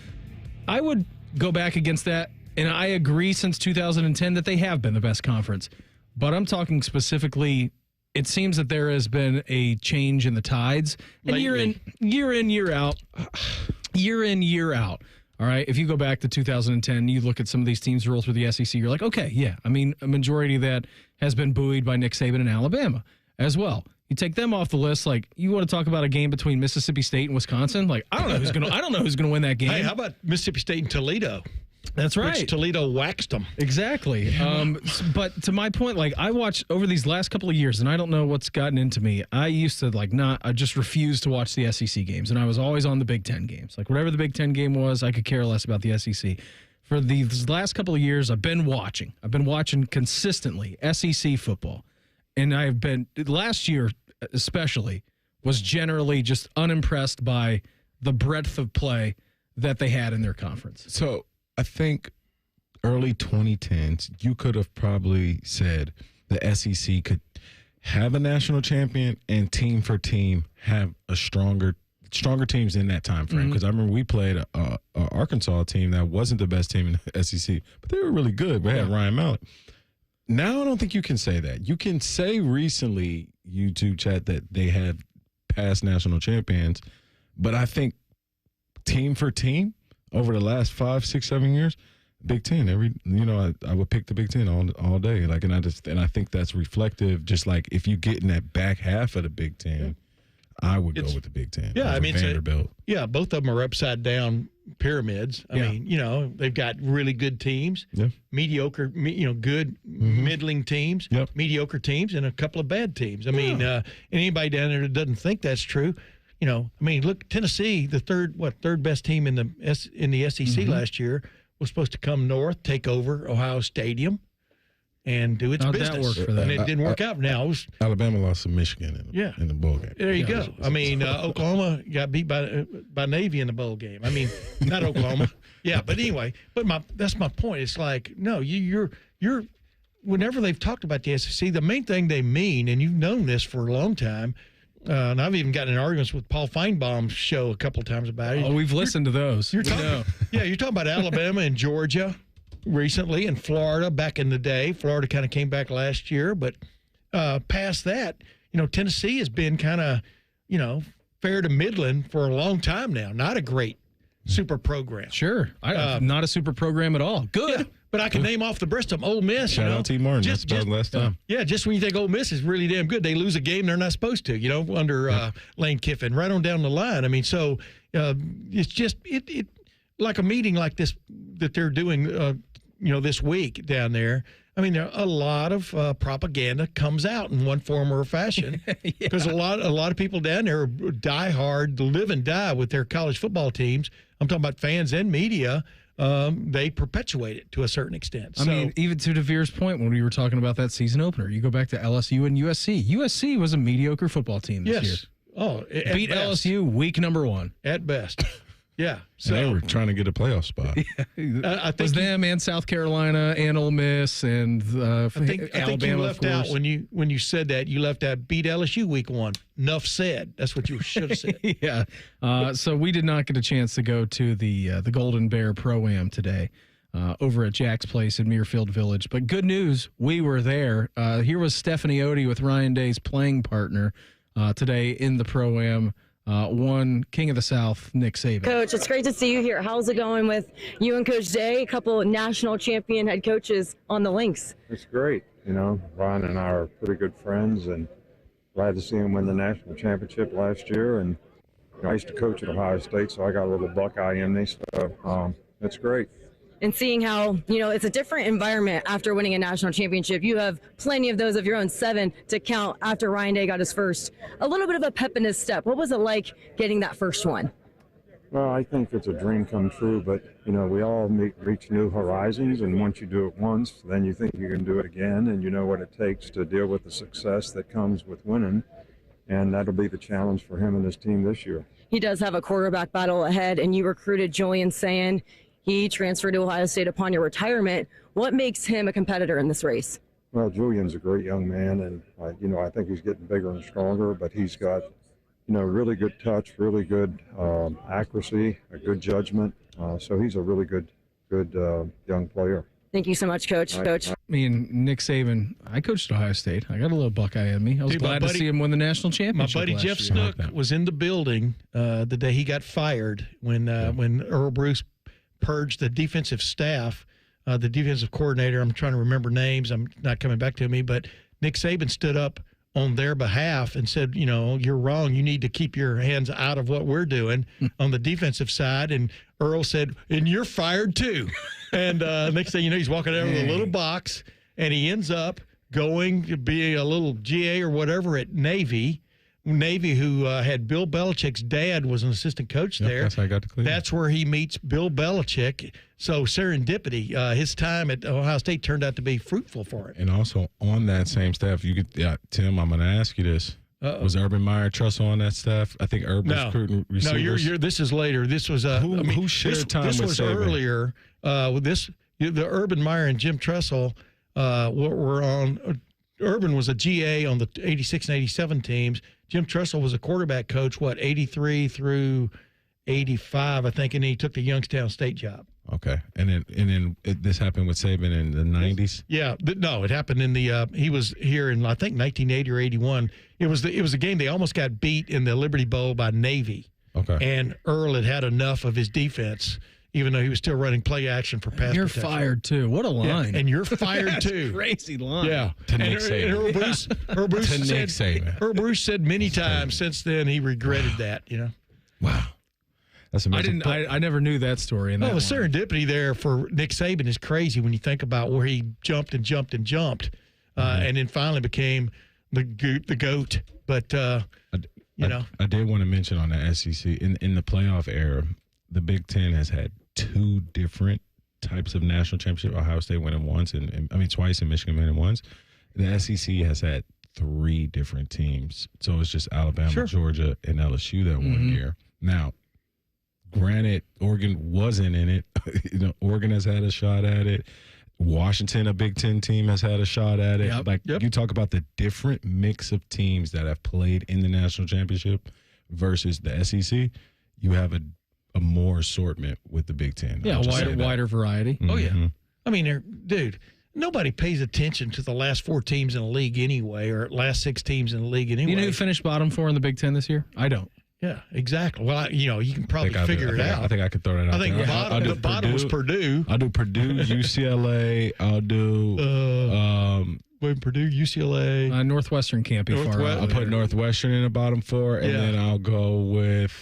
I would go back against that, and I agree since 2010 that they have been the best conference. But I'm talking specifically, it seems that there has been a change in the tides. And year in, year out, all right, if you go back to 2010, you look at some of these teams roll through the SEC, you're like, okay, yeah. I mean, a majority of that has been buoyed by Nick Saban and Alabama as well. You take them off the list, like you want to talk about a game between Mississippi State and Wisconsin? Like I don't know who's gonna win that game. Hey, how about Mississippi State and Toledo? That's right. Which Toledo waxed them. Exactly. But to my point, like I watched over these last couple of years, and I don't know what's gotten into me. I used to I just refused to watch the SEC games, and I was always on the Big Ten games. Like whatever the Big Ten game was, I could care less about the SEC. For these last couple of years, I've been watching consistently SEC football, and I've been last year especially was generally just unimpressed by the breadth of play that they had in their conference. So I think early 2010s, you could have probably said the SEC could have a national champion and team for team have a stronger teams in that time frame. Because I remember we played a Arkansas team that wasn't the best team in the SEC, but they were really good. We had Ryan Mallett. Now I don't think you can say that. You can say recently, YouTube chat, that they have past national champions, but I think team for team over the last 5, 6, 7 years, Big Ten. I would pick the Big Ten all day. Like, and I think that's reflective. Just like if you get in that back half of the Big Ten, I would go with the Big Ten. Yeah, I mean, Vanderbilt. Both of them are upside down pyramids. I mean, they've got really good teams, mediocre, good, middling teams, mediocre teams, and a couple of bad teams. I mean, and anybody down there that doesn't think that's true, I mean, look, Tennessee, the third best team in the SEC last year, was supposed to come north, take over Ohio Stadium, and do its business. How'd that work for them? And it didn't work out. Now Alabama lost to Michigan in the bowl game. There you go. I mean, Oklahoma got beat by Navy in the bowl game. I mean, not Oklahoma. Yeah, but anyway, that's my point. It's like, no, you're whenever they've talked about the SEC, the main thing they mean, and you've known this for a long time, and I've even gotten in arguments with Paul Feinbaum's show a couple of times about it. Oh, we've listened to those. You're talking about Alabama and Georgia recently, and Florida back in the day. Florida kind of came back last year, but past that, Tennessee has been kind of, fair to middling for a long time now. Not a great super program. Sure. Not a super program at all. Good. Yeah, but I can name off the rest of them. Ole Miss. Shout out T. Martin. Just last time. Yeah, just when you think Ole Miss is really damn good, they lose a game they're not supposed to, under Lane Kiffin, right on down the line. I mean, so it's just it like a meeting like this that they're doing, this week down there. I mean, there a lot of propaganda comes out in one form or fashion because a lot of people down there die hard, live and die with their college football teams. I'm talking about fans and media. They perpetuate it to a certain extent. I mean, even to DeVier's point, when we were talking about that season opener, you go back to LSU and USC. USC was a mediocre football team this year. Oh, beat best. LSU week number 1 at best. Yeah, so they were trying to get a playoff spot. I think it was them and South Carolina and Ole Miss and I think Alabama. You left out when you said that. You left out beat LSU week 1. Enough said. That's what you should have said. Yeah. So we did not get a chance to go to the Golden Bear Pro-Am today over at Jack's Place in Muirfield Village. But good news, we were there. Here was Stephanie Odie with Ryan Day's playing partner today in the Pro-Am. One King of the South, Nick Saban. Coach, it's great to see you here. How's it going with you and Coach Day, a couple of national champion head coaches on the links? It's great. Ryan and I are pretty good friends, and glad to see him win the national championship last year. And I used to coach at Ohio State, so I got a little Buckeye in me. So it's great. and seeing how, it's a different environment after winning a national championship. You have plenty of those of your own 7 to count after Ryan Day got his first. A little bit of a pep in his step. What was it like getting that first one? Well, I think it's a dream come true, but, we all reach new horizons, and once you do it once, then you think you can do it again, and you know what it takes to deal with the success that comes with winning, and that'll be the challenge for him and his team this year. He does have a quarterback battle ahead, and you recruited Julian Sayin. He transferred to Ohio State upon your retirement. What makes him a competitor in this race? Well, Julian's a great young man, and, I think he's getting bigger and stronger, but he's got really good touch, really good accuracy, a good judgment. So he's a really good young player. Thank you so much, Coach. Coach. Me and Nick Saban, I coached at Ohio State. I got a little Buckeye in me. I was glad to see him win the national championship. My buddy Jeff Snook was in the building the day he got fired when Earl Bruce purged the defensive staff, the defensive coordinator. I'm trying to remember names. I'm not coming back to me, but Nick Saban stood up on their behalf and said, you're wrong. You need to keep your hands out of what we're doing on the defensive side. And Earl said, and you're fired too. And next thing you know, he's walking out of a little box, and he ends up going to be a little GA or whatever at Navy, who had Bill Belichick's dad was an assistant coach there. That's how I got to Cleveland. That's where he meets Bill Belichick. So serendipity, his time at Ohio State turned out to be fruitful for him. And also on that same staff, Tim, I'm going to ask you this. Was Urban Meyer Trussell on that staff? I think Urban was recruiting receivers. No, this is later. This was who shared time with Saban? This was earlier. The Urban Meyer and Jim Trussell were on. Urban was a GA on the 86 and 87 teams. Jim Trussell was a quarterback coach, 83 through 85, I think, and he took the Youngstown State job. Okay, and then this happened with Saban in the 90s. Yeah, no, it happened in the. He was here in I think 1980 or 81. It was a game they almost got beat in the Liberty Bowl by Navy. Okay, and Earl had enough of his defense, even though he was still running play action for pass You're protection. Fired too. What a line! Yeah, and you're fired That's too. A crazy line. Yeah, to Nick Saban. Earl Bruce said many times since then he regretted that. Wow. That's amazing. I never knew that story. The serendipity there for Nick Saban is crazy when you think about where he jumped and jumped and jumped, and then finally became the GOAT. But I did want to mention on the SEC in the playoff era, the Big Ten has had 2 different types of national championship. Ohio State winning once, and twice, and Michigan winning once. The SEC has had 3 different teams. So it's just Alabama, Georgia, and LSU that one year. Now, granted, Oregon wasn't in it. Oregon has had a shot at it. Washington, a Big Ten team, has had a shot at it. You talk about the different mix of teams that have played in the national championship versus the SEC. You have a more assortment with the Big Ten. Yeah, wider variety. Oh, yeah. I mean, dude, nobody pays attention to the last 4 teams in the league anyway, or last 6 teams in the league anyway. You know who finished bottom 4 in the Big Ten this year? I don't. Yeah, exactly. Well, you can probably figure it out. I think I could throw that out. I think the bottom was Purdue. I'll do Purdue, UCLA. I'll do Purdue, UCLA. Northwestern can't be far out. I'll put Northwestern in the bottom 4, and then I'll go with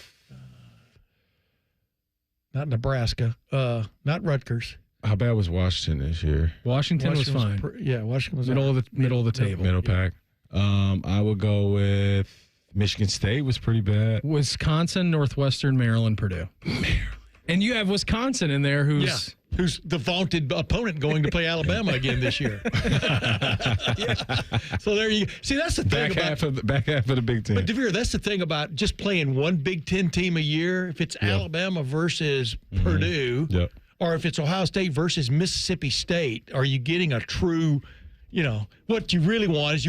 not Nebraska, not Rutgers. How bad was Washington this year? Washington was fine. Washington was middle of the table. Middle pack. I would go with Michigan State was pretty bad. Wisconsin, Northwestern, Maryland, Purdue. And you have Wisconsin in there who's the vaunted opponent going to play Alabama again this year. So there you go. See, that's the thing back half of the Big Ten. But DeVier, that's the thing about just playing one Big Ten team a year. If it's Alabama versus Purdue, or if it's Ohio State versus Mississippi State, are you getting a true? What you really want is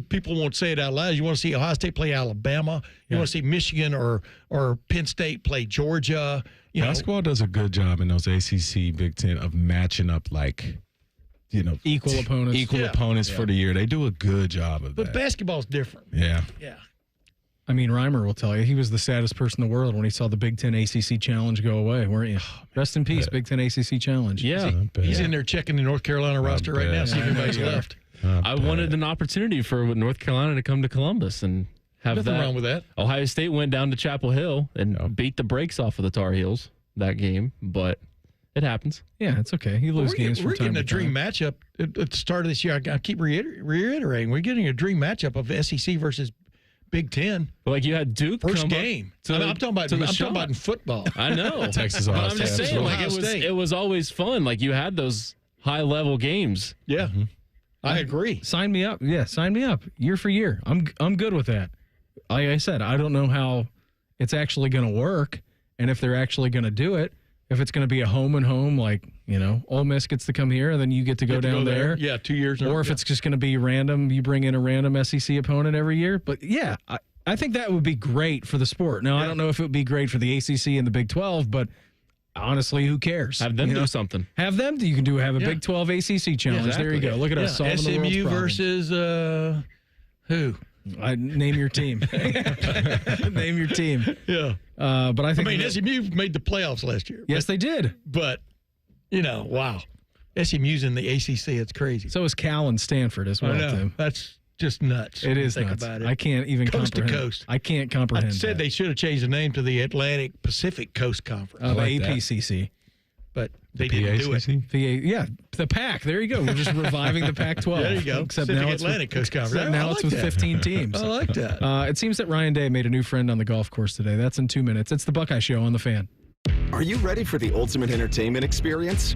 people won't say it out loud. You want to see Ohio State play Alabama. You want to see Michigan or Penn State play Georgia. Basketball does a good job in those ACC Big Ten of matching up equal opponents for the year. They do a good job of that. But basketball's different. Yeah. Yeah. I mean, Reimer will tell you he was the saddest person in the world when he saw the Big Ten ACC Challenge go away, weren't you? Rest in peace, Big Ten ACC Challenge. Yeah. He's in there checking the North Carolina roster right now, see if anybody's left. I wanted an opportunity for North Carolina to come to Columbus and have Nothing wrong with that. Ohio State went down to Chapel Hill and beat the brakes off of the Tar Heels that game, but It happens. Yeah, it's okay. You lose games from time to time. We're getting a dream matchup at the start of this year. I keep reiterating. We're getting a dream matchup of SEC versus Big Ten. Like you had Duke first come game. I'm talking about in football. I know. Texas But Ohio I'm just State. saying, like Ohio it was always fun. Like you had those high level games. Yeah, I agree. Sign me up. Yeah, sign me up. Year for year. I'm good with that. Like I said, I don't know how it's actually going to work, and if they're actually going to do it. If it's going to be a home and home, like, Ole Miss gets to come here and then you get to go down there. Yeah, 2 years. Or if it's just going to be random, you bring in a random SEC opponent every year. But, yeah, I think that would be great for the sport. Now, I don't know if it would be great for the ACC and the Big 12, but honestly, who cares? Have them do something. Have them. You can have a Big 12 ACC challenge. Exactly. There you go. Look at us solving the world's SMU problems. versus who? Name your team. Name your team. Yeah. But I think SMU made the playoffs last year. Yes, they did. But, wow. SMU's in the ACC. It's crazy. So is Cal and Stanford as well, I know. Tim. That's just nuts. It is think nuts. about it. I can't even coast comprehend. to coast. I can't comprehend. I said they should have changed the name to the Atlantic Pacific Coast Conference. The APCC. But they didn't do it. The PAC. There you go. We're just reviving the Pac-12. There you go. Except Pacific now Atlantic Coast Conference. Except now it's with 15 teams. I like that. It seems that Ryan Day made a new friend on the golf course today. That's in 2 minutes. It's the Buckeye Show on the Fan. Are you ready for the ultimate entertainment experience?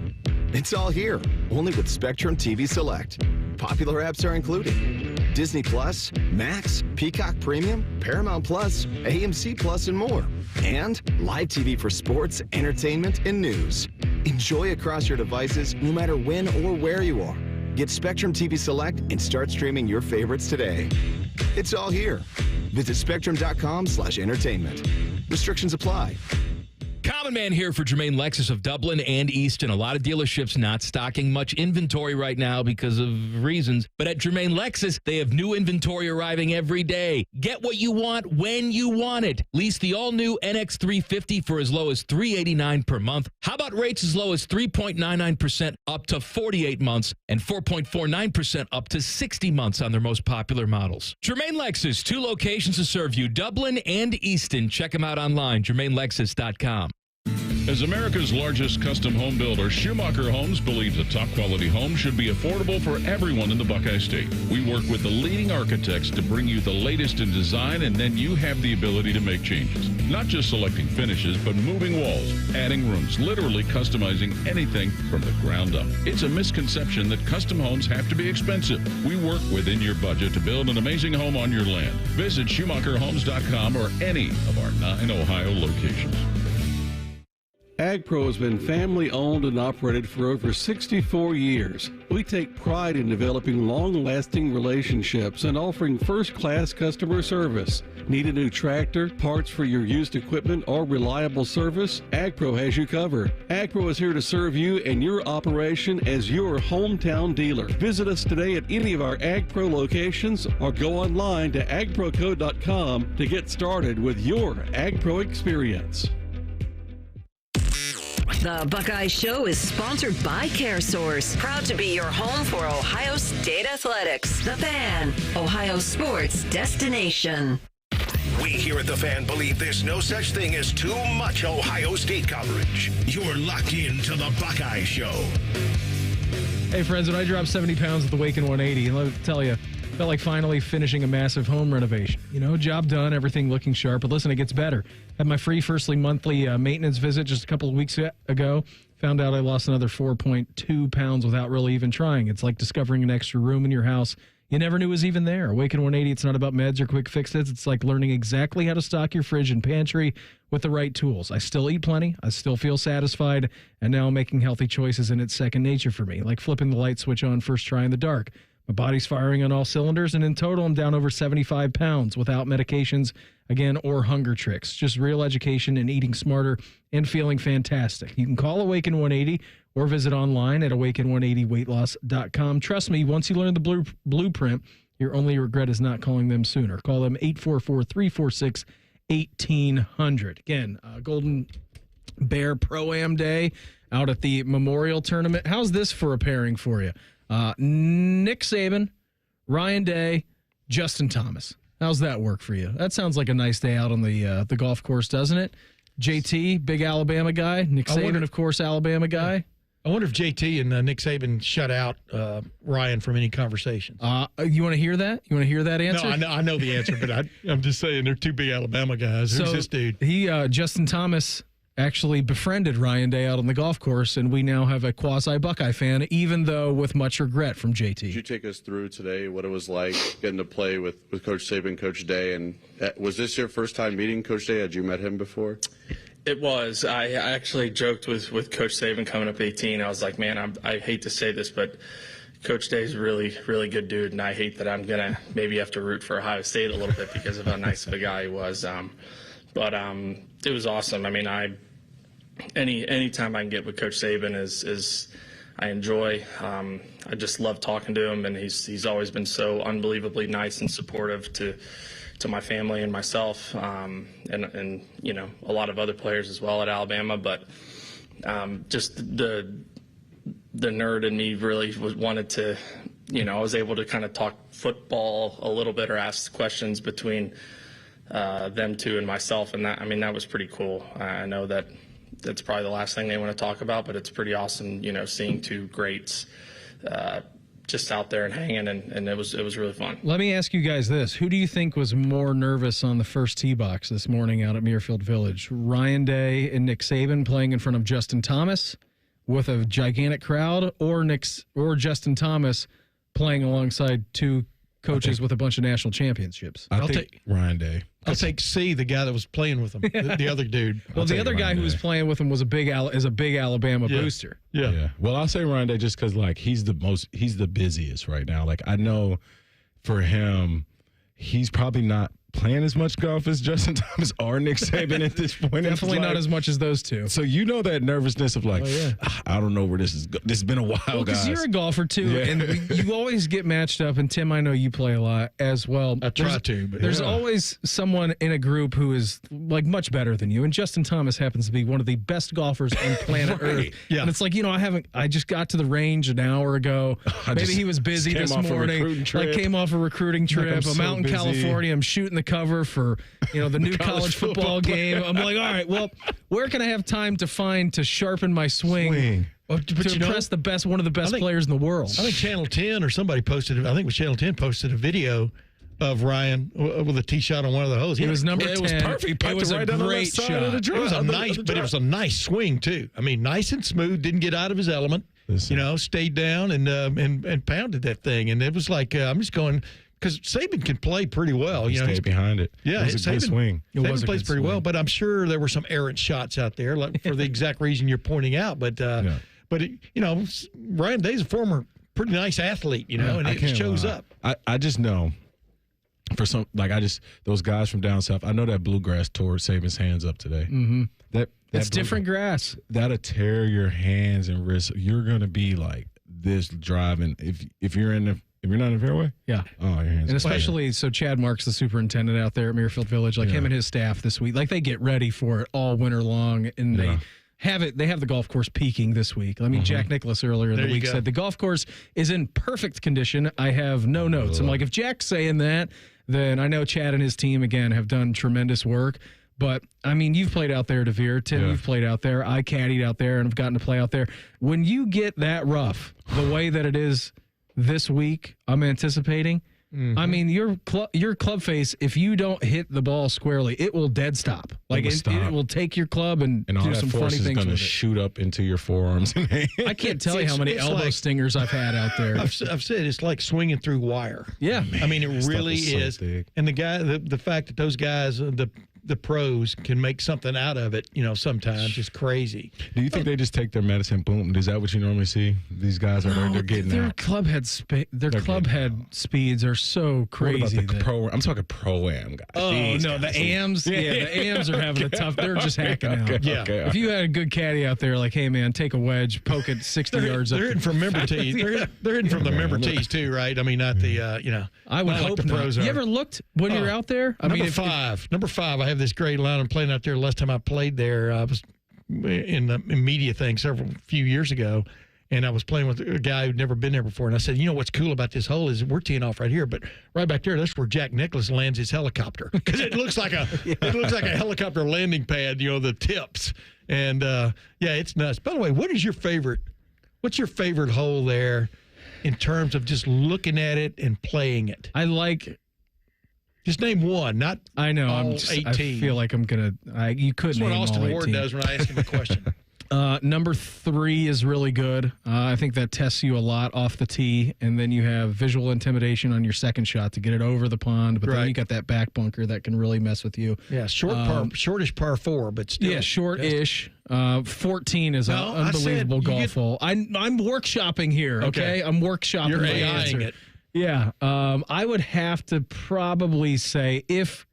It's all here, only with Spectrum TV Select. Popular apps are included: Disney Plus, Max, Peacock Premium, Paramount Plus, AMC Plus, and more. And live TV for sports, entertainment, and news. Enjoy across your devices no matter when or where you are. Get Spectrum TV Select and start streaming your favorites today. It's all here. Visit spectrum.com/entertainment. Restrictions apply. Common Man here for Jermaine Lexus of Dublin and Easton. A lot of dealerships not stocking much inventory right now because of reasons. But at Jermaine Lexus, they have new inventory arriving every day. Get what you want when you want it. Lease the all-new NX350 for as low as $389 per month. How about rates as low as 3.99% up to 48 months and 4.49% up to 60 months on their most popular models. Jermaine Lexus, 2 locations to serve you, Dublin and Easton. Check them out online, jermainelexus.com. As America's largest custom home builder, Schumacher Homes believes a top-quality home should be affordable for everyone in the Buckeye State. We work with the leading architects to bring you the latest in design, and then you have the ability to make changes. Not just selecting finishes, but moving walls, adding rooms, literally customizing anything from the ground up. It's a misconception that custom homes have to be expensive. We work within your budget to build an amazing home on your land. Visit SchumacherHomes.com or any of our 9 Ohio locations. AgPro has been family-owned and operated for over 64 years. We take pride in developing long-lasting relationships and offering first-class customer service. Need a new tractor, parts for your used equipment, or reliable service? AgPro has you covered. AgPro is here to serve you and your operation as your hometown dealer. Visit us today at any of our AgPro locations or go online to agproco.com to get started with your AgPro experience. The Buckeye Show is sponsored by CareSource, proud to be your home for Ohio State athletics. The Fan, Ohio sports destination. We here at The Fan believe there's no such thing as too much Ohio State coverage. You're locked into the Buckeye Show. Hey, friends, when I dropped 70 pounds at the Waken 180, and let me tell you, felt like finally finishing a massive home renovation. Job done, everything looking sharp. But listen, it gets better. Had my free monthly maintenance visit just a couple of weeks ago. Found out I lost another 4.2 pounds without really even trying. It's like discovering an extra room in your house you never knew was even there. Awaken 180, it's not about meds or quick fixes. It's like learning exactly how to stock your fridge and pantry with the right tools. I still eat plenty. I still feel satisfied. And now I'm making healthy choices, and it's second nature for me, like flipping the light switch on first try in the dark. My body's firing on all cylinders, and in total, I'm down over 75 pounds without medications, again, or hunger tricks. Just real education and eating smarter and feeling fantastic. You can call Awaken 180 or visit online at awaken180weightloss.com. Trust me, once you learn the blueprint, your only regret is not calling them sooner. Call them 844-346-1800. Again, Golden Bear Pro-Am Day out at the Memorial Tournament. How's this for a pairing for you? Nick Saban, Ryan Day, Justin Thomas. How's that work for you? That sounds like a nice day out on the golf course, doesn't it? JT, big Alabama guy. Nick Saban, of course, Alabama guy. I wonder if JT and Nick Saban shut out Ryan from any conversations. You want to hear that? You want to hear that answer? No, I know the answer, but I'm just saying they're two big Alabama guys. Who's this dude? Justin Thomas actually befriended Ryan Day out on the golf course, and we now have a quasi-Buckeye fan, even though with much regret from JT. Could you take us through today what it was like getting to play with Coach Saban, Coach Day, and was this your first time meeting Coach Day? Had you met him before? It was. I actually joked with Coach Saban coming up 18. I was like, man, I hate to say this, but Coach Day's a really, really good dude, and I hate that I'm going to maybe have to root for Ohio State a little bit because of how nice of a guy he was. But it was awesome. I mean, any time I can get with Coach Saban is I enjoy. I just love talking to him, and he's always been so unbelievably nice and supportive to my family and myself, and you know, a lot of other players as well at Alabama. But just the nerd in me really wanted to, you know, I was able to kind of talk football a little bit or ask questions between them two and myself, and that was pretty cool. I know that's probably the last thing they want to talk about, but it's pretty awesome, you know, seeing two greats just out there and hanging, and it was really fun. Let me ask you guys this. Who do you think was more nervous on the first tee box this morning out at Muirfield Village? Ryan Day and Nick Saban playing in front of Justin Thomas with a gigantic crowd, or Justin Thomas playing alongside two coaches with a bunch of national championships? I'll take Ryan Day. I'll take C, the guy that was playing with him, the other dude. Well, the other guy who was playing with him was a big Alabama booster. Yeah. Well, I'll say Ryan Day just because like he's the busiest right now. Like I know for him, he's probably not playing as much golf as Justin Thomas or Nick Saban at this point. Definitely not as much as those two. So you know that nervousness of like, I don't know where this is. This has been a while, guys. Because you're a golfer too, and you always get matched up. And Tim, I know you play a lot as well. I try to, but there's always someone in a group who is like much better than you. And Justin Thomas happens to be one of the best golfers on planet Earth. Yeah. And it's like, you know, I just got to the range an hour ago. Maybe he was busy this morning. Like came off a recruiting trip. I'm out in California. I'm shooting the cover for, you know, the new college football game. I'm like, all right, well, where can I have time to sharpen my swing. But to impress one of the best players in the world? I think Channel 10 or somebody posted it. I think it was Channel 10 posted a video of Ryan with a tee shot on one of the holes. It was number 10. It was perfect. It was a great shot. It was a nice, but it was a nice swing too. I mean, nice and smooth. Didn't get out of his element. You know, stayed down and pounded that thing. And it was like I'm just going. Because Saban can play pretty well. He stayed behind it. Yeah, it was a good swing. Saban plays pretty well, but I'm sure there were some errant shots out there for the exact reason you're pointing out. But you know, Ryan Day's a former pretty nice athlete, you know, and it shows up. I just know for some, like those guys from down south, I know that bluegrass tore Saban's hands up today. Mm-hmm. That's different grass. That'll tear your hands and wrists. You're going to be like this driving. If you're in the If you're not in fairway? Yeah. Oh, your hands. And especially, so Chad Marks, the superintendent out there at Muirfield Village, like him and his staff this week, like they get ready for it all winter long, and they have the golf course peaking this week. I mean, Jack Nicklaus earlier in the week said the golf course is in perfect condition. I have no notes. I'm like, if Jack's saying that, then I know Chad and his team, again, have done tremendous work. But, I mean, you've played out there, DeVier. Tim, you've played out there. I caddied out there and have gotten to play out there. When you get that rough, the way that it is this week, I'm anticipating, I mean, your club face, if you don't hit the ball squarely, it will dead stop. Like, it will take your club and all do that some force funny is things going to with it. shoot up into your forearms and hands. I can't tell you how many elbow stingers I've had out there. I've said it's like swinging through wire. Yeah. I mean, it really is. And the fact that those guys, the pros, can make something out of it, you know, sometimes is crazy. Do you think they just take their medicine, boom? Is that what you normally see? These guys they're getting their out. club head speeds are so crazy. What about the pro? I'm talking pro-am guys. Oh, no, the AMs? The AMs are having a tough, they're just hacking out. If you had a good caddy out there, like, hey, man, take a wedge, poke it 60 yards up. They're hitting from member tees. They're hitting from the member tees, too, right? I mean, not the, you know. I would hope the pros not. are. You ever looked when you're out there? I Number five, I have this great line. I'm playing out there. Last time I played there, I was in the media thing few years ago, And I was playing with a guy who'd never been there before. And I said, you know what's cool about this hole is we're teeing off right here, but right back there, that's where Jack Nicklaus lands his helicopter. Because it looks like a helicopter landing pad, the tips. And, it's nuts. By the way, what's your favorite hole there in terms of just looking at it and playing it? Just name one, not I know. all I 18. feel like I'm going to – you could That's name what Austin all Ward 18. does when I ask him a question. Number 3 is really good. I think that tests you a lot off the tee, and then you have visual intimidation on your second shot to get it over the pond. But then you got that back bunker that can really mess with you. Yeah, shortish par 4, but still. Yeah, short-ish. 14 is an unbelievable golf hole. I'm workshopping here. Okay, I'm workshopping. You're my AIing answer. it. Yeah, I would have to probably say if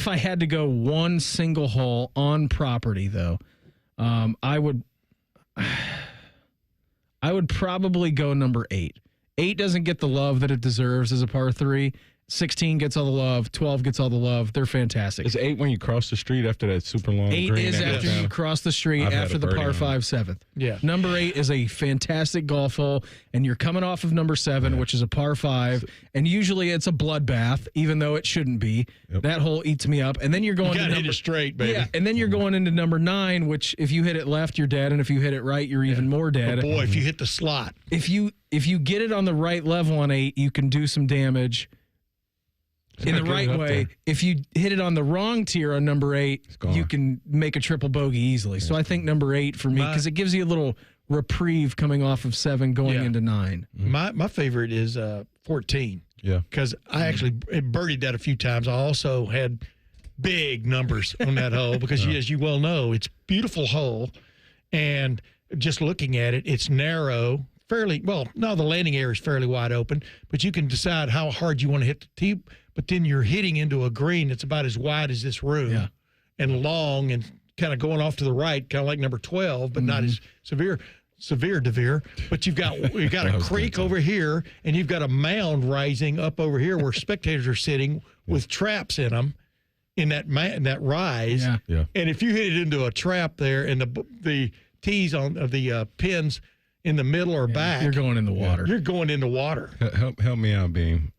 I had to go one single hole on property, though. I would probably go number 8. 8 doesn't get the love that it deserves as a par 3. 16 gets all the love. 12 gets all the love. They're fantastic. Is 8 when you cross the street after that super long 8 green? is after you cross the street after the par 5 7th. Yeah. Number 8 is a fantastic golf hole, and you're coming off of number 7, which is a par 5, and usually it's a bloodbath, even though it shouldn't be. Yep. That hole eats me up, and then you're going you to hit it straight, baby. Yeah, and then you're going into number 9, which if you hit it left, you're dead, and if you hit it right, you're even more dead. But boy, if you hit the slot. If you get it on the right level on 8, you can do some damage. In the right way. If you hit it on the wrong tier on number 8, you can make a triple bogey easily. So I think number 8 for me, because it gives you a little reprieve coming off of 7 going into 9. My favorite is 14. Yeah. Because I actually birdied that a few times. I also had big numbers on that hole because, as you well know, it's a beautiful hole. And just looking at it, it's narrow. The landing area is fairly wide open, but you can decide how hard you want to hit the tee. But then you're hitting into a green that's about as wide as this room and long and kind of going off to the right, kind of like number 12, but not as severe, DeVier. But you've got a creek over here, and you've got a mound rising up over here where spectators are sitting with traps in them in that rise. Yeah. And if you hit it into a trap there and the tees of the pins in the middle or back, you're going in the water. You're going in the water. Help me out, Beam.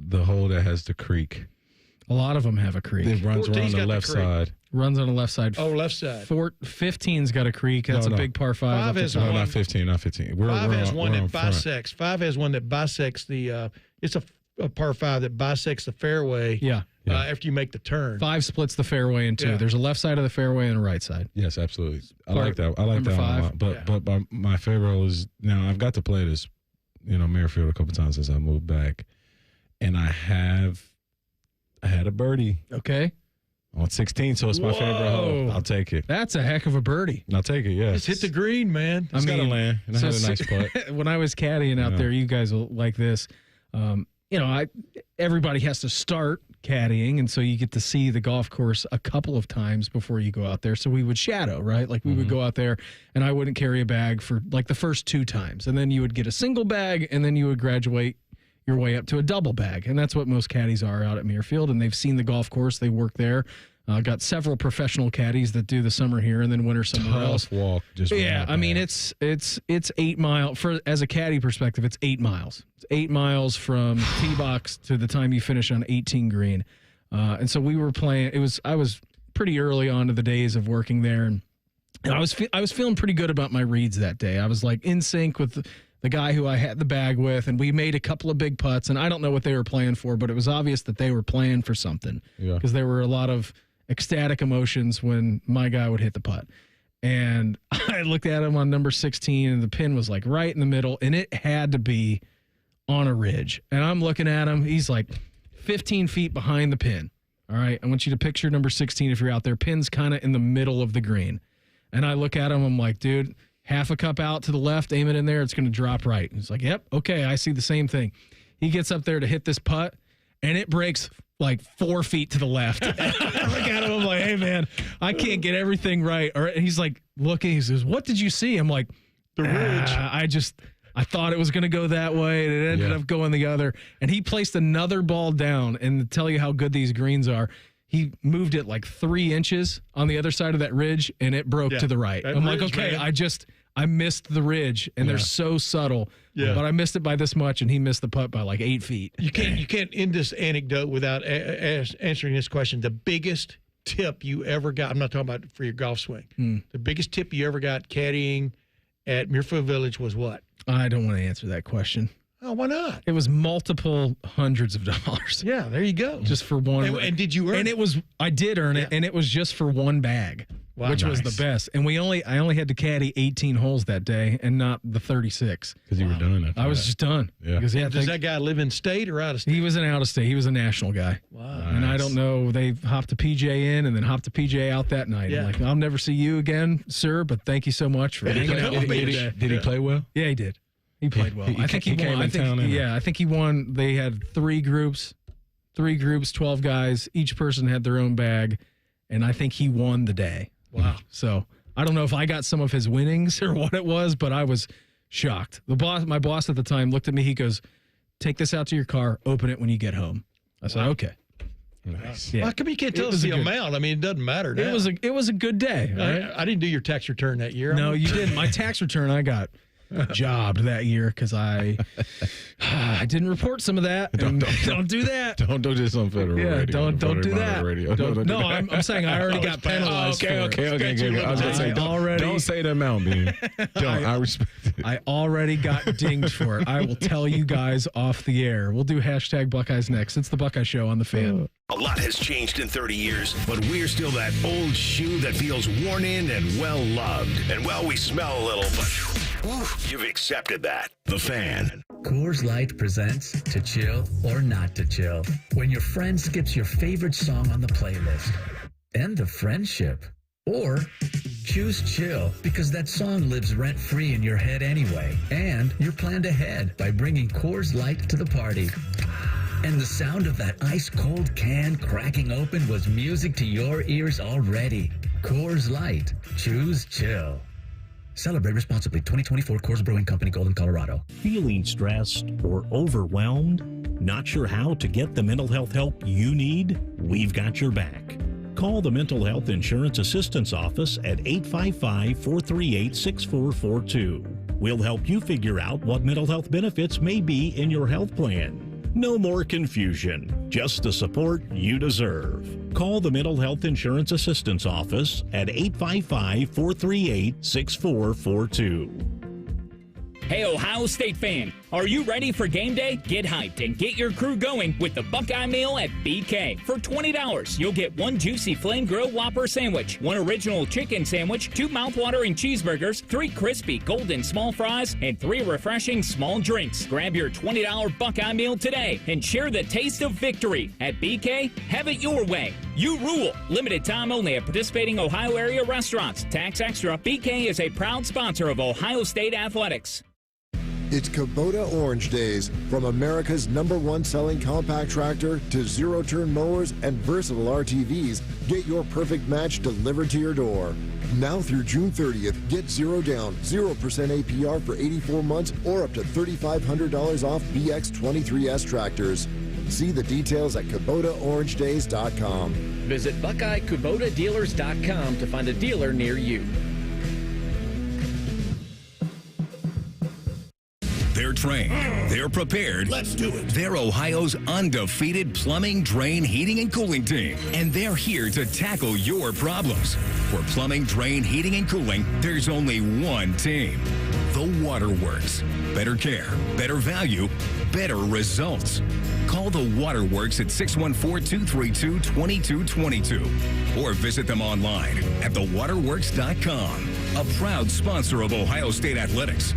The hole that has the creek. A lot of them have a creek. It runs around the left side. Runs on the left side. Oh, left side. 15's got a creek. That's a big par 5. 5 has not 15. 5 has one that bisects. 5 has one that bisects the. It's a par 5 that bisects the fairway. Yeah. After you make the turn. 5 splits the fairway in 2. Yeah. There's a left side of the fairway and a right side. Yes, absolutely. I like that. I like number that 5. one a lot. But my favorite is now I've got to play this, Muirfield a couple times since I moved back, and I had a birdie. Okay. On 16, so it's my favorite hole. I'll take it. That's a heck of a birdie. I'll take it, yes. Just hit the green, man. It's got to land, and I had a nice putt. When I was caddying out there, you guys will like this. Everybody has to start caddying, and so you get to see the golf course a couple of times before you go out there. So we would shadow, right? Like we would go out there, and I wouldn't carry a bag for like the first 2 times, and then you would get a single bag, and then you would graduate your way up to a double bag, and that's what most caddies are out at Muirfield, and they've seen the golf course. They work there. Got several professional caddies that do the summer here and then winter somewhere else. Tough walk. I mean, it's 8 mile as a caddy perspective. It's 8 miles. It's 8 miles from tee box to the time you finish on 18 green. And so we were playing. I was pretty early on to the days of working there, and I was feeling pretty good about my reads that day. I was like in sync with the guy who I had the bag with, and we made a couple of big putts. And I don't know what they were playing for, but it was obvious that they were playing for something because there were a lot of ecstatic emotions when my guy would hit the putt. And I looked at him on number 16, and the pin was like right in the middle, and it had to be on a ridge. And I'm looking at him. He's like 15 feet behind the pin. All right. I want you to picture number 16 if you're out there. Pin's kind of in the middle of the green. And I look at him. I'm like, dude, half a cup out to the left, aim it in there. It's going to drop right. He's like, yep. Okay. I see the same thing. He gets up there to hit this putt, and it breaks like 4 feet to the left. I look at him, I'm like, hey, man, I can't get everything right. Or he's like looking, he says, what did you see? I'm like, the ridge. I thought it was going to go that way, and it ended up going the other. And he placed another ball down, and to tell you how good these greens are, he moved it like 3 inches on the other side of that ridge, and it broke to the right. That I'm like, ridge, okay, man. I missed the ridge, and they're so subtle. Yeah. But I missed it by this much, and he missed the putt by like 8 feet. You can't end this anecdote without answering this question. The biggest tip you ever got, I'm not talking about for your golf swing. The biggest tip you ever got caddying at Muirfield Village was what? I don't want to answer that question. Oh, why not? It was multiple hundreds of dollars. Yeah, there you go. Just for one. And did you earn it? And I did earn it, and it was just for one bag, which was the best. And I only had to caddy 18 holes that day and not the 36. Because you were done. I was just done. Yeah. Because, Does that guy live in state or out of state? He was an out of state. He was a national guy. Wow. And I don't know. They hopped a PJ in and then hopped a PJ out that night. Yeah. I'm like, I'll never see you again, sir, but thank you so much for hanging out with me today. Did he play well? Yeah, he did. He played well. I think he came won. in town. I think he won. They had 3 groups, 12 guys. Each person had their own bag, and I think he won the day. Wow. So I don't know if I got some of his winnings or what it was, but I was shocked. My boss at the time looked at me. He goes, "Take this out to your car. Open it when you get home." I said, "Okay." Nice. Yeah. How come you can't tell us the amount? I mean, it doesn't matter now. It was a good day. Right? I didn't do your tax return that year. No, you didn't. My tax return, I got jobbed that year because I didn't report some of that. Don't do that. Don't do this on federal radio. Don't do that. Radio. No, I'm saying I already got penalized. Okay. I was going to say, don't say the amount, Bean. I respect it. I already got dinged for it. I will tell you guys off the air. We'll do hashtag Buckeyes next. It's the Buckeye Show on the Fan. A lot has changed in 30 years, but we're still that old shoe that feels worn in and well loved. And well, we smell a little, but you've accepted that. The Fan. Coors Light presents To Chill or Not to Chill. When your friend skips your favorite song on the playlist. End the friendship. Or choose chill because that song lives rent-free in your head anyway. And you're planned ahead by bringing Coors Light to the party. And the sound of that ice-cold can cracking open was music to your ears already. Coors Light. Choose chill. Celebrate responsibly. 2024 Coors Brewing Company, Golden, Colorado. Feeling stressed or overwhelmed? Not sure how to get the mental health help you need? We've got your back. Call the Mental Health Insurance Assistance Office at 855-438-6442. We'll help you figure out what mental health benefits may be in your health plan. No more confusion, just the support you deserve. Call the Mental Health Insurance Assistance Office at 855-438-6442. Hey, Ohio State fan, are you ready for game day? Get hyped and get your crew going with the Buckeye Meal at BK. For $20, you'll get 1 juicy flame grilled Whopper sandwich, 1 original chicken sandwich, 2 mouthwatering cheeseburgers, 3 crispy golden small fries, and 3 refreshing small drinks. Grab your $20 Buckeye Meal today and share the taste of victory. At BK, have it your way. You rule. Limited time only at participating Ohio area restaurants. Tax extra. BK is a proud sponsor of Ohio State Athletics. It's Kubota Orange Days. From America's #1 selling compact tractor to zero-turn mowers and versatile RTVs, get your perfect match delivered to your door. Now through June 30th, get 0 down, 0% APR for 84 months or up to $3,500 off BX23S tractors. See the details at KubotaOrangeDays.com. Visit BuckeyeKubotaDealers.com to find a dealer near you. They're trained. They're prepared. Let's do it. They're Ohio's undefeated plumbing, drain, heating, and cooling team. And they're here to tackle your problems. For plumbing, drain, heating, and cooling, there's only one team. The Waterworks. Better care, better value, better results. Call the Waterworks at 614-232-2222 or visit them online at thewaterworks.com. A proud sponsor of Ohio State Athletics.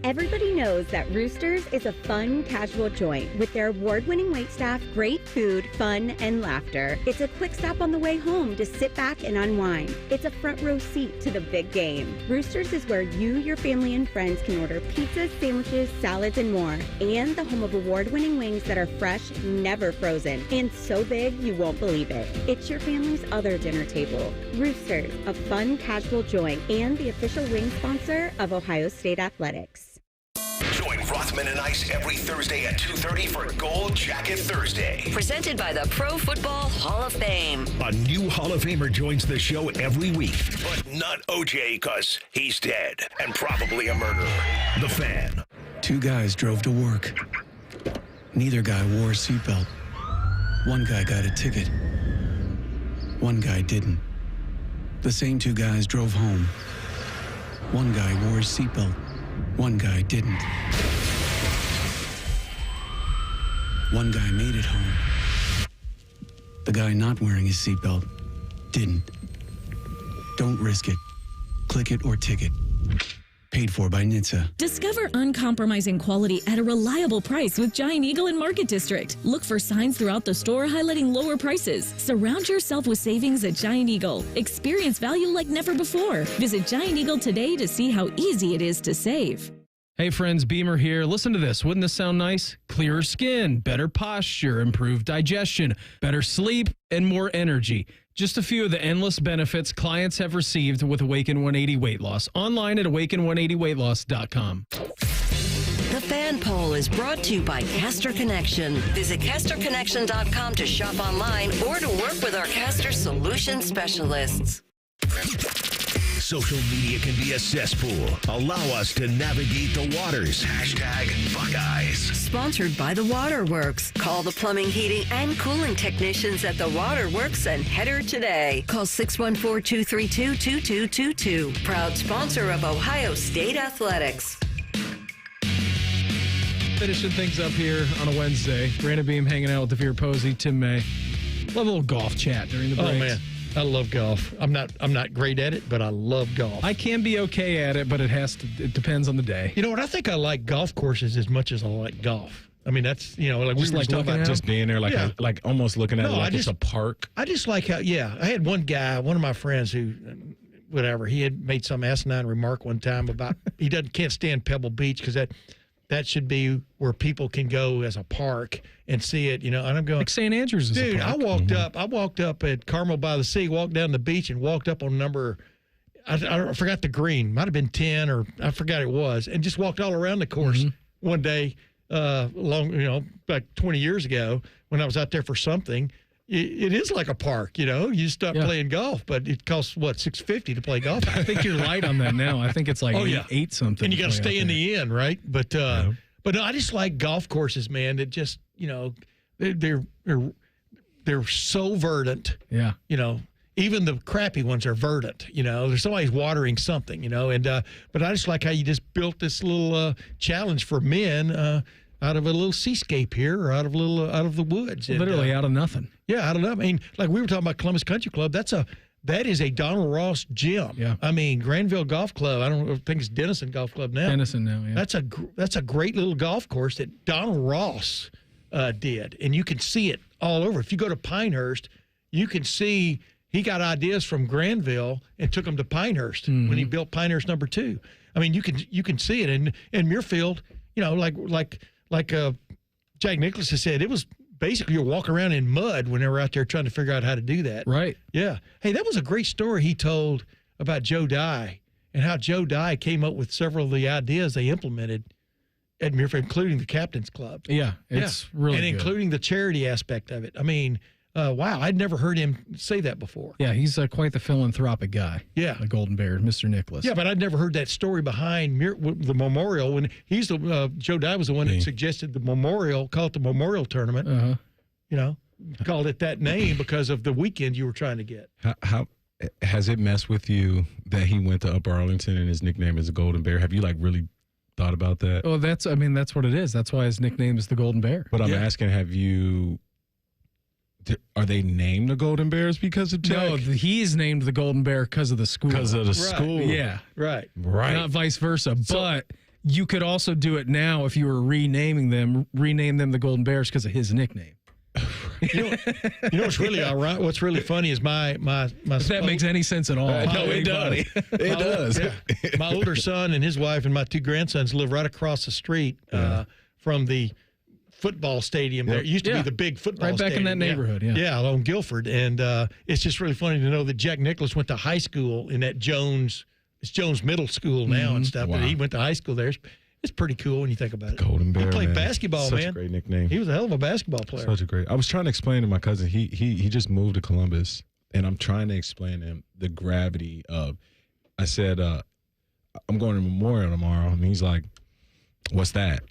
Everybody knows that Roosters is a fun, casual joint with their award-winning waitstaff, great food, fun, and laughter. It's a quick stop on the way home to sit back and unwind. It's a front row seat to the big game. Roosters is where you, your family, and friends can order pizzas, sandwiches, salads, and more. And the home of award-winning wings that are fresh, never frozen, and so big you won't believe it. It's your family's other dinner table. Roosters, a fun, casual joint, and the official wing sponsor of Ohio State Athletics. Join Rothman and Ice every Thursday at 2:30 for Gold Jacket Thursday. Presented by the Pro Football Hall of Fame. A new Hall of Famer joins the show every week, but not OJ because he's dead and probably a murderer. The Fan. Two guys drove to work. Neither guy wore a seatbelt. One guy got a ticket. One guy didn't. The same two guys drove home. One guy wore his seatbelt. One guy didn't. One guy made it home. The guy not wearing his seatbelt didn't. Don't risk it. Click it or ticket. Paid for by NHTSA. Discover uncompromising quality at a reliable price with Giant Eagle in Market District. Look for signs throughout the store highlighting lower prices. Surround yourself with savings at Giant Eagle. Experience value like never before. Visit Giant Eagle today to see how easy it is to save. Hey friends, Beamer here. Listen to this. Wouldn't this sound nice? Clearer skin, better posture, improved digestion, better sleep, and more energy. Just a few of the endless benefits clients have received with Awaken 180 Weight Loss. Online at awaken180weightloss.com. The Fan Poll is brought to you by Caster Connection. Visit casterconnection.com to shop online or to work with our Caster Solution specialists. Social media can be a cesspool. Allow us to navigate the waters. #Buckeyes. Sponsored by The Waterworks. Call the plumbing, heating, and cooling technicians at The Waterworks and header today. Call 614-232-2222. Proud sponsor of Ohio State Athletics. Finishing things up here on a Wednesday. Brandon Beam hanging out with DeVier Posey, Tim May. Love a little golf chat during the breaks. Oh, man. I love golf. I'm not great at it, but I love golf. I can be okay at it, but it depends on the day. You know what? I think I like golf courses as much as I like golf. I mean, that's, like just we were like talking about. Just being there, like almost looking at it like it's a park. I just like how, I had one of my friends who, whatever, he had made some asinine remark one time about he can't stand Pebble Beach because that should be where people can go as a park and see it, and I'm going. Like St. Andrews is dude, a park. I walked up at Carmel by the Sea, walked down the beach and walked up on number, I forgot the green, might have been 10 or I forgot it was, and just walked all around the course one day, back 20 years ago when I was out there for something. It is like a park, You stop playing golf, but it costs $650 to play golf. I think you're light on that now. I think it's like eight something. And you got to stay in the end, right? But no, I just like golf courses, man. That just they're so verdant. Yeah. Even the crappy ones are verdant. There's somebody's watering something. And but I just like how you just built this little challenge for men. Out of a little seascape here, or out of the woods, literally out of nothing. Yeah, out of nothing. I mean, like we were talking about Columbus Country Club. That is a Donald Ross gym. Yeah. I mean, Granville Golf Club. I think it's Denison Golf Club now. Denison now. Yeah. That's a great little golf course that Donald Ross did, and you can see it all over. If you go to Pinehurst, you can see he got ideas from Granville and took them to Pinehurst when he built Pinehurst number 2. I mean, you can see it, and Muirfield. Like Jack Nicklaus has said, it was basically you walk around in mud when they were out there trying to figure out how to do that. Right. Yeah. Hey, that was a great story he told about Joe Dye and how Joe Dye came up with several of the ideas they implemented at Muirfield, including the Captain's Club. Yeah, it's really and good. Including the charity aspect of it. I mean, wow, I'd never heard him say that before. Yeah, he's quite the philanthropic guy. Yeah. The Golden Bear, Mr. Nicholas. Yeah, but I'd never heard that story behind the memorial. When Joe Dye was the one that suggested the memorial, call it the memorial tournament. Called it that name because of the weekend you were trying to get. How has it messed with you that he went to Upper Arlington and his nickname is the Golden Bear? Have you really thought about that? Oh, that's what it is. That's why his nickname is the Golden Bear. But I'm asking, are they named the Golden Bears because of Tech? No, he's named the Golden Bear because of the school. Because of the school. Yeah. Right. Not vice versa. But you could also do it now if you were rename them the Golden Bears because of his nickname. You know what's really all right? What's really funny is my if that makes any sense at all. No, it does. It does. Yeah. My older son and his wife and my 2 grandsons live right across the street from the football stadium there. It used to be the big football stadium. Right back in that neighborhood, Yeah, on Guilford. And it's just really funny to know that Jack Nicklaus went to high school in that Jones Middle School now and stuff. Wow. But he went to high school there. It's pretty cool when you think about it. Golden Bear. He played man. basketball, Such man. a great nickname. He was a hell of a basketball player. Such a great. I was trying to explain to my cousin. He just moved to Columbus, and I'm trying to explain to him the gravity of. I said, I'm going to Memorial tomorrow, and he's like, "What's that?"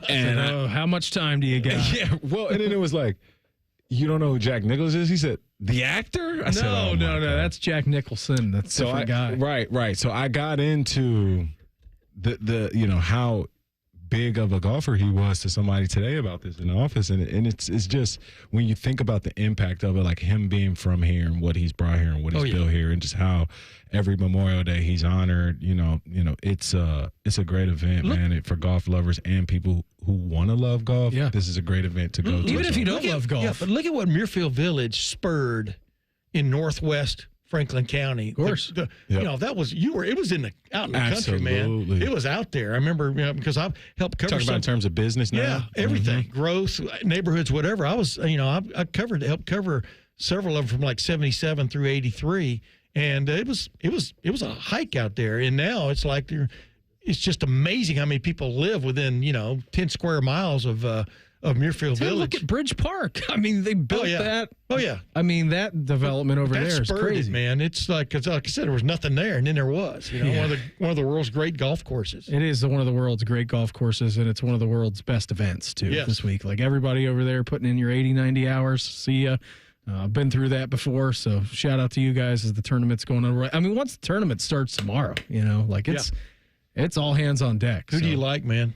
And how much time do you got? Yeah. Well, and then it was like, "You don't know who Jack Nicklaus is?" He said, "The actor?" I said, No, "Oh, my God." that's Jack Nicholson. That's a different guy. Right. So I got into the how big of a golfer he was to somebody today about this in the office, and it's just when you think about the impact of it, like him being from here and what he's brought here and what he's built here, and just how every Memorial Day he's honored. It's a great event, man, for golf lovers and people who want to love golf. Yeah, this is a great event to go to. Even if you don't love golf. Yeah, but look at what Muirfield Village spurred in Northwest Franklin County. Of course. That was it was out in the country, man. It was out there. I remember because I've helped cover Talking about in terms of business now. Yeah, everything. Growth, neighborhoods, whatever. I was, I helped cover several of them from like 77 through 83. And it was a hike out there. And now it's like it's just amazing how many people live within, 10 square miles of Muirfield Village. Look at Bridge Park. I mean, they built that. Oh, yeah. I mean, that development over there is crazy. Man. It's like I said, there was nothing there, and then there was. One of the world's great golf courses. It is one of the world's great golf courses, and it's one of the world's best events, too, this week. Like, everybody over there putting in your 80, 90 hours. See ya. I've been through that before, so shout out to you guys as the tournament's going on. I mean, once the tournament starts tomorrow, it's all hands on deck. Who do you like, man?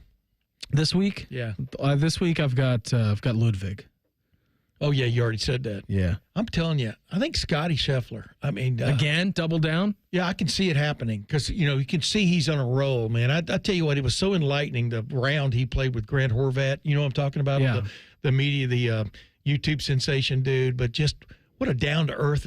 This week? Yeah. This week I've got Ludwig. Oh, yeah, you already said that. Yeah. I'm telling you, I think Scotty Scheffler. I mean. Again, double down? Yeah, I can see it happening because, you can see he's on a roll, man. I tell you what, it was so enlightening, the round he played with Grant Horvat. You know what I'm talking about? Yeah. The media, the YouTube sensation dude, but just what a down-to-earth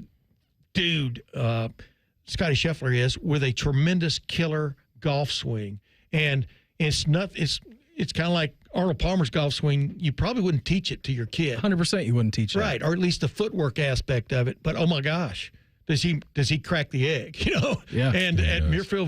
dude Scotty Scheffler is, with a tremendous killer golf swing. And it's kind of like Arnold Palmer's golf swing. You probably wouldn't teach it to your kid. 100% you wouldn't teach it. Right, or at least the footwork aspect of it. But, oh, my gosh, does he crack the egg, Yeah. And at Muirfield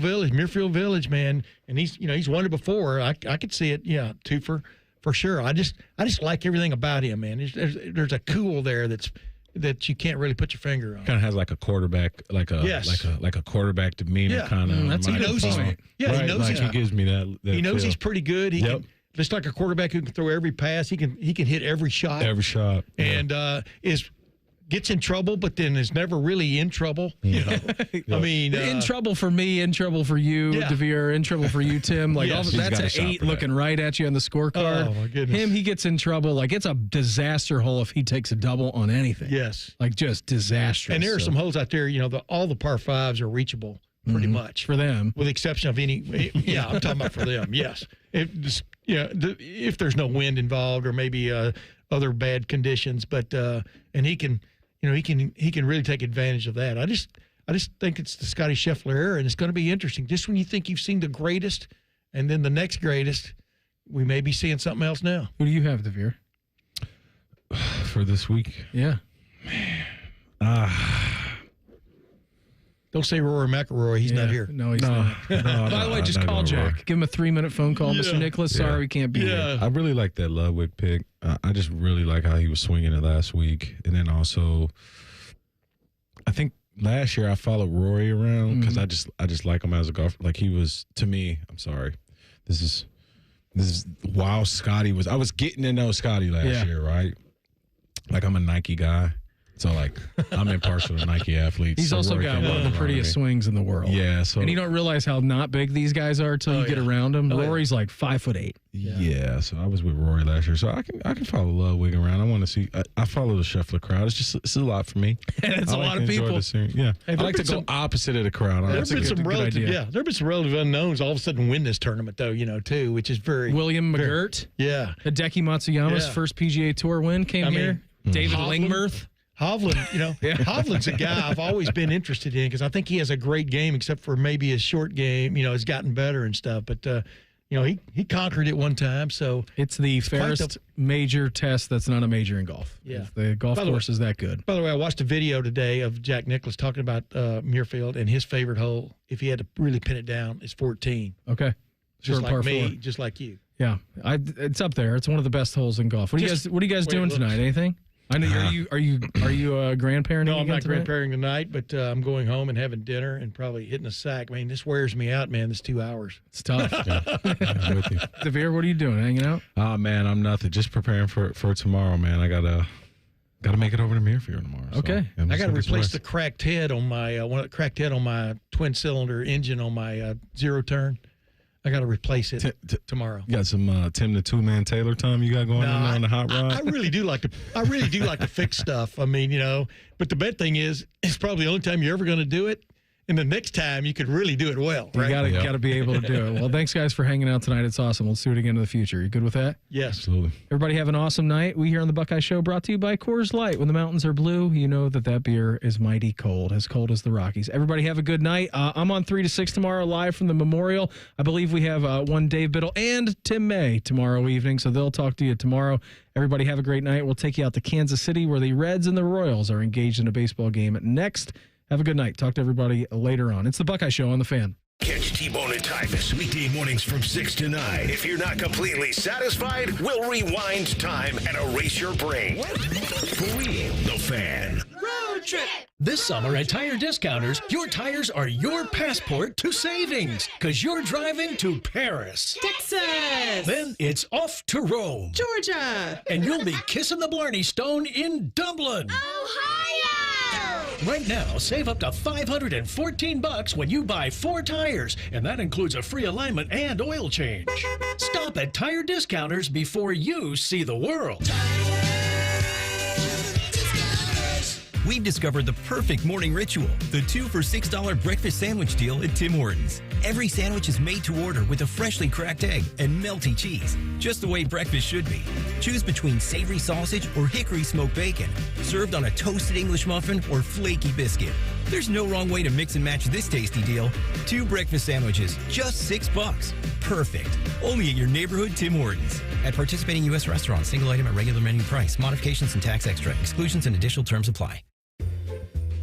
Village, man, and he's won it before. I could see it, yeah, twofer for sure. I just like everything about him, man. There's a cool there that you can't really put your finger on. Kind of has like a quarterback, like a quarterback demeanor kind of. That's a good point. Yeah, he knows he gives me that he knows feel. he's pretty good. He can, just like a quarterback who can throw every pass. He can hit every shot. And gets in trouble, but then is never really in trouble. I mean, in trouble for me, in trouble for you, DeVier, in trouble for you, Tim. Like that's an 8 looking right at you on the scorecard. Oh my goodness. He gets in trouble. Like it's a disaster hole if he takes a double on anything. Yes. Like just disastrous. And there are some holes out there. All the par fives are reachable pretty much for them, with the exception of any. Yeah, I'm talking about for them. Yes. If there's no wind involved or maybe other bad conditions, but and he can. He can really take advantage of that. I just think it's the Scotty Scheffler era, and it's going to be interesting. Just when you think you've seen the greatest, and then the next greatest, we may be seeing something else now. Who do you have, DeVier? For this week? Yeah. Man. Don't say Rory McIlroy. He's not here. No, he's not. By the way, just call Jack. Give him a 3-minute phone call, Mr. Nicholas. Sorry, we can't be here. I really like that Ludwig pick. I just really like how he was swinging it last week. And then also, I think last year I followed Rory around because I just like him as a golfer. Like he was, to me, I'm sorry. This is while Scotty was, I was getting to know Scotty last year, right? Like I'm a Nike guy. So, like, I'm impartial to Nike athletes. He's also got one of the prettiest swings in the world. Yeah. And you don't realize how not big these guys are until you get around them. Rory's like 5'8". Yeah. So I was with Rory last year. So I can follow Ludwig around. I want to see. I follow the Scheffler crowd. It's a lot for me. It's a lot of people. Yeah. Hey, I like to go opposite of the crowd. There've been some relative unknowns all of a sudden win this tournament, though, too, which is very. William McGirt. Yeah. Hideki Matsuyama's first PGA Tour win came here. David Lingmerth. Hovland, Hovland's a guy I've always been interested in because I think he has a great game, except for maybe his short game, has gotten better and stuff. But, he conquered it one time. So it's the fairest major test that's not a major in golf. Yeah. The golf course is that good. By the way, I watched a video today of Jack Nicklaus talking about Muirfield, and his favorite hole, if he had to really pin it down, is 14. Okay. just Short like par me, 4. just like you. Yeah, it's up there. It's one of the best holes in golf. What are you guys doing tonight? Anything? I know. Are you grandparenting? No, I'm not tonight? grandparenting tonight, but I'm going home and having dinner and probably hitting a sack. I mean, this wears me out, man. This 2 hours. It's tough. I'm with you. DeVier, what are you doing? Hanging out? Oh man, I'm nothing. Just preparing for tomorrow, man. I gotta make it over to Muirfield tomorrow. Okay. So, I got to replace the cracked head on my twin cylinder engine on my zero turn. I got to replace it tomorrow. You got some Tim the Two Man Taylor time you got going on the hot rod? I really do like to fix stuff. I mean, but the bad thing is, it's probably the only time you're ever going to do it. And the next time you could really do it well, right? You gotta be able to do it. Well, thanks guys for hanging out tonight. It's awesome. Let's do it again in the future. You good with that? Yes. Absolutely. Everybody have an awesome night. We here on the Buckeye Show brought to you by Coors Light. When the mountains are blue, you know that beer is mighty cold as the Rockies. Everybody have a good night. I'm on 3 to 6 tomorrow live from the Memorial. I believe we have one Dave Biddle and Tim May tomorrow evening, so they'll talk to you tomorrow. Everybody have a great night. We'll take you out to Kansas City where the Reds and the Royals are engaged in a baseball game next. Have a good night. Talk to everybody later on. It's the Buckeye Show on the Fan. Catch T-Bone and Tyvus weekday mornings from 6 to 9. If you're not completely satisfied, we'll rewind time and erase your brain. For real, the Fan. Road trip. This summer at Tire Discounters, your tires are your passport to savings because you're driving to Paris, Texas. Then it's off to Rome, Georgia. And you'll be kissing the Blarney Stone in Dublin, Ohio. Right now, save up to $514 when you buy 4 tires, and that includes a free alignment and oil change. Stop at Tire Discounters before you see the world. We've discovered the perfect morning ritual, the 2 for $6 breakfast sandwich deal at Tim Hortons. Every sandwich is made to order with a freshly cracked egg and melty cheese, just the way breakfast should be. Choose between savory sausage or hickory smoked bacon, served on a toasted English muffin or flaky biscuit. There's no wrong way to mix and match this tasty deal. 2 breakfast sandwiches, just $6. Perfect. Only at your neighborhood Tim Hortons. At participating U.S. restaurants, single item at regular menu price. Modifications and tax extra. Exclusions and additional terms apply.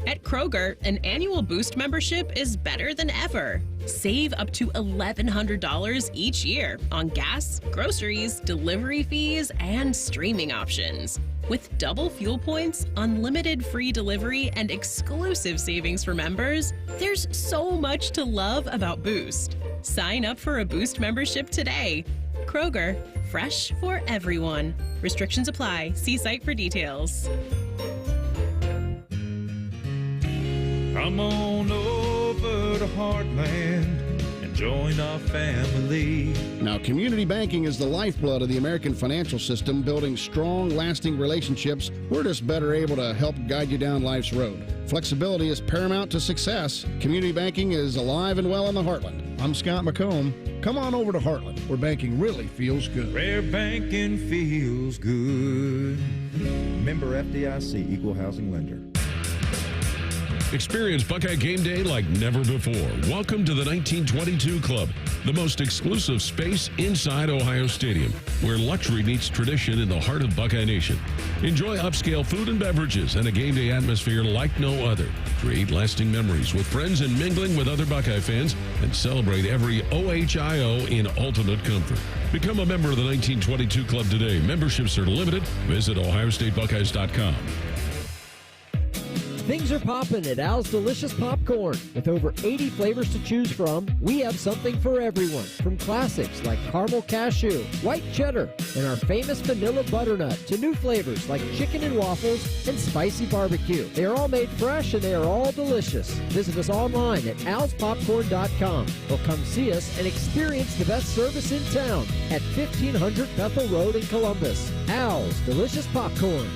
At Kroger, an annual Boost membership is better than ever. Save up to $1,100 each year on gas, groceries, delivery fees, and streaming options. With double fuel points, unlimited free delivery, and exclusive savings for members, there's so much to love about Boost. Sign up for a Boost membership today. Kroger, fresh for everyone. Restrictions apply. See site for details. Come on over to Heartland and join our family. Now, community banking is the lifeblood of the American financial system, building strong, lasting relationships. We're just better able to help guide you down life's road. Flexibility is paramount to success. Community banking is alive and well in the Heartland. I'm Scott McComb. Come on over to Heartland, where banking really feels good. Where banking feels good. Member FDIC, Equal Housing Lender. Experience Buckeye game day like never before. Welcome to the 1922 Club, the most exclusive space inside Ohio Stadium, where luxury meets tradition in the heart of Buckeye Nation. Enjoy upscale food and beverages and a game day atmosphere like no other. Create lasting memories with friends and mingling with other Buckeye fans, and celebrate every OHIO in ultimate comfort. Become a member of the 1922 Club today. Memberships are limited. Visit OhioStateBuckeyes.com. Things are popping at Al's Delicious Popcorn. With over 80 flavors to choose from, we have something for everyone. From classics like caramel cashew, white cheddar, and our famous vanilla butternut, to new flavors like chicken and waffles and spicy barbecue. They are all made fresh and they are all delicious. Visit us online at alspopcorn.com or come see us and experience the best service in town at 1500 Bethel Road in Columbus. Al's Delicious Popcorn.